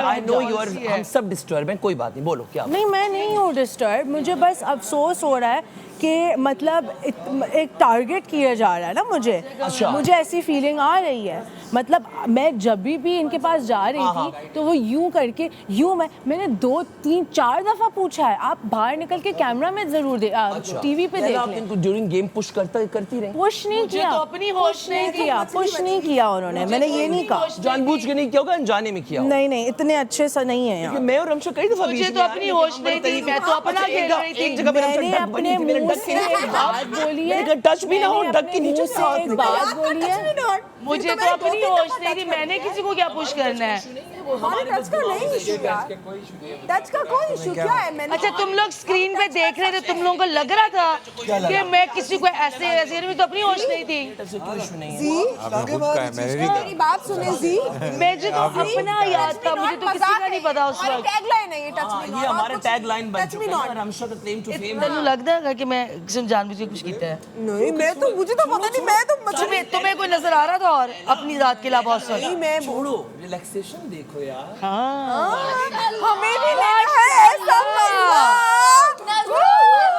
आई नो यू आर, हम सब डिस्टर्ब हैं, कोई बात नहीं, बोलो क्या। नहीं मैं नहीं हूँ डिस्टर्ब, मुझे बस अफसोस हो रहा है कि मतलब एक टारगेट किया जा रहा है ना मुझे। अच्छा। मुझे ऐसी फीलिंग आ रही है, मतलब मैं जब भी इनके पास जा रही थी तो वो यूं करके मैंने 2 3 4 दफ़ा पूछा है आप बाहर निकल के कैमरा में ज़रूर टीवी पे देख आप इनको ड्यूरिंग गेम पुश करती रही? पुश नहीं किया, तो अपनी होश नहीं किया, पुश नहीं किया उन्होंने, मैंने ये नहीं कहा। जानबूझ के नहीं किया होगा, अनजाने में किया होगा। नहीं इतने अच्छे से नहीं है यार। मैं और रमशा कई दफा मुझे तो अपनी होश नहीं थी, मैं तो अपना खेल रही थी। एक जगह पर मैंने अपने मुंह से एक बात बोली है, टच भी ना हो, डक के नीचे से एक बात बोली है। मुझे तो अपनी होश नहीं थी, मैंने किसी को क्या पुश करना है। टच का नहीं इशू यार, टच का कोई इशू क्या है? मैंने अच्छा तुम लोग स्क्रीन पे देख रहे थे, तुम लोगों को लग रहा था कि मैं किसी को ऐसे तो अपनी होश नहीं थी। जी मेरी बात सुने जी, मुझे तो अपना याद था, मुझे तो किसी का नहीं पता उस वक्त। टैग लाइन है ये, टच मी नॉट। ये हमारा टैग लाइन बन टच मी चुका है, नॉट। रमशा का क्लेम टू फेम। तन्नू लगता है कि मैं किसी ने जानबूझ के कुछ किया है? नहीं मैं तो, मुझे तो पता नहीं, मैं तो तुम्हें कोई नजर आ रहा था और अपनी रात के अलावा उस वक्त? मैं छोड़ो, रिलैक्सेशन देखो यार। हमें भी लेना है ऐसा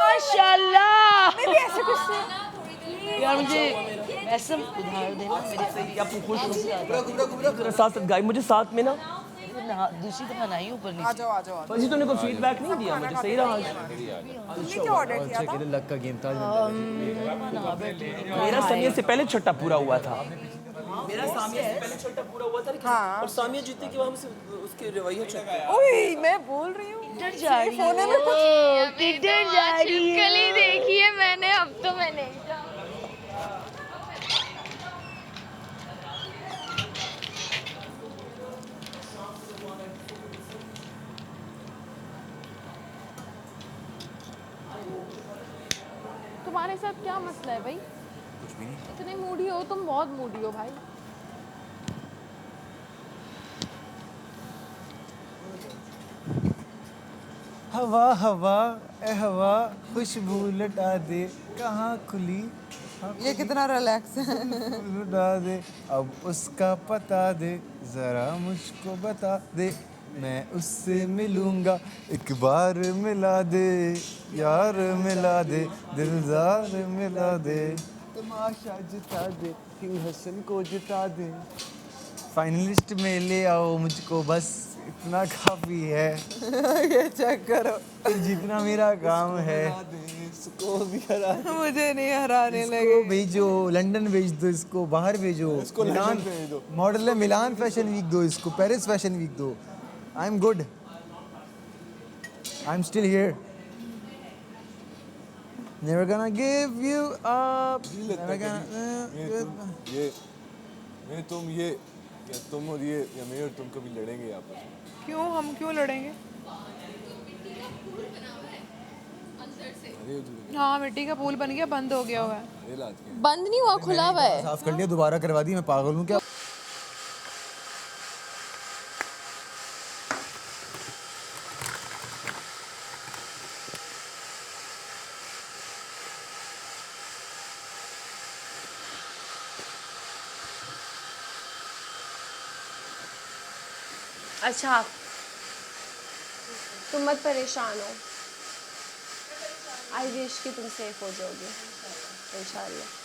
माशाल्लाह। मैं भी ऐसे कुछ यार मुझे ऐसा उधार देना मेरे आपको खुश हो साथ गाय मुझे साथ में ना दूसरी दफा नहीं ऊपर आ जाओ आ जाओ। वैसे तूने कोई फीडबैक नहीं दिया मुझे, सही रहा आज। तुमने क्या ऑर्डर किया था? लक का गेम था। मेरा सामिया से पहले छठा पूरा हुआ था। मेरा सामिया से पहले छठा पूरा हुआ था, हाँ। और सामिया जीतने के बाद हमसे उसके रवैया चेक किया। ओए मैं बोल रही हूँ किधर जा रही फोन में कुछ किधर जा रही है? कल ही देखी है मैंने, अब तो मैं नहीं जाऊँ। तुम्हारे साथ क्या मसला है भाई? कुछ भी नहीं। इतने मूडी हो तुम, बहुत मूडी हो भाई। हवा हवा ए हवा खुशबू लटा दे, कहाँ खुली ये कितना रिलैक्स है। लुटा दे, अब उसका पता दे, जरा मुझको बता दे, मैं उससे मिलूंगा, एक बार मिला दे, यार मिला दे, दिलदार मिला दे, तमाशा जिता दे, क्यों हसन को जिता दे, फाइनलिस्ट में ले आओ मुझको, बस इतना काफी है। ये चेक करो, जितना मेरा काम है। इसको भी हरा, मुझे नहीं हराने लगे। इसको भेजो लंदन, भेज दो इसको, बाहर भेजो, मिलान मॉडल है, मिलान फैशन वीक दो इसको, पेरिस फैशन वीक दो। I am good, I am still here, never gonna give you up, never gonna. ये तुम ये या तुम और ये या मैं और तुम कभी लड़ेंगे यहाँ पर? क्यों, हम क्यों लड़ेंगे? हाँ मिट्टी का पूल बन गया, बंद हो गया हुआ है। बंद नहीं हुआ, खुला हुआ है। साफ कर लिया, दोबारा करवा दी, मैं पागल हूँ क्या? अच्छा तुम मत परेशान हो, आई विश कि तुम सेफ हो जाओगे इंशाल्लाह।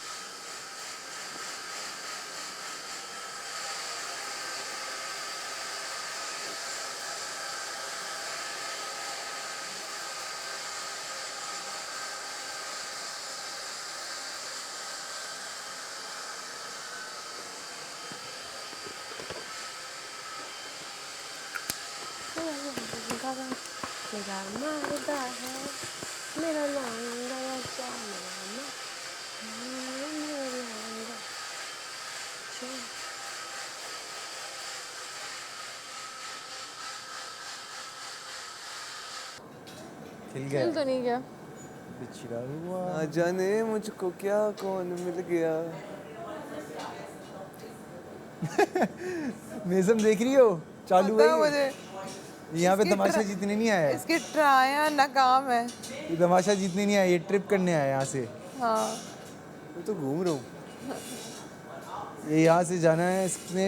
मेरा मर्दा है, मेरा नाम मेरा खेल तो नहीं गया। बिछड़ा हुआ ना जाने मुझको क्या कौन मिल गया। मेज़म देख रही हो चालू पता है मुझे यहाँ पे इसकी तमाशा ट्रा- जीतने नहीं आया है, इसकी ट्राया नाकाम है। ये तमाशा जीतने नहीं आया, ये ट्रिप करने आया यहाँ से। हाँ मैं तो घूम रहा हूँ, ये यहाँ से जाना है इसने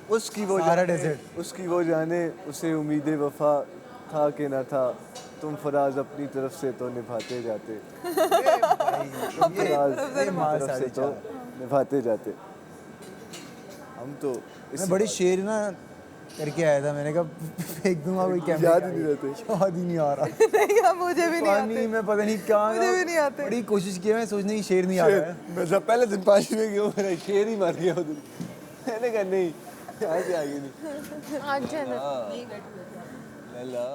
उसकी वो सारा जाने, डेजर्ट। उसकी वो जाने उसे उम्मीद वफा था कि ना था, तुम फराज अपनी तरफ से तो निभाते जाते। तुम फराज अपनी तरफ से तो निभाते जाते। हम तो मैं बड़ी शेर ना करके आया था, मैंने कहा फेंक दूंगा कोई कैमरा। याद ही नहीं रहते। याद ही नहीं आ रहा। नहीं यार, मुझे भी नहीं पानी आते। में पता नहीं क्या मुझे भी नहीं आते। बड़ी कोशिश की है, मैं सोचने की शेर नहीं आ रहा है। मैं जब पहले दिन पानी में गया मेरा शेर ही मार गया उधर। मैंने कहा नहीं यहाँ से आगे नहीं। आज जाना। लैला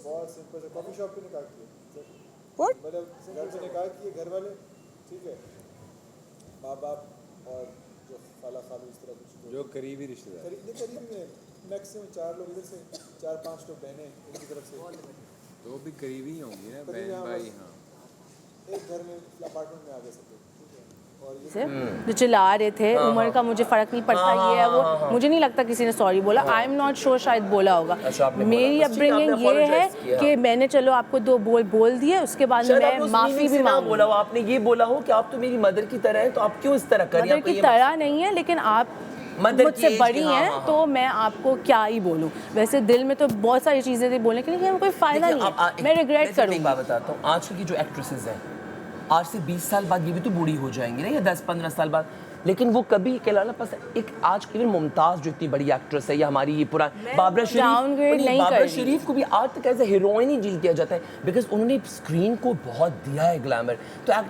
बहुत सिंपल है, कॉफी शॉप पे निकाह किया। What? मतलब घर पे निकाह किए, घर वाले ठीक है, माँ बाप और जो खाला खालू इस तरह कुछ जो करीबी रिश्तेदार, करीबी में मैक्सिमम 4 लोग इधर से, 4-5 लोग बहनें इनकी तरफ से, तो भी करीबी ही होंगी ना, करीबी, बहन हाँ, भाई। बस। हाँ एक घर में अपार्टमेंट में आ गए सब लोग, ठीक है। और ये से जो चिल्ला रहे थे, उम्र का मुझे फर्क नहीं पड़ता, ये है वो, मुझे नहीं लगता किसी ने सॉरी बोला। आई एम नॉट श्योर, शायद बोला होगा। मेरी अपब्रिंगिंग ये है कि मैंने चलो आपको 2 बोल दिए, उसके बाद मैं माफी भी मांग बोला हो, आपने ये बोला हो कि आप तो मेरी मदर की तरह हैं, तो आप क्यों इस तरह कर रही हैं? मदर की तरह नहीं है, लेकिन आप मुझसे बड़ी हैं, तो मैं आपको क्या ही बोलूं। वैसे दिल में तो बहुत सारी चीजें थी बोलने के लिए, कोई फायदा नहीं है, मैं रिग्रेट करूंगी। एक बात बताता हूँ, आजकल की जो एक्ट्रेसेस हैं, आज से 20 साल बाद ये भी तो बूढ़ी हो जाएंगी ना, या 10-15 साल बाद, लेकिन वो कभी कहलाना पसंद। एक आज इवन मुमताज़ जो इतनी बड़ी एक्ट्रेस है, या हमारी ये पुरानी बाबरा शरीफ, बाबरा शरीफ को भी आज तक एज ए हीरोइन ही डील किया जाता है, बिकॉज उन्होंने स्क्रीन को बहुत दिया है ग्लैमर। तो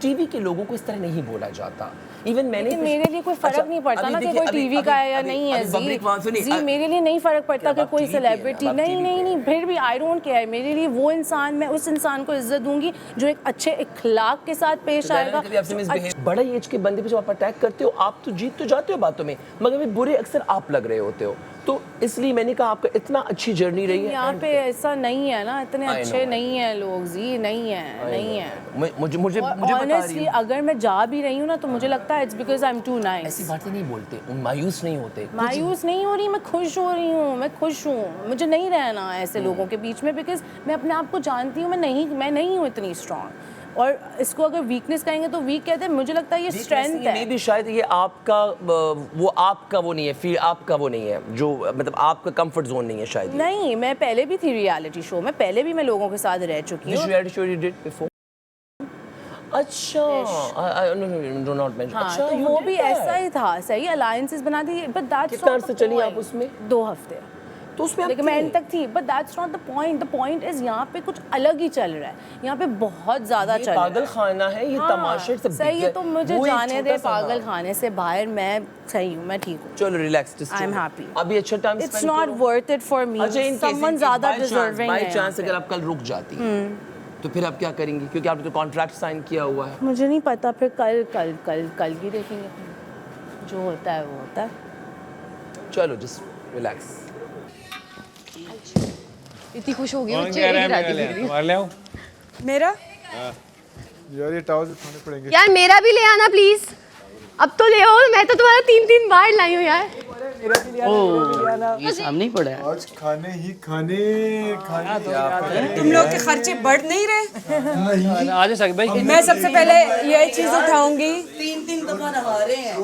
टीवी के लोगों को इस तरह नहीं बोला जाता। इवन मैंने मेरे लिए कोई फर्क नहीं पड़ता ना कि कोई टीवी का है या नहीं है। जी मेरे लिए नहीं फर्क पड़ता कि कोई सेलिब्रिटी, नहीं, फिर भी आई डोंट केयर। मेरे लिए वो इंसान, मैं उस इंसान को इज्जत दूंगी जो एक अच्छे इखलाक के साथ पेश आएगा। बड़ा एज के बंदे पे जब आप अटैक करते हो, आप तो जीत तो जाते हो बातों में, मगर बुरे अक्सर आप लग रहे होते हो। तो इसलिए मैंने कहा आपका इतना अच्छी जर्नी रही है। यहाँ पे ऐसा नहीं है ना, इतने अच्छे नहीं है लोग जी, नहीं है। मुझे ऑनेस्टली अगर मैं जा भी रही हूँ ना, तो मुझे लगता है it's because I am too nice. ऐसी बातें नहीं बोलते, मायूस नहीं होते। मायूस नहीं हो रही, मैं खुश हो रही हूँ, मैं खुश हूँ। मुझे नहीं रहना ऐसे लोगों के बीच में, बिकॉज मैं अपने आप को जानती हूँ, मैं नहीं हूँ इतनी स्ट्रॉन्ग। और इसको अगर वीकनेस कहेंगे तो वीक कहते हैं, मुझे लगता है ये स्ट्रेंथ है। मे भी शायद ये आपका वो नहीं है, फील आपका वो नहीं है, जो मतलब आपका कंफर्ट जोन नहीं है शायद। नहीं, मैं पहले भी थी रियलिटी शो में, पहले भी मैं लोगों के साथ रह चुकी हूँ। Reality show you did before? अच्छा, डू नॉट मेंशन। अच्छा, तो वो भी ऐसा ही था, सही अलायंसेस बना दी, बट दैट्स कितना अर्से चली आप उसमें? 2 हफ्ते। तो उसमें लेकिन मैं एंड तक थी, but that's not the point. The point is यहाँ पे कुछ अलग ही चल रहा है, यहाँ पे बहुत ज्यादा चल रहा है। पागल खाना है ये, तमाशे से सही है। तो मुझे जाने दे पागल खाने से बाहर, मैं सही हूँ, मैं ठीक हूँ। चलो रिलैक्स, आई एम हैप्पी। अभी अच्छा time spend it's not worth it for me. Someone ज्यादा डिजर्विंग है। बाय चांस अगर आप कल रुक जाती तो फिर आप क्या करेंगी? क्योंकि आपने तो कॉन्ट्रैक्ट साइन किया हुआ है। मुझे नहीं पता, फिर कल की देखेंगे, जो होता है वो होता है। चलो जस्ट रिलैक्स। इतनी खुश हो गई मेरा यार ये टावल उठाने पड़ेंगे। यार मेरा भी ले आना प्लीज, अब तो ले आओ। मैं तो तुम्हारा 3 बार लाई हूँ यार। ये सामने ही पड़ा है। आज खाने ही खाने तुम लोग के खर्चे बढ़ नहीं रहे? आ जा सक भाई, मैं सबसे पहले ये चीज उठाऊंगी। 3 दफा नहा रहे हैं।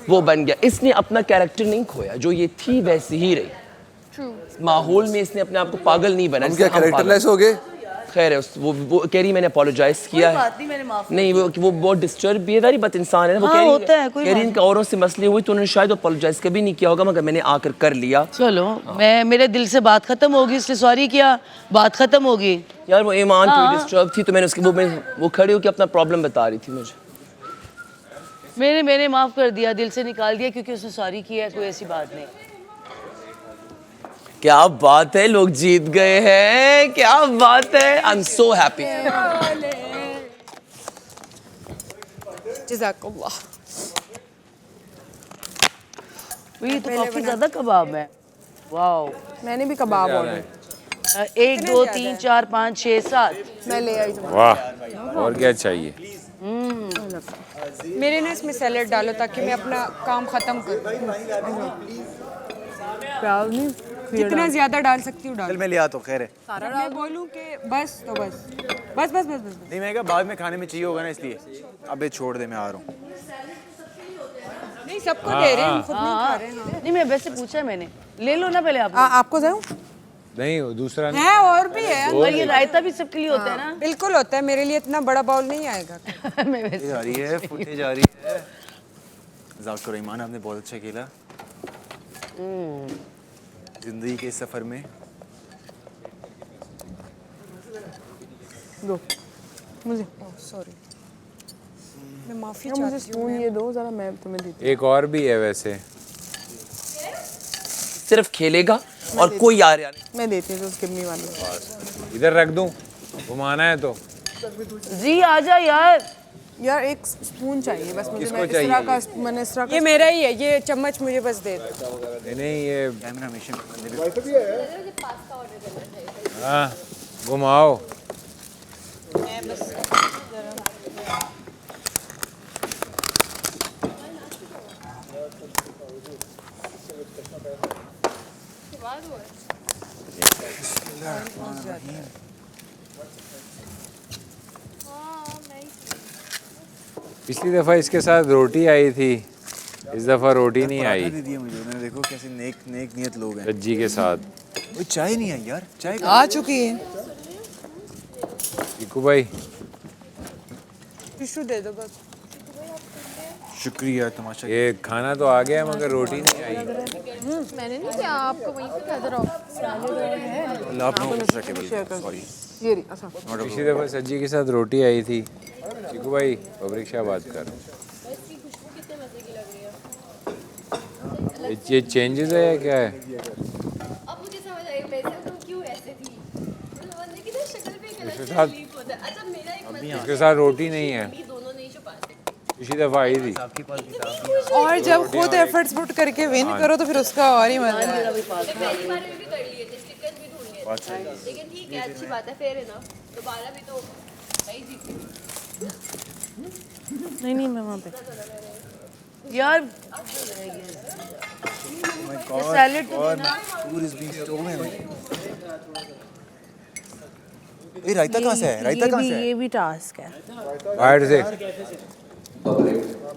वो बन गया, इसने अपना कैरेक्टर नहीं खोया, जो ये थी वैसी ही रही। माहौल में इसने अपने आप को पागल नहीं बना। क्या कैरेक्टरलेस हो गए? खैर है, वो कह रही मैंने अपोलोजाइज किया है। नहीं वो बहुत डिस्टर्ब भी है, बट इंसान है ना। वो कह रही इनके औरों से मसले हुए तो उन्होंने शायद अपोलोजाइज कभी नहीं किया होगा, मगर मैंने आकर कर लिया। चलो मैं, मेरे दिल से बात खत्म होगी, इसलिए सॉरी किया, बात खत्म होगी। यार वो ईमान थोड़ी डिस्टर्ब थी, तो मैंने उसके वो खड़ी होकर अपना प्रॉब्लम बता रही थी मुझे। मैंने माफ़ कर दिया, दिल से निकाल दिया, क्योंकि उसने सॉरी किया है, कोई ऐसी बात नहीं। क्या बात है, लोग जीत गए हैं, क्या बात है, आई एम सो हैप्पी। जज़ाकल्लाह। ये तो काफी ज्यादा कबाब है। वाओ, मैंने भी कबाब ऑर्डर 1 2 3 4 5 6 7 मैं ले आई तुम्हारे। वाह, और क्या चाहिए? मेरे ना इसमें सैलेड डालो ताकि मैं अपना काम खत्म करूं। प्याज नहीं जितना ज्यादा डाल सकती हूँ डाल। चल मैं ले आता हूँ, खैर है। जब मैं बोलूँ कि बस तो बस बस बस बस बस। नहीं मैं कहा बाद में खाने में चाहिए होगा ना, इसलिए अबे छोड़ दे, मैं आ रहा हूँ। नहीं सबको दे रहे हैं, हम खुद नहीं खा रहे हैं। नहीं, मैं वैसे पूछा मैंने, ले लो ना पहले आप। आपको जाऊँ? नहीं, वो दूसरा नहीं है, और भी है। और ये रायता भी सबके लिए होता है ना? बिल्कुल होता है, मेरे लिए इतना बड़ा बाउल नहीं आएगा। मैं वैसे जा रही है, फुटेज जा रही है। मजाक करो ईमान, आपने बहुत अच्छा खेला जिंदगी के सफर में। दो मुझे, सॉरी, मैं माफी मुझे चाहती हूँ। स्पून ये दो जरा, मैं तुम्हें देती एक और भी है वैसे। सिर्फ खेलेगा और कोई आ रहा नहीं। मैं देती हूँ गिरनी वाली। इधर रख दूं, घुमाना है तो। जी आजा यार। यार एक स्पून चाहिए बस मुझे। किसको मैं इस चाहिए? तरह का, मैंने इस तरह का। ये मेरा ही है, ये चम्मच मुझे बस दे दो। नहीं, ये कैमरा हमेशा हाँ, घुमाओ। पिछली दफा इसके साथ रोटी आई थी, इस दफा रोटी नहीं आई। दे दिया मुझे उन्होंने, देखो कैसे नेक नेक नियत लोग हैं। सज्जी के साथ। वो चाय नहीं आई यार, चाय आ चुकी है। इकू भाई टिश्यू दे दो बस। शुक्रिया तमाशा। ये खाना तो आ गया मगर रोटी नहीं आई। मैंने नहीं किया, आपको वहीं पे नजर आओ। अल्लाह आप लोगों को टेबल, सॉरी। ये रही, अच्छा। पिछली दफा सज्जी के साथ रोटी आई थी। चिकू भाई पब्लिक शाह बात कर। ये चेंजेस है या क्या है? अब मुझे समझ आई वैसे तुम क्यों ऐसे थी। मतलब बंदे की ना शक्ल पे एक अलग इसके सा साथ relief होता है। अच्छा मेरा एक मसला इसके साथ रोटी नहीं है। है, दोनों नहीं छुपाते। पिछली दफा आई थी। और जब खुद एफर्ट्स पुट करके विन करो तो फिर उसका और ही मजा है। पहली बार में भी कर लिए थे, स्टिकर भी ढूंढ लिए थे। लेकिन ठीक है, अच्छी बात है, फेयर है ना। दोबारा भी तो सही जीती। नहीं मैं वहाँ पे यार सैलेड तो देना। ये रायता कहाँ से है? रायता कहाँ से है? ये भी टास्क है। बाहर से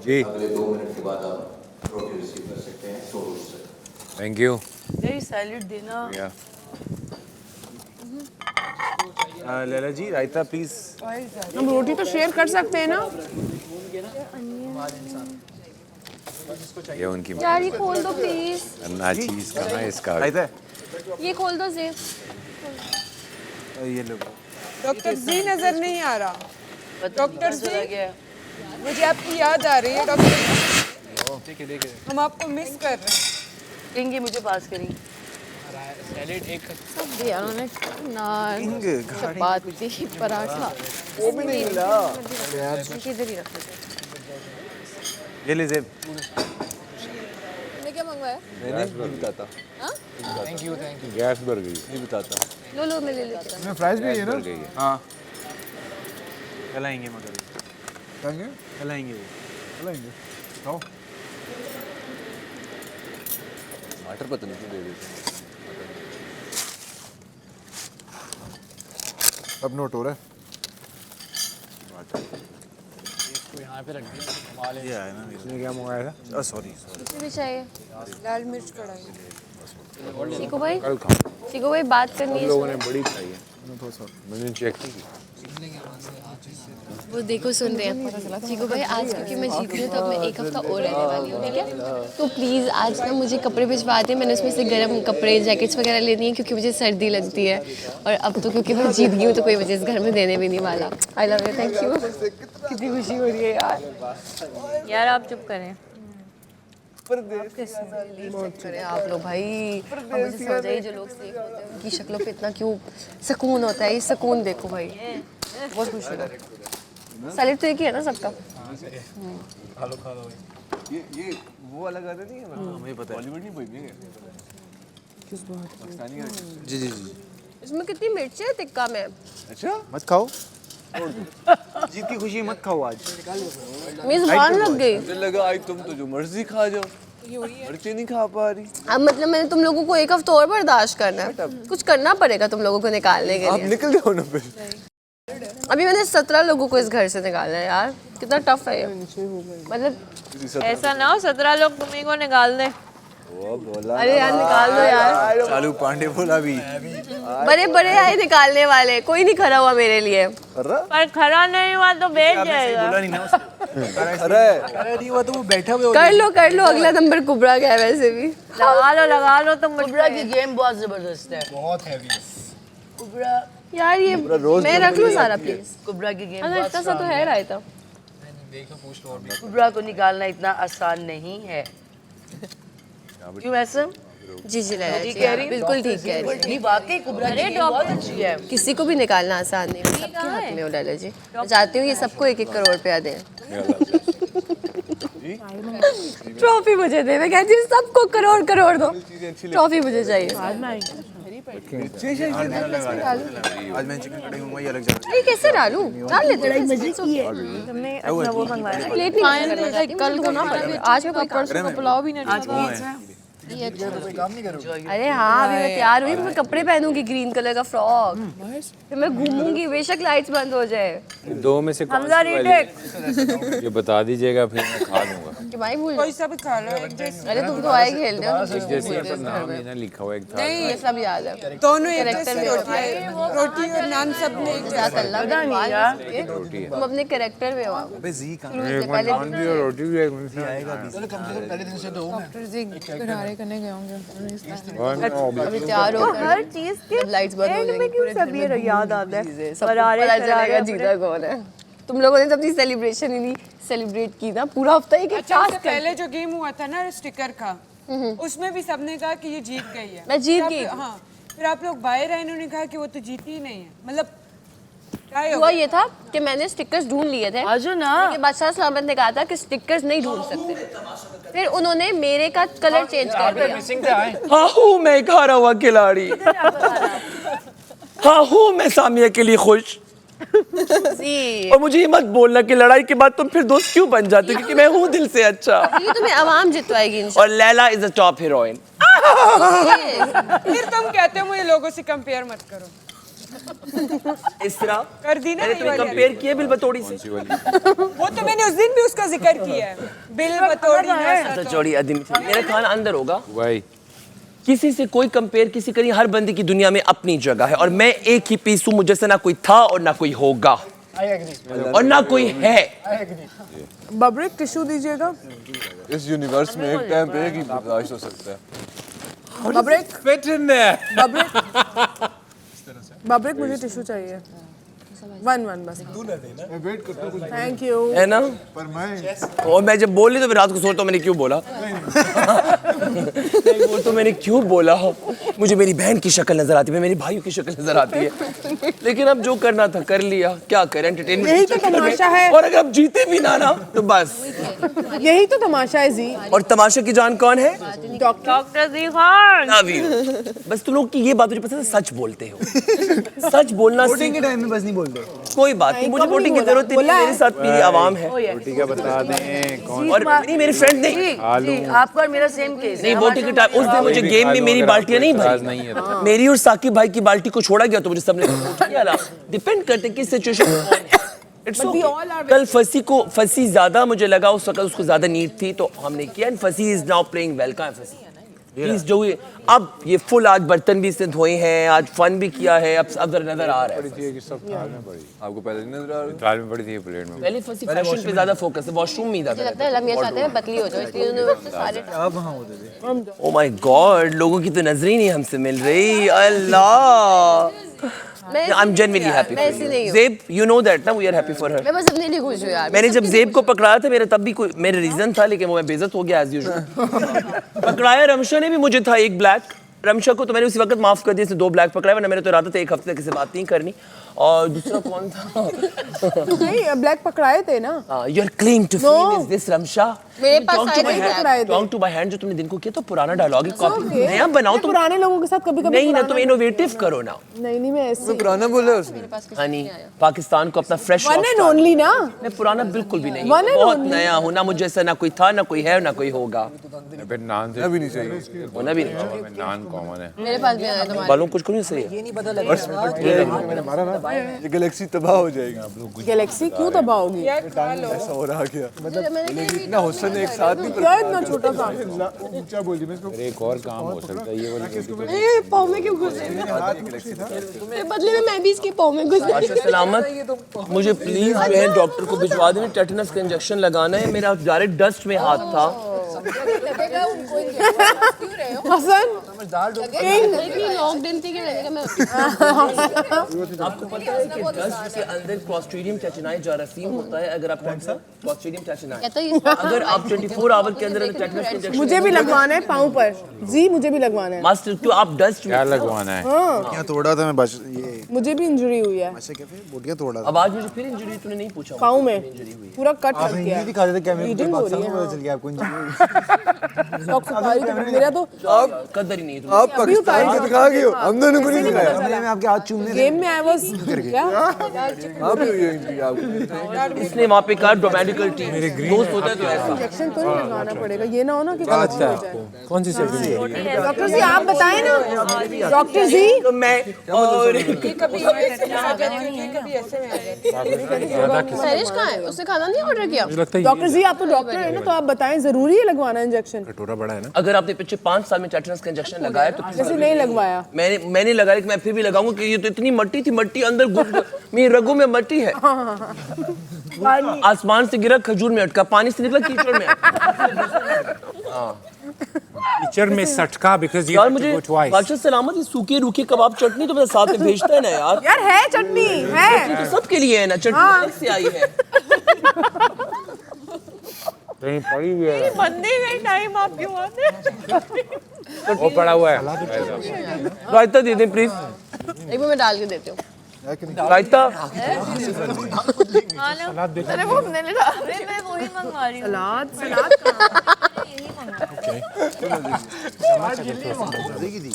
जी। अगले 2 मिनट के बाद आप रोटी रिसीव कर सकते हैं शोरूम से। Thank you. यही सैलेड देना। लैला जी रायता प्लीज। हम रोटी तो शेयर कर सकते हैं ना। ये उनकी यार ये खोल दो प्लीज। अन्ना चीज कहाँ है इसका? रायता ये खोल दो जेब। ये लो। डॉक्टर जी नजर नहीं आ रहा। डॉक्टर जी मुझे आपकी याद आ रही है डॉक्टर। हम आपको मिस कर रहे हैं। कहेंगे मुझे पास करेंगे। सैलेड एक सब दिया उन्होंने, नान, चपाती, पराठा। वो भी नहीं मिला। इधर ही रख दो। ये ले जेब। तुमने क्या मंगवाया? मैंने नहीं बताता। थैंक यू गैस भर गई। नहीं बताता। लो मैं ले लेती हूँ। इसमें फ्राइज भी है ना? हाँ कल आएंगे मगर खाएंगे? कल आएंगे वो। चल आएंगे। खाओ। टमाटर पता नहीं क्यों दे देते। अब नोट हो रहा है। इसको यहाँ पे रख दिया। ये आया ना इसने क्या मंगाया था? सॉरी कितने भी चाहिए? लाल मिर्च कढ़ाई। सीको भाई, कल खाओ। सीको भाई बात करनी हम है। लोगों ने बड़ी खाई है। मैंने चेक नहीं की। वो देखो सुन रहे हैं चीकू भाई, आज क्योंकि मैं जीत गई हूँ तो अब मैं एक हफ्ता और रहने वाली हूँ, ठीक है? तो प्लीज़ आज ना मुझे कपड़े भिजवा दें, मैंने उसमें से गर्म कपड़े जैकेट्स वगैरह लेनी है क्योंकि मुझे सर्दी लगती है, और अब तो क्योंकि मैं जीत गई हूँ तो कोई मुझे इस घर में देने भी नहीं वाला। आई लव यू, थैंक यू। कितनी खुशी हो रही है यार। यार आप चुप करें। करें आप लोग भाई, अब मुझे समझ आई जो लोग सेफ होते हैं उनकी शक्लों पे इतना क्यों सुकून होता है। ये सुकून देखो भाई, बहुत खुश हो रहा है। सैलेड तो एक ही है ना सबका? खा लो ये वो अलग आते नहीं है, मुझे पता है बॉलीवुड नहीं बोलनी है किस बात जी। इसमें कितनी मिर्च है टिक्का में? अच्छा मत खाओ, जीत की खुशी मत खाओ आज। मेज़बान लग गई। मुझे लगा आई तुम तो जो मर्जी खा जाओ, मिर्ची नहीं खा पा रही। अब मतलब मैंने तुम लोगों को एक हफ्ता और बर्दाश्त करना है, कुछ करना पड़ेगा तुम लोगों को निकालने के लिए। आप निकल जाओ ना फिर। अभी मैंने 17 लोगों को इस घर से निकालना है यार, कितना टफ है ये। मतलब ऐसा ना हो 17 लोग तुम्ही को निकाल दे। अरे यार निकाल दो यार। चालू पांडे बोला भी बड़े बड़े आए निकालने वाले, कोई नहीं खड़ा हुआ मेरे लिए। पर खड़ा नहीं हुआ तो बेच जाएगा। अरे नहीं हुआ तो वो बैठा हुआ कर लो, अगला नंबर कुबरा का है वैसे भी। लगा लो तुम। कुबरा की गेम बहुत जबरदस्त है, बहुत हैवी। कुबरा यार ये मैं रख लूं सारा प्लीज। कुबरा की गेम अच्छा इतना सा तो है रायता। कुबरा को निकालना इतना आसान नहीं है। क्यों ऐसा? जी लैला जी, बिल्कुल ठीक कह रही है। वाकई कुबरा की गेम बहुत अच्छी है। किसी को भी निकालना आसान नहीं है, सबके हाथ में हो लैला जी। मैं चाहती हूँ ये सबको 1-1 करोड़ रुपया दें। ट्रॉफी मुझे दे, मैं कहती हूँ सबको करोड़ दो, ट्रॉफी मुझे चाहिए। आज मैं चिकन कढ़ाई मंगवाई अलग जगह। ये कैसे डालूं? डाल लेते हैं मजे की है। तुमने अच्छा वो मंगवाया प्लेट नहीं कल को ना, आज मैं परसों का पुलाव भी नहीं खाया। अरे हाँ अभी मैं तैयार हुई, मैं कपड़े पहनूंगी ग्रीन कलर का फ्रॉक, फिर मैं घूमूंगी, बेशक लाइट्स बंद हो जाए। 2 में से कौन सी ये बता दीजिएगा, फिर मैं खा लूंगा। कि भाई भूल कोई सब खा लो एक जैसे। अरे तुम तो आए खेल रहे हो, एक जैसे पर नाम ही ना लिखा हुआ एक था। नहीं ये सब याद है। दोनों एक जैसे रोटी और नान सब ने एक जैसा। तुम अपने कैरेक्टर में हो। अबे जी का नान भी और रोटी भी आएगा। चलो कम से कम पहले दिन से तो हूं मैं करने गए होंगे। अभी तैयार हो हर चीज के लाइट्स बंद हो जाएंगी। क्यों सब ये याद आता है? पता चलेगा जीता कौन है। तुम लोगों ने अपनी सेलिब्रेशन ही नहीं सेलिब्रेट की ना, पूरा हफ्ता एक अच्छा पहले जो गेम हुआ था ना स्टिकर का, उसमें भी सबने कहा कि ये जीत गई है। मैं जीत गई। हाँ फिर आप लोग बाहर आए, इन्होंने कहा कि वो तो जीती ही नहीं है। मतलब हुआ ये था कि मैंने स्टिकर्स ढूंढ लिए थे आजो ना, बादशाह सलामत ने कहा था कि स्टिकर्स नहीं ढूंढ सकते, फिर उन्होंने मेरे का कलर चेंज कर दिया। हाँ हूँ मैं एक हारा हुआ खिलाड़ी, हाँ हूँ मैं सामिया के लिए खुश। और मुझे ये मत बोलना कि लड़ाई के बाद तुम फिर दोस्त क्यों बन जाते हो, क्योंकि मैं हूँ दिल से अच्छा। ये तुम्हें आवाम जितवाएगी। और Laila is the top heroine. फिर तुम कहते हो मुझे लोगों से कंपेयर मत करो। इस तरह कर दी ना, तुम्हें कंपेयर किया बिल बतौड़ी से। वो तो मैंने उस दिन भी उसका जिक्र किया है, बिल बतौड़ी ने। चौड़ी आदमी मेरा खाना अंदर होगा भाई, किसी से कोई कंपेयर किसी करी, हर बंदे की दुनिया में अपनी जगह है, और मैं एक ही पीस हूँ, मुझे से ना कोई था और ना कोई होगा और ना कोई है। बब्रिक टिश्यू दीजिएगा। इस यूनिवर्स में एक टाइम पे एक ही बर्दाश्त हो सकता है। बब्रिक फिट इन देयर। बब्रिक मुझे टिश्यू चाहिए। वन बस। मैं वेट करता हूं। Thank you. है ना, पर मैं और मैं जब बोली तो फिर रात को सोचता हूँ मैंने क्यों बोला। नहीं वो तो मैंने क्यों बोला। मुझे मेरी बहन की शक्ल नजर आती है, मेरी भाइयों की शक्ल नजर आती है, लेकिन अब जो करना था कर लिया, क्या करें, एंटरटेनमेंट यही तो तमाशा है। और अगर अब जीते भी ना तो बस यही तो तमाशा है जी। और तमाशा की जान कौन है? Doctor ji Khan. Love you. बस तुम लोग की ये बात मुझे पसंद है, सच बोलते हो। सच बोलना वोटिंग के टाइम में बस नहीं बोलते। कोई बात नहीं, मुझे वोटिंग की जरूरत नहीं, मेरे साथ मेरी आवाम है। रोटी का बता दें कौन, और नहीं मेरे फ्रेंड नहीं, आपका और मेरा सेम केस नहीं वोटिंग के टाइम उस दिन मुझे गेम में मेरी बाल्टियां नहीं भरी, मेरी और साकिब भाई की बाल्टी को छोड़ा गया तो मुझे सबने किया ना। डिपेंड करते किस सिचुएशन। कल फसी ज्यादा मुझे लगा, उस वक्त उसको ज्यादा नीड थी तो हमने किया। फसी इज नाउ प्लेइंग वेल। कहाँ है फसी? He's doing, अब ये फुल आज बर्तन भी इसने धोए हैं, आज फन भी किया है, अब नजर आ रहा है। आपको पहले नहीं नजर आ रही? थाल में पड़ी थी प्लेट में। पहले फैशन पे ज्यादा फोकस है, वॉशरूम में ज्यादा। लगता है लम्बिया चाहते हैं पतली हो जाओ, इसलिए उन्होंने सारे आप वहाँ होते थे। Oh my God, लोगों की तो नजर ही नहीं हमसे मिल रही। अल्लाह। I'm genuinely happy मैं for ऐसी you. नहीं हूँ। Zeb, you know that ना, we are happy for her. मैं बस अपने लिए खुश हूँ यार। मैंने जब जेब को पकड़ाया था मेरा तब भी कोई मेरे रीजन था, लेकिन वो मैं बेइज्जत हो गया एज यूजुअल। पकड़ाया रमशा ने भी मुझे था एक ब्लैक, रमशा को तो मैंने उसी वक्त माफ कर दिया, इसने 2 ब्लैक पकड़ाया, वरना मेरे तो इरादा था एक हफ्ते तक किसी बात नहीं करनी। और दूसरा कौन था? नहीं ब्लैक पकड़ाए थे ना। Your claim to fame is this, Ramsha? मेरे पास आए थे black. Talk to my hand जो तुमने दिन को किया तो पुराना डायलॉग है, कॉपी नया बनाओ तुम। पुराने लोगों के साथ कभी-कभी नहीं ना, तुम इनोवेटिव करो ना। नहीं मैं ऐसे पुराना बोला उसने। हनी पाकिस्तान को अपना फ्रेश वन एंड ओनली ना। मैं पुराना बिल्कुल भी नहीं, One and बहुत only। नया हूँ ना, मुझे ऐसा ना कोई था ना कोई है ना कोई होगा। फिर नान से अभी नहीं चाहिए। होना भी नहीं। नान कॉमन है। मेरे पास भी आया तुम्हारे। बालों कुछ को नहीं सही है। ये गैलेक्सी तबाह हो जाएगी आप लोग। गैलेक्सी क्यों तबाह होगी? ऐसा हो रहा क्या? मतलब इतना हुस्न एक साथ नहीं। क्या इतना छोटा सा? ऊंचा बोल दी मैं इसको। एक और काम हो सकता है ये वाली। ये पाँव में क्यों घुस रहे? बदले में मैं भी इसके पाँव में घुस अच्छा रही। सलामत, मुझे प्लीज जो है डॉक्टर को भिजवा देना, टेटनस का इंजेक्शन लगाना है, मेरा डायरेक्ट डस्ट में हाथ था। हसन लॉकडाउन थी क्या लगेगा मैं। आपको पता है कि डस्ट के अंदर क्लॉस्ट्रीडियम टेटनाई जारासीम होता है, अगर आप क्लॉस्ट्रीडियम टेटनाई अगर आप 24 आवर के अंदर टेटनस का इंजेक्शन मुझे भी लगवाना है पाँव पर जी, मुझे भी लगवाना है मास्टर, क्यों आप डस्ट क्या लगवाना है? क्या तोड़ा था मैं बस ये मुझे भी इंजरी हुई है। ऐसे कैसे बोटियां तोड़ा अब आज मुझे फिर इंजरी, तूने नहीं पूछा पाँव में पूरा कट लग आपने गया। ये दिखा देते कैमरे पे, पाकिस्तान में पता चल गया आपको मेरा तो आप कदर ही नहीं है आप पाकिस्तान के दिखा गए हो, हम दोनों को नहीं दिखाया। मैं आपके हाथ चूमने गेम में आई वाज क्या आप भी हुई इंजरी आपको। इसने वहाँ पे कहा डोमेडिकल टीम दोस्त होता है तो ऐसा। इंजेक्शन तो नहीं लगाना पड़ेगा, ये ना हो ना कि गलती हो जाए। कौन सी सर्जरी? डॉक्टर जी आप बताएं ना, डॉक्टर जी मैं और सैरिश कहाँ है? उसने खाना नहीं ऑर्डर किया? डॉक्टर जी आप तो डॉक्टर है ना, तो आप बताएं जरूरी है लगवाना इंजेक्शन? कटोरा बड़ा है ना। अगर आपने पिछले 5 साल में टेटनस का इंजेक्शन लगाया तो जैसे नहीं लगवाया मैंने लगाया, लेकिन मैं फिर भी लगाऊंगा कि ये तो इतनी मट्टी थी, मट्टी अंदर घुस मेरी रगों में मट्टी है। आसमान से गिरा खजूर में अटका, पानी से निकला कीचड़ में। टीचर में सटका बिकॉज़ यू यार हैव टू मुझे गो ट्वाइस। बादशाह सलामत ये सूखे रूखे कबाब चटनी तो मेरे साथ में भेजता है ना यार। यार है चटनी है तो सबके लिए है ना, चटनी अलग से आई है। कहीं पड़ी हुई है। बंदे में टाइम आप क्यों आते? वो पड़ा हुआ है। रायता दे दें प्लीज। एक बार मैं डाल के देती हूँ। रायता अरे वो अपने लिए अरे मैं वही मंगवा रही हूँ। सलाद सलाद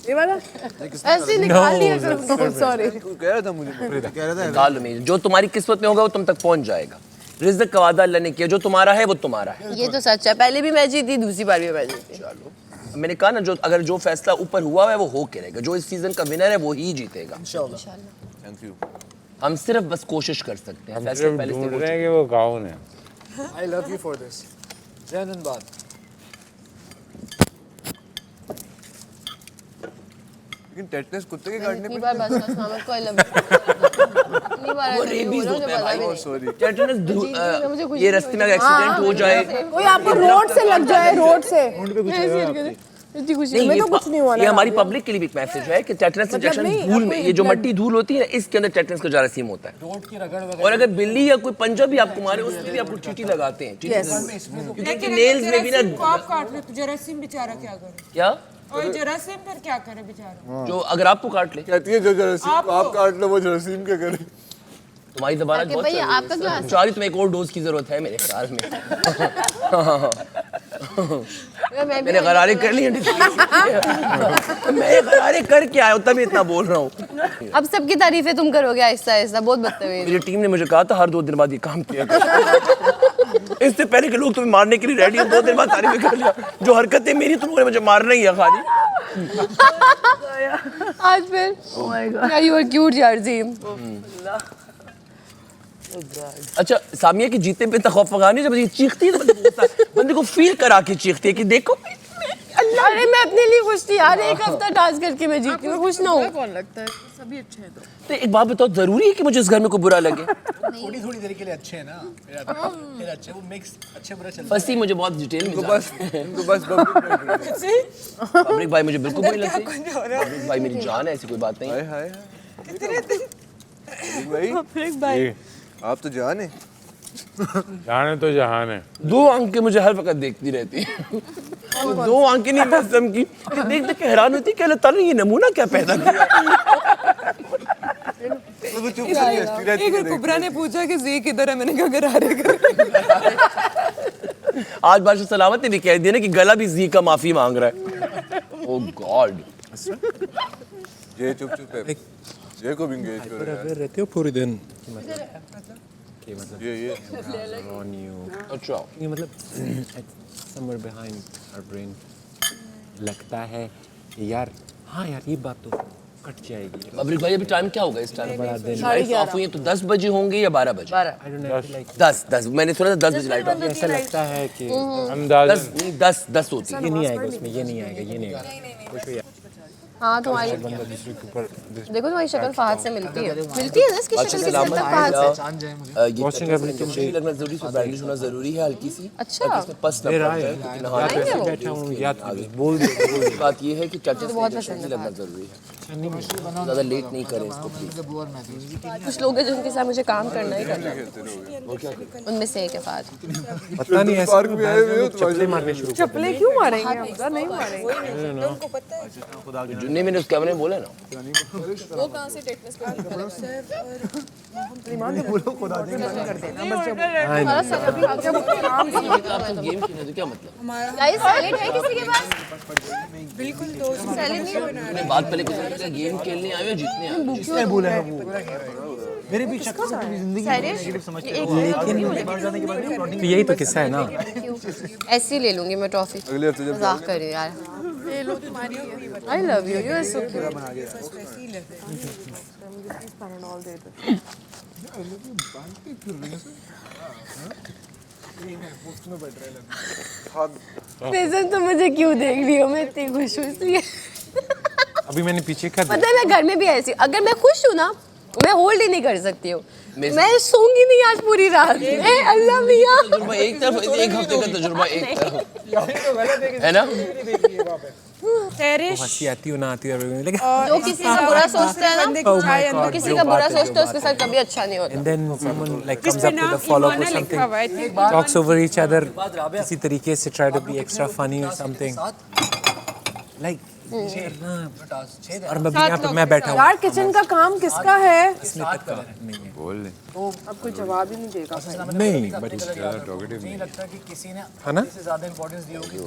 ये वाला ऐसे निकाल लिया करो। सॉरी कह रहा था मुझे। कह रहा था निकाल लो, जो तुम्हारी किस्मत में होगा वो तुम तक पहुंच जाएगा। रिज़्क़ का वादा अल्लाह ने किया, जो तुम्हारा है वो तुम्हारा है। ये तो सच है, पहले भी मैं जीती, दूसरी बार भी मैं जीती। चलो मैंने कहा ना, जो अगर जो फैसला ऊपर हुआ है वो हो के रहेगा, जो इस सीजन का विनर है वो ही जीतेगा इंशाल्लाह। Thank you. हम सिर्फ बस कोशिश कर सकते हैं। हम फैसला सिर्फ पहले से ढूंढ हो रहे हैं कि वो कौन है। I love you for this. जैनन बात लेकिन टेटनस कुत्ते के काटने इतनी बार बादशाह सलामत को आई लव इतनी बार वो I love you रेबीज बोला, होता है मुझे पता भी भाई, नहीं। सॉरी। टेटनस ये रास्ते में एक्सीडेंट हो जाए, कोई आपको रोड से लग जाए, रोड से इतनी खुशी नहीं, हमें ये तो कुछ नहीं हुआ ना ये हमारी यहाँ पे। पब्लिक के लिए भी एक मैसेज है कि टेटनस इंजेक्शन नहीं, धूल में, आपको ये जो blood- मट्टी धूल होती है ना, इसके अंदर टेटनस का जारासीम होता है। रोड की रगड़ वगैरह और अगर बिल्ली या कोई पंजा भी आपको मारे उसके लिए आपको चीटी लगाते हैं, चीटी क्योंकि नेल्स में भी ना आप काट रहे तो जरासीम बेचारा क्या करे? क्या और जरासीम पर क्या करे बेचारा? जो अगर आपको काट ले, कहती है जो जरासीम आप काट लो वो जरासीम क्या करे। तुम्हारी जबान ताकि बहुत भैया, चल रही है। आपका क्या हाल? चारी तुम्हें एक और डोज की जरूरत है मेरे ख्याल में। मैंने गरारे कर लिए, मैं गरारे कर क्या आया हूँ तभी इतना बोल रहा हूँ। अब सबकी तारीफें तुम करोगे आहिस्ता आहिस्ता, बहुत बदतमीज। मेरी टीम ने मुझे कहा था हर 2 दिन बाद ये काम किया कर। इससे पहले के लोग तुम्हें मारने के लिए रेडी हैं, 2 दिन बाद तारीफ कर लिया। जो हरकतें मेरी तुमने मुझे मारना ही है खाली। आज फिर यू आर क्यूट यार जीम। अच्छा सामिया की जीते पे तखौफ नहीं, जब ये चीखती है तो बंदे को फील करा के चीखती है कि देखो अरे मैं अपने लिए खुश थी यार, एक हफ्ता टास्क करके मैं जीती हूँ, खुश ना हूँ। कौन लगता है सभी अच्छे हैं तो एक बात बताओ, जरूरी है कि मुझे इस घर में कोई बुरा लगे? थोड़ी थोड़ी देर के लिए अच्छे हैं ना, फिर अच्छे वो मिक्स अच्छे बुरा चलता है। फंसी मुझे बहुत डिटेल में इनको बस पब्लिक भाई मुझे बिल्कुल बुरी लगती। पब्लिक भाई मेरी जान है, ऐसी कोई बात नहीं। भाई आप तो जान है। जाने तो जहान है। दो आंखें मुझे हर वक्त देखती रहती हैं। दो आंखें नहीं कसम की, देख देख के हैरान होती कि अल्लाह ताला ने ये नमूना क्या पैदा किया। एक कुबरा ने पूछा कि जी किधर है, मैंने कहा घर आ रहे घर। आज बादशाह सलामत ने भी कह दिया ना कि गला भी जी का माफी मांग रहा है। ओह गॉड। ये चुप चुप है, ये को भी एंगेज करो यार। रहते हो पूरे दिन ये on you. अच्छा ये मतलब somewhere behind our brain लगता है कि यार हाँ यार ये बात तो कट जाएगी। पब्लिक भाई अभी टाइम क्या होगा इस टाइम? बड़ा दिन। लाइट ऑफ हुई है तो 10 बजे होंगे या 12 बजे? 12 I don't know like 10 मैंने सुना था 10 बजे लाइट ऑफ। ऐसा लगता है कि 10 होती है। ये नहीं आएगा उसमें, ये नहीं आएगा, ये नहीं आएगा कुछ भी। हाँ तुम्हारी देखो तुम्हारी शक्ल फहद से मिलती है ना, इसकी शक्ल किस हद तक फहद से। ये लगना जरूरी है, ब्रांडिश होना जरूरी है हल्की सी। अच्छा पस ना पड़ जाए क्योंकि नहाने से बैठा हूँ याद बोल दे। बात ये है कि चाचा बहुत पसंद लगना जरूरी है, ज़्यादा लेट नहीं करें इसको प्लीज। कुछ लोग हैं जिनके साथ मुझे काम करना ही करना है, उनमें से एक है फहद। पता नहीं ऐसे चप्पलें मारने शुरू। चप्पलें क्यों मारेंगे हमजा? नहीं मारेंगे। तुमको पता है जुन्ने मैंने उस कैमरे में बोला ना, वो कहाँ से टेटनस का गेम खेलने तो क्या मतलब? गाइस सैलेड है किसी के पास? बिल्कुल दोस्त सैलेड नहीं बना मैंने बात पहले कुछ नहीं, गेम खेलने आए हो जीतने आए हो। किसने बोला है वो? मेरे भी शक्ल से पूरी जिंदगी नेगेटिव समझते हैं, लेकिन बाहर जाने के बाद तो यही तो किस्सा है ना। ऐसे ही ले लूंगी मैं टॉफी। अगले हफ्ते जब मजाक कर रही हूँ यार। ये लो तुम्हारी I love you, you are so cute. Present तो मुझे क्यों देख रही हो, मैं इतनी खुश हूँ इसलिए। अभी मैंने पीछे कर पता है मैं घर में भी ऐसी, अगर मैं खुश हूँ ना मैं होल्ड ही नहीं कर सकती हूँ, मैं सोऊंगी नहीं आज पूरी रात। अल्लाह मियां तजुर्बा एक तरफ, एक हफ्ते का तजुर्बा एक तरफ है ना। हंसी आती हो ना आती हो, लेकिन जो किसी का बुरा सोचता है ना, जो किसी का बुरा सोचता है उसके साथ कभी अच्छा नहीं होता। and then someone like comes up with a follow up or something, talks over each other किसी तरीके से try to be extra funny or something like और मैं यहाँ पे मैं बैठा हूँ यार किचन का काम किसका है? इसमें तक का नहीं है, बोल ले तो अब कोई जवाब ही नहीं देगा। नहीं बट नहीं लगता कि किसी ने है ना। इससे ज्यादा इंपॉर्टेंस दी होगी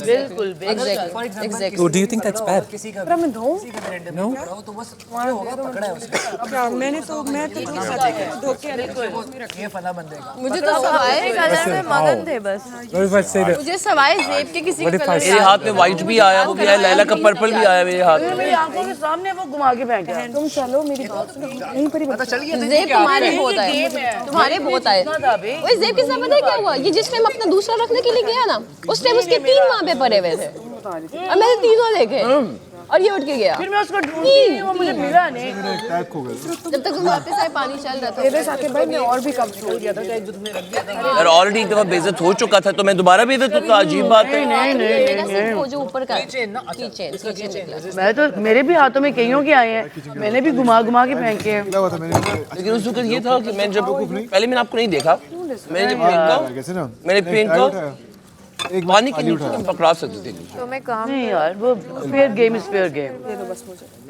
बिल्कुल exactly. So do you think that's bad? किसी का मैं धोऊं? No. तो बस क्या होगा, पकड़ा है उसने। अब मैं तो तुम्हें साथ धोके ये फला बंदेगा। मुझे तो सवाए कलर में मगन थे बस। What if I say that? मुझे सवाए जेब के किसी के कलर मेरे हाथ में व्हाइट भी आया, वो भी आया, लैला का पर्पल भी आया मेरे हाथ में। मेरी आंखों के सामने वो घुमा के फेंक गया। तुम चलो मेरी बात सुनो, यहीं पर ही पता चल गया। जेब तुम्हारे बहुत आए, तुम्हारे बहुत आए। ओए जेब के साथ पता है क्या हुआ, ये जिस टाइम अपना दूसरा रखने के लिए गया ना, उस टाइम उसके 3 वहाँ पे पड़े हुए थे और मैंने तीनों देखे और ये उठ के गया। फिर मैं उसको ढूंढी, वो मुझे मिला नहीं। जब तक तुम वापस आए पानी चल रहा था। मेरे साथ भाई मैं और भी कम छोड़ दिया था, जो तुमने रख दिया था। यार ऑलरेडी एक दफा बेइज्जत हो चुका था तो मैं दोबारा बेइज्जत होता, अजीब बात है। नहीं वो जो ऊपर का कीचेन मैं तो मेरे भी हाथों में कईयों के आए हैं, मैंने भी घुमा घुमा के फेंके हैं। लेकिन उस वक्त ये था कि मैं जब पहले मैंने आपको नहीं देखा, मैंने जब फेंका पानी के नीचे पकड़ा सकते थे। तो मैं काम नहीं यार, वो fair game is fair game.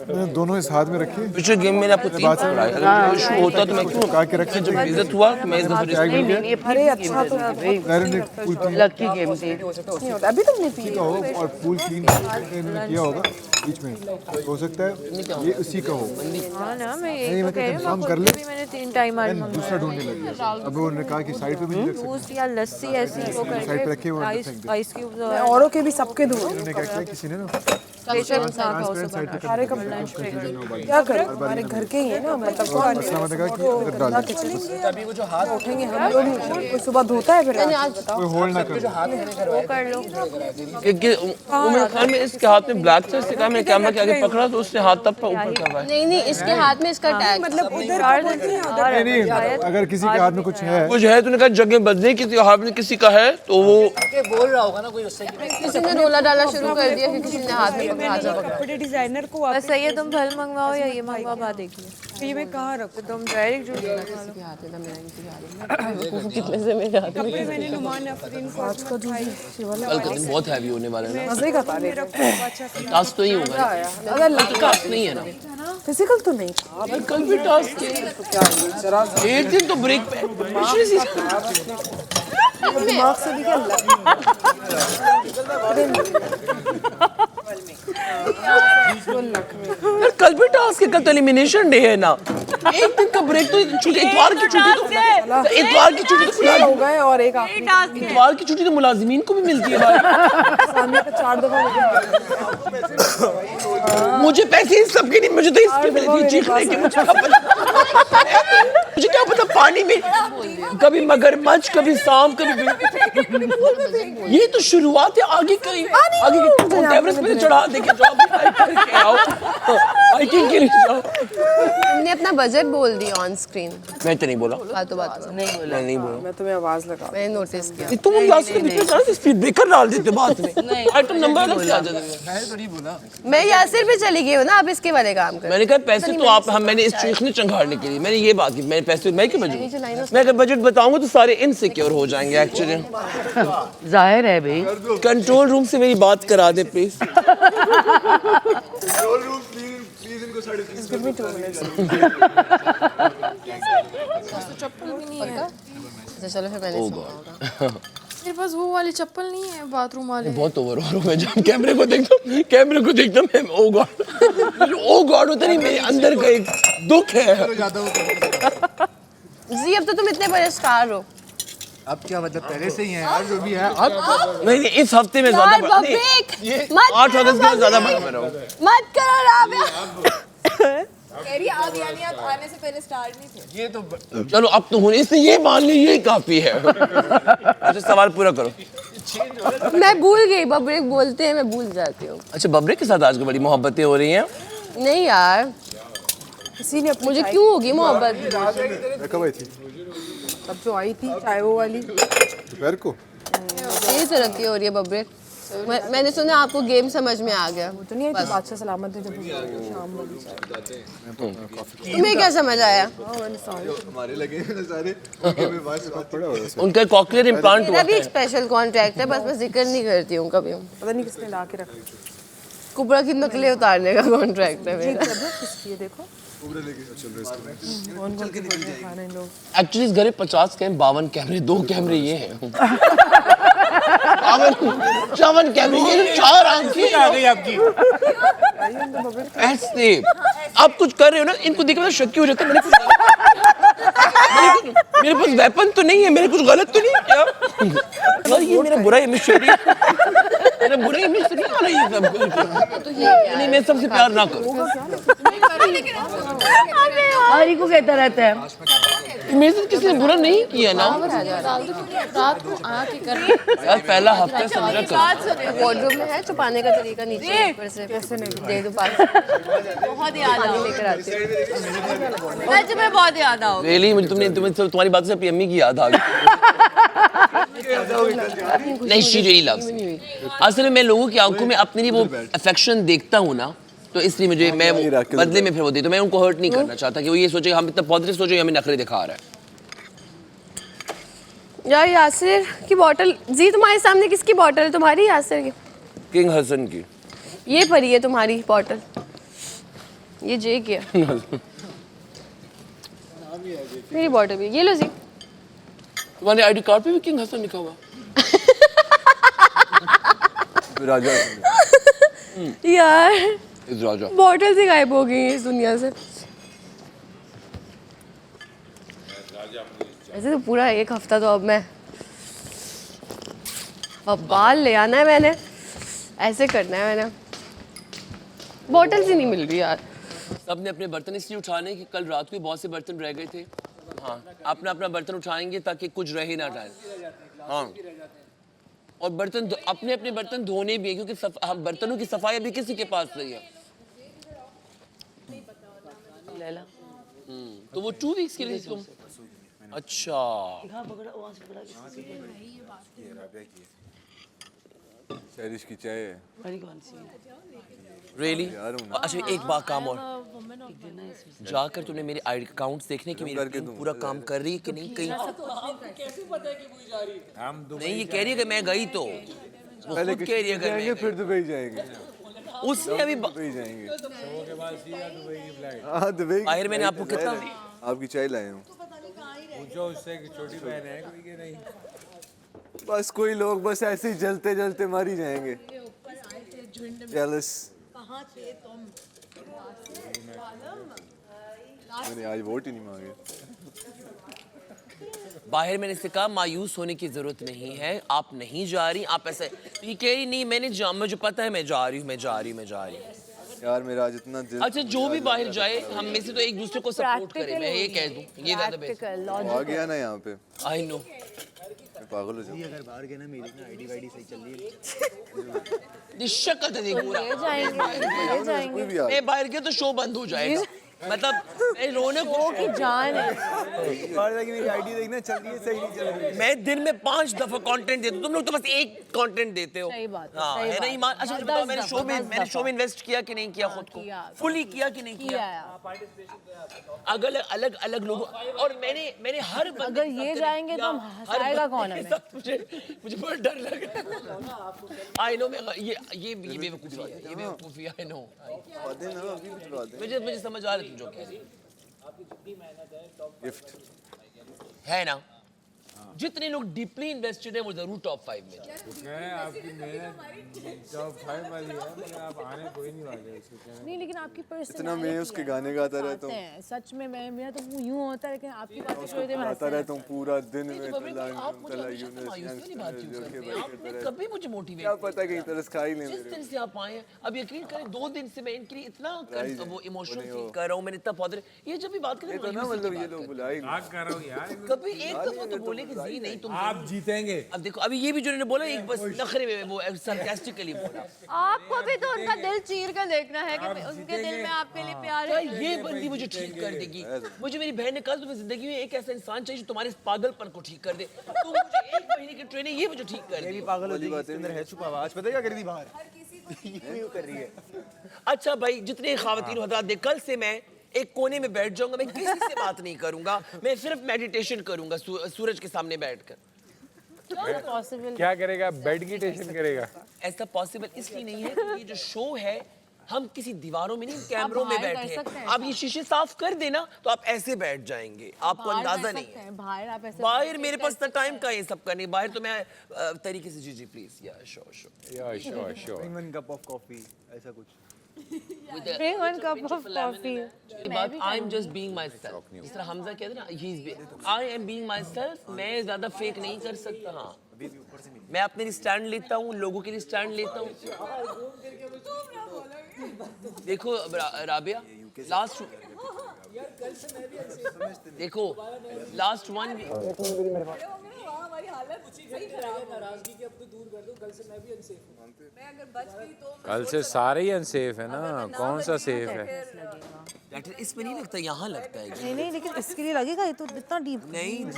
मैंने दोनों इस हाथ में रखे। पिछले गेम में आपको 3 पकड़ाया, अगर कोई इशू होता तो मैं क्यों काट के रखे। जब बेइज्जत हुआ तो मैं इस दफे नहीं अरे अच्छा तो लकी गेम थी। अभी तुमने पी और पूल क्लीन किया होगा बीच में, हो सकता है ये उसी का हो। हां ना मैं नहीं ये मैं कह कंफर्म कर ले, मैंने 3 टाइम आज दूसरा ढूंढने लगे। अब उन्होंने कहा कि साइड पे भी नहीं रख सकते, जूस या लस्सी ऐसी वो साइड पे रखे हुए आइस क्यूब्स मैं औरों के भी सबके दूर। उन्होंने क्या किया, किसी ने ना सारे कपड़े क्या करें, हमारे घर के ही है ना, मतलब अभी वो जो हाथ उठेंगे हम लोग, कोई सुबह धोता है फिर कोई होल्ड ना कर। कर लो। उमर खान में इसके हाथ में ब्लैक था, इससे कहा मैंने कैमरा के आगे पकड़ा तो उसने हाथ तब ऊपर करवाया। नहीं इसके हाथ में इसका टैग, मतलब उधर अगर किसी के हाथ में कुछ है तूने कहा जगह बदले, किसी हाथ में किसी का है तो वो बोल रहा होगा ना कोई उससे किसी ने रोला डालना शुरू कर दिया कि किसी ने हाथ में पकड़ा। कपड़े डिजाइनर को बस सही है, तुम फल मंगवाओ या ये मंगवा बात देखिए। तो ये मैं कहाँ रखूँ? तुम डायरेक्ट जो कितने से मेरे हाथ में मैंने नुमान अफरीन को आज का कल का दिन बहुत हैवी होने वाला है ना। मजे का था टास्क तो ही होगा ना। अगर टास्क नहीं है ना, फिजिकल तो नहीं कल भी टास्क है। एक दिन तो ब्रेक पे दिमाग से भी क्या यार कल भी टास्क है, कल तो एलिमिनेशन डे है ना। एक दिन का ब्रेक तो छुट्टी, इतवार की छुट्टी तो हो गए और एक इतवार की छुट्टी तो मुलाजिमीन को भी मिलती है भाई। सामने का 4 दफा मुझे पैसे इन सबके नहीं, मुझे तो इसके मिलती है चीखने के। मुझे क्या पता पानी में कभी मगरमच्छ, कभी सांप, कभी ये तो शुरुआत है। आगे कहीं आगे एवरेस्ट पे चढ़ा देके जाओ, करके आओ, हाइकिंग के लिए जाओ। तुमने अपना बजट बोल दिया ऑन स्क्रीन। मैं तो नहीं बोला, बात नहीं बोला। मैं तुम्हें आवाज लगा, मैंने नोटिस किया। तुम लास्ट के बीच में सारा स्पीड ब्रेकर डाल देते बाद में, आइटम नंबर अलग से आ जाता है। मैंने तो नहीं बोला। मैं यासिर पे चली गई हूँ ना, आप इसके वाले काम कर। मैंने कहा पैसे तो आप मैंने इस चीखने चंगाड़ने के लिए मैंने ये बात की, मैंने पैसे मैं क्यों बजूं? मैं अगर बजट बताऊंगा तो सारे इनसिक्योर हो जाएंगे एक्चुअली। जाहिर है भाई। कंट्रोल रूम से मेरी बात करा दे प्लीज। चप्पल भी नहीं है। चलो फिर मैंने मेरे पास वो वाली चप्पल नहीं है, बाथरूम वाले। बहुत ओवर हो रहा हूं मैं, जब कैमरे को देखता हूं मैं ओ गॉड होता नहीं, मेरे अंदर का एक दुख है। जी अब तो तुम इतने बड़े स्टार हो। अब क्या मतलब पहले से ही है यार, जो भी है अब नहीं इस हफ्ते में ज्यादा 8 अगस्त के ज्यादा बड़ा मैं रहूं। मत करो राबिया। कह रही आप यानी आप आने से पहले स्टार नहीं थे। ये तो चलो अब तो होने से ये मान ली, ये काफी है। अच्छा सवाल पूरा करो। मैं भूल गई, बब्रेक बोलते हैं मैं भूल जाती हूँ। अच्छा बब्रेक के साथ आज बड़ी मोहब्बतें हो रही हैं? नहीं यार, किसी ने मुझे क्यों होगी मोहब्बत? कब आई थी? तब जो आई थी चाय वो वाली दोपहर को। तेज तरक्की हो रही है बब्रेक। मैंने सुना आपको गेम समझ में आ गया। वो तो नहीं आई थी बादशाह सलामत है जब शाम वाली तुम्हें क्या समझ आया? हमारे लगे हैं सारे उनका कॉकलियर इम्प्लांट हुआ मेरा भी एक स्पेशल कॉन्ट्रैक्ट है, बस मैं जिक्र नहीं करती हूँ कभी। पता नहीं किसने ला के रखा, कुबरा की नकलें उतारने का कॉन्ट्रैक्ट है मेरा। किसकी है देखो। एक्चुअली इस घर में 50 कैमरे, 52 कैमरे, 2 कैमरे ये हैं। 54 कैमरे, ये 4 आंखें आ गई आपकी। ऐसे आप कुछ कर रहे हो ना, इनको देखकर शक हो जाता है। मेरे पास वेपन तो नहीं है, मेरे कुछ गलत तो नहीं है क्या? ये मेरा बुरा इमेज मेरा बुरा इमेज तो नहीं आ रहा है सब। नहीं मैं सबसे प्यार ना करूं। हरी को कहता रहता है मेरे साथ किसी ने बुरा नहीं किया ना। रात को आके कर यार पहला हफ्ता समझा कर। वार्डरोब में है छुपाने का तरीका नीचे ऊपर से। कैसे नहीं दे दो पास। बहुत याद लेकर आती हूँ। मैं बहुत याद आओ। रियली मुझे तुम्हारी बात से अपनी अम्मी की याद आ गई। नहीं शी रियली लव्स मी। असल में मैं लोगों की आंखों में अपने लिए वो अफेक्शन देखता हूँ ना, तो इसलिए मुझे मैं बदले में फिर वो देता हूँ। मैं उनको हर्ट नहीं करना चाहता कि वो ये सोचे हम इतना पॉजिटिव सोचे हमें नखरे दिखा रहा है। यार यासिर की बॉटल जी तुम्हारे सामने किसकी बॉटल है? तुम्हारी यासिर की? किंग हसन की। ये परी है तुम्हारी बॉटल, ये जे की है। मेरी बॉटल भी ये लो जी। तुम्हारे आईडी कार्ड पे भी किंग हसन लिखा हुआ। राजा यार इस राजा बॉटल से गायब हो गई इस दुनिया से। ऐसे तो पूरा एक हफ्ता तो अब बाल ले आना है मैंने, ऐसे करना है मैंने। बॉटल्स ही नहीं मिल रही यार। सबने अपने बर्तन इसलिए उठाने कि कल रात को बहुत से बर्तन रह गए थे। हाँ, अपना अपना बर्तन उठाएंगे ताकि कुछ रह ही ना जाए। हाँ, और बर्तन अपने अपने बर्तन धोने भी है, क्योंकि बर्तनों की सफाई अभी किसी के पास नहीं है। लैला तो वो 2 वीक्स के लिए तुम, अच्छा शहरिश की चाय है। रियली? अच्छा एक बात काम और, जाकर तूने मेरे आई अकाउंट्स देखने की मेरी टीम पूरा काम कर रही है कि नहीं? कहीं कैसे पता है कि वही जा रही है? नहीं, ये कह रही है कि मैं गई तो वो पहले खुद कह रही है कि मैं फिर दुबई जाएंगे। उसने अभी दुबई जाएंगे। शो के बाद सीधा दुबई की फ्लाइट। हाँ दुबई। आखिर मैंने आपको कितना आपकी चाय लाया हूँ। पूछो उससे कि छोटी बहन है कोई कि नहीं? बस कोई लोग बस ऐसे ही जलते जलते मर ही जाएंगे। जेलस। मैंने आज वोट ही नहीं मांगे। बाहर मैंने इससे कहा मायूस होने की जरूरत नहीं है, आप नहीं जा रही, आप ऐसे ये कह रही नहीं मैंने मुझे पता है मैं जा रही हूँ। यार मेरा आज इतना दिल। अच्छा जो भी बाहर जाए हम में से तो एक दूसरे को सपोर्ट करें, मैं ये कह दूं, ये ज्यादा बेहतर आ गया ना यहाँ पे। आई नो पागल हो जाऊँ। अगर बाहर गए ना मेरी ना आईडी वाईडी सही चल रही है। निश्चक कर दे पूरा। ले जाएंगे मैं बाहर गया तो शो बंद हो जाएगा। मतलब मैं रोने वो की जान है। बाहर जाके मेरी आईडी देखना चल रही है सही नहीं चल रही है। मैं दिन में 5 दफा कंटेंट देता हूँ, तुम लोग तो बस एक कंटेंट देते हो। सही बात है, हाँ, सही है ना बात। ईमान? अच्छा मुझे बताओ, मैंने 10 शो में इन्वेस्ट किया कि नहीं किया खुद को? फुली किया कि नहीं किया? अलग अलग लोगों, और मैंने हर बंदे अगर ये जाएंगे तो हंसाएगा कौन हमें? मुझे बहुत डर लग रहा है। आई नो ये बेवकूफी आई नो। मुझे समझ आ रही तुम जो कह रही गिफ्ट है ना। जितने लोग डीपली इन्वेस्टेड हैं वो जरूर टॉप 5 में मैं आपकी मेहनत टॉप 5 वाली है, मगर आप आने कोई नहीं वाले उसको कहना। नहीं लेकिन आपकी इतना मैं उसके गाने गाता रहता हूँ। सच में मेरा तो यूं होता है, लेकिन आपकी बातें सुन के मैं गाता रहता हूँ पूरा दिन में। कभी मुझे मोटिवेट क्या पता कहीं तरस खा ही ले जिस दिन से आप आए हैं। अब यकीन करें 2 दिन से मैं इनके लिए इतना वो इमोशनल फील कर रहा हूँ, मैंने इतना पॉजिटिव। ये जब भी बात करें तो ना मतलब ये लोग बुलाए कर रहा हूँ यार, कभी एक दफा तो बोले कि जी नहीं तुम आप जीतेंगे। अब देखो अभी ये भी जो इन्होंने बोला एक बस नखरे में वो सरकास्टिकली बोला। आपको भी तो उनका दिल चीर कर देखना है कि उनके दिल में आपके लिए प्यार क्या है। ये बंदी मुझे ठीक कर देगी? मुझे मेरी बहन ने कहा तुम्हें जिंदगी में एक ऐसा इंसान चाहिए जो तुम्हारे इस पागलपन को ठीक कर दे। तो मुझे 1 महीने की ट्रेनिंग ये मुझे ठीक कर दे। पागल हो जाएगी, इसके अंदर है छुपा हुआ। आज पता है क्या कर रही थी बाहर? यूं कर रही है। अच्छा भाई जितने ख़वातीन हज़रात देख, कल से मैं एक कोने में बैठ जाऊंगा, मैं किसी से बात नहीं करूंगा, मैं सिर्फ मेडिटेशन करूंगा सूरज के सामने बैठकर। क्या करेगा? मेडिटेशन करेगा। ऐसा पॉसिबल इसलिए नहीं है कि ये जो शो है हम किसी दीवारों में नहीं कैमरों में बैठे हैं। आप ये शीशे साफ कर देना तो आप ऐसे बैठ जाएंगे, आपको अंदाजा नहीं है। बाहर मेरे पास इतना टाइम का ये सब करने, बाहर तो मैं तरीके से जी प्लीज या sure one cup of coffee ऐसा कुछ। Bring 1 cup of coffee. I am just being myself. जिस तरह हमजा कहते हैं ना, I am being myself. मैं ज़्यादा फेक नहीं कर सकता। हाँ, मैं अपने लिए स्टैंड लेता हूँ, लोगों के लिए स्टैंड लेता हूँ। देखो राबिया, देखो लास्ट 1 कल से सारे ही अनसेफ है ना, कौन सा सेफ है? डॉक्टर इसमें नहीं लगता, यहाँ लगता है। नहीं लेकिन इसके लिए लगेगा, ये तो इतना डीप नहीं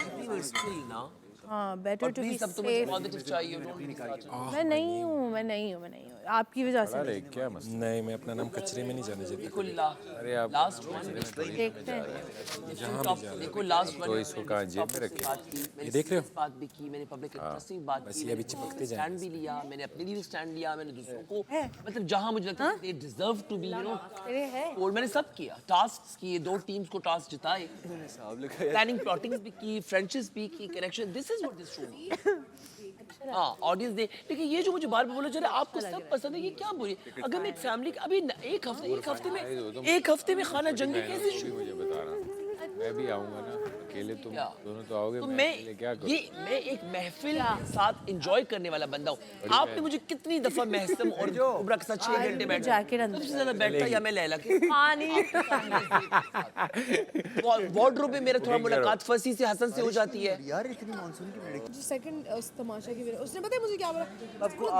स्टिल ना। हाँ, बेटर टू बी सब तुम्हें पॉजिटिव चाहिए। मैं नहीं हूँ आपकी वजह से। अरे क्या मसला? नहीं, मैं अपना नाम कचरे में नहीं जाने देता। अरे आप लास्ट 1 देखते हैं। देखो लास्ट 1 तो इसको कहाँ जेब में रखे? ये देख रहे हो? बात भी की मैंने, पब्लिक इंटरेस्ट की बात की, ये अभी चिपकते जाएं। स्टैंड भी लिया मैंने, अपने लिए स्टैंड लिया मैंने, दूसरों को मतलब जहां मुझे लगता है they deserve to be, you know, और मैंने सब किया, टास्क्स किए, 2 टीम्स को टास्क जिताए, प्लानिंग प्लॉटिंग्स भी की, फ्रेंडशिप्स भी की, connection. This is what this show. हाँ, ऑडियंस दे। लेकिन ये जो मुझे बार बार बोला जा रहा है आपको सब पसंद है, ये क्या बुरी? अगर मैं एक फैमिली अभी एक हफ्ते में खाना जंगी कैसे? मुझे बता रहा हूँ, मैं भी आऊँगा ना अकेले तुम दोनों तो आओगे, तो मैं अकेले क्या करूं? मैं एक महफिल के साथ एंजॉय करने वाला बंदा हूँ। आपने मुझे कितनी दफा महसम और कुबरा के साथ 6 घंटे बैठा, जैकेट अंदर सबसे ज्यादा बैठा या मैं लैला के पानी वार्डरोब में मेरा थोड़ा मुलाकात फंसी से हसन से हो जाती है। यार इतनी मानसून की मेरे जो सेकंड उस तमाशा की वजह उसने पता है मुझे क्या बोला,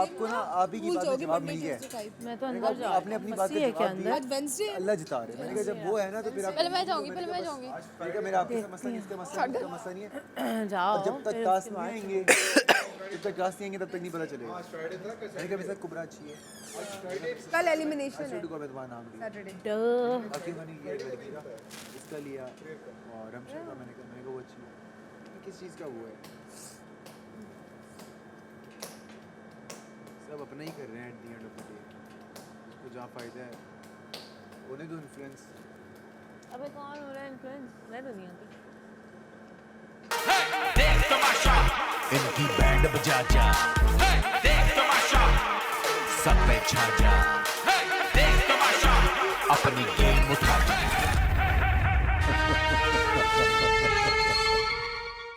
आपको ना आप ही की बात का जवाब मिल गया है। मैं तो अंदर जा आपने अपनी बात का जवाब दिया। आज वेडनेसडे अल्लाह जिता रहे। मैंने कहा जब वो है ना तो फिर आप पहले मैं जाऊंगी, पहले मैं जाऊंगी। मैंने कहा मेरा आपके साथ मसला नहीं, इसका मसला नहीं, इसका मसला नहीं है। जाओ और जब तक टास्क नहीं आएंगे जब तक टास्क नहीं आएंगे तब तक नहीं पता चलेगा। मैंने कहा मेरे साथ कुबरा अच्छी है, कल एलिमिनेशन है, को मैं तुम्हारा नाम लिया सैटरडे। बाकी मैंने ये लड़की का इसका लिया और रमशा का मैंने कहा वो अच्छी है। किस चीज़ का वो है, सब अपना ही कर रहे हैं at the end of the day. उसको जहाँ फ़ायदा है उन्हें तो इन्फ्लुएंस। अबे कौन हो रहा है इन्फ्लुएंस? मैं तो नहीं आती। इनकी बैंड बजा जा, देख तमाशा, सब पे छा जा, देख तमाशा, अपनी गेम उठा जा।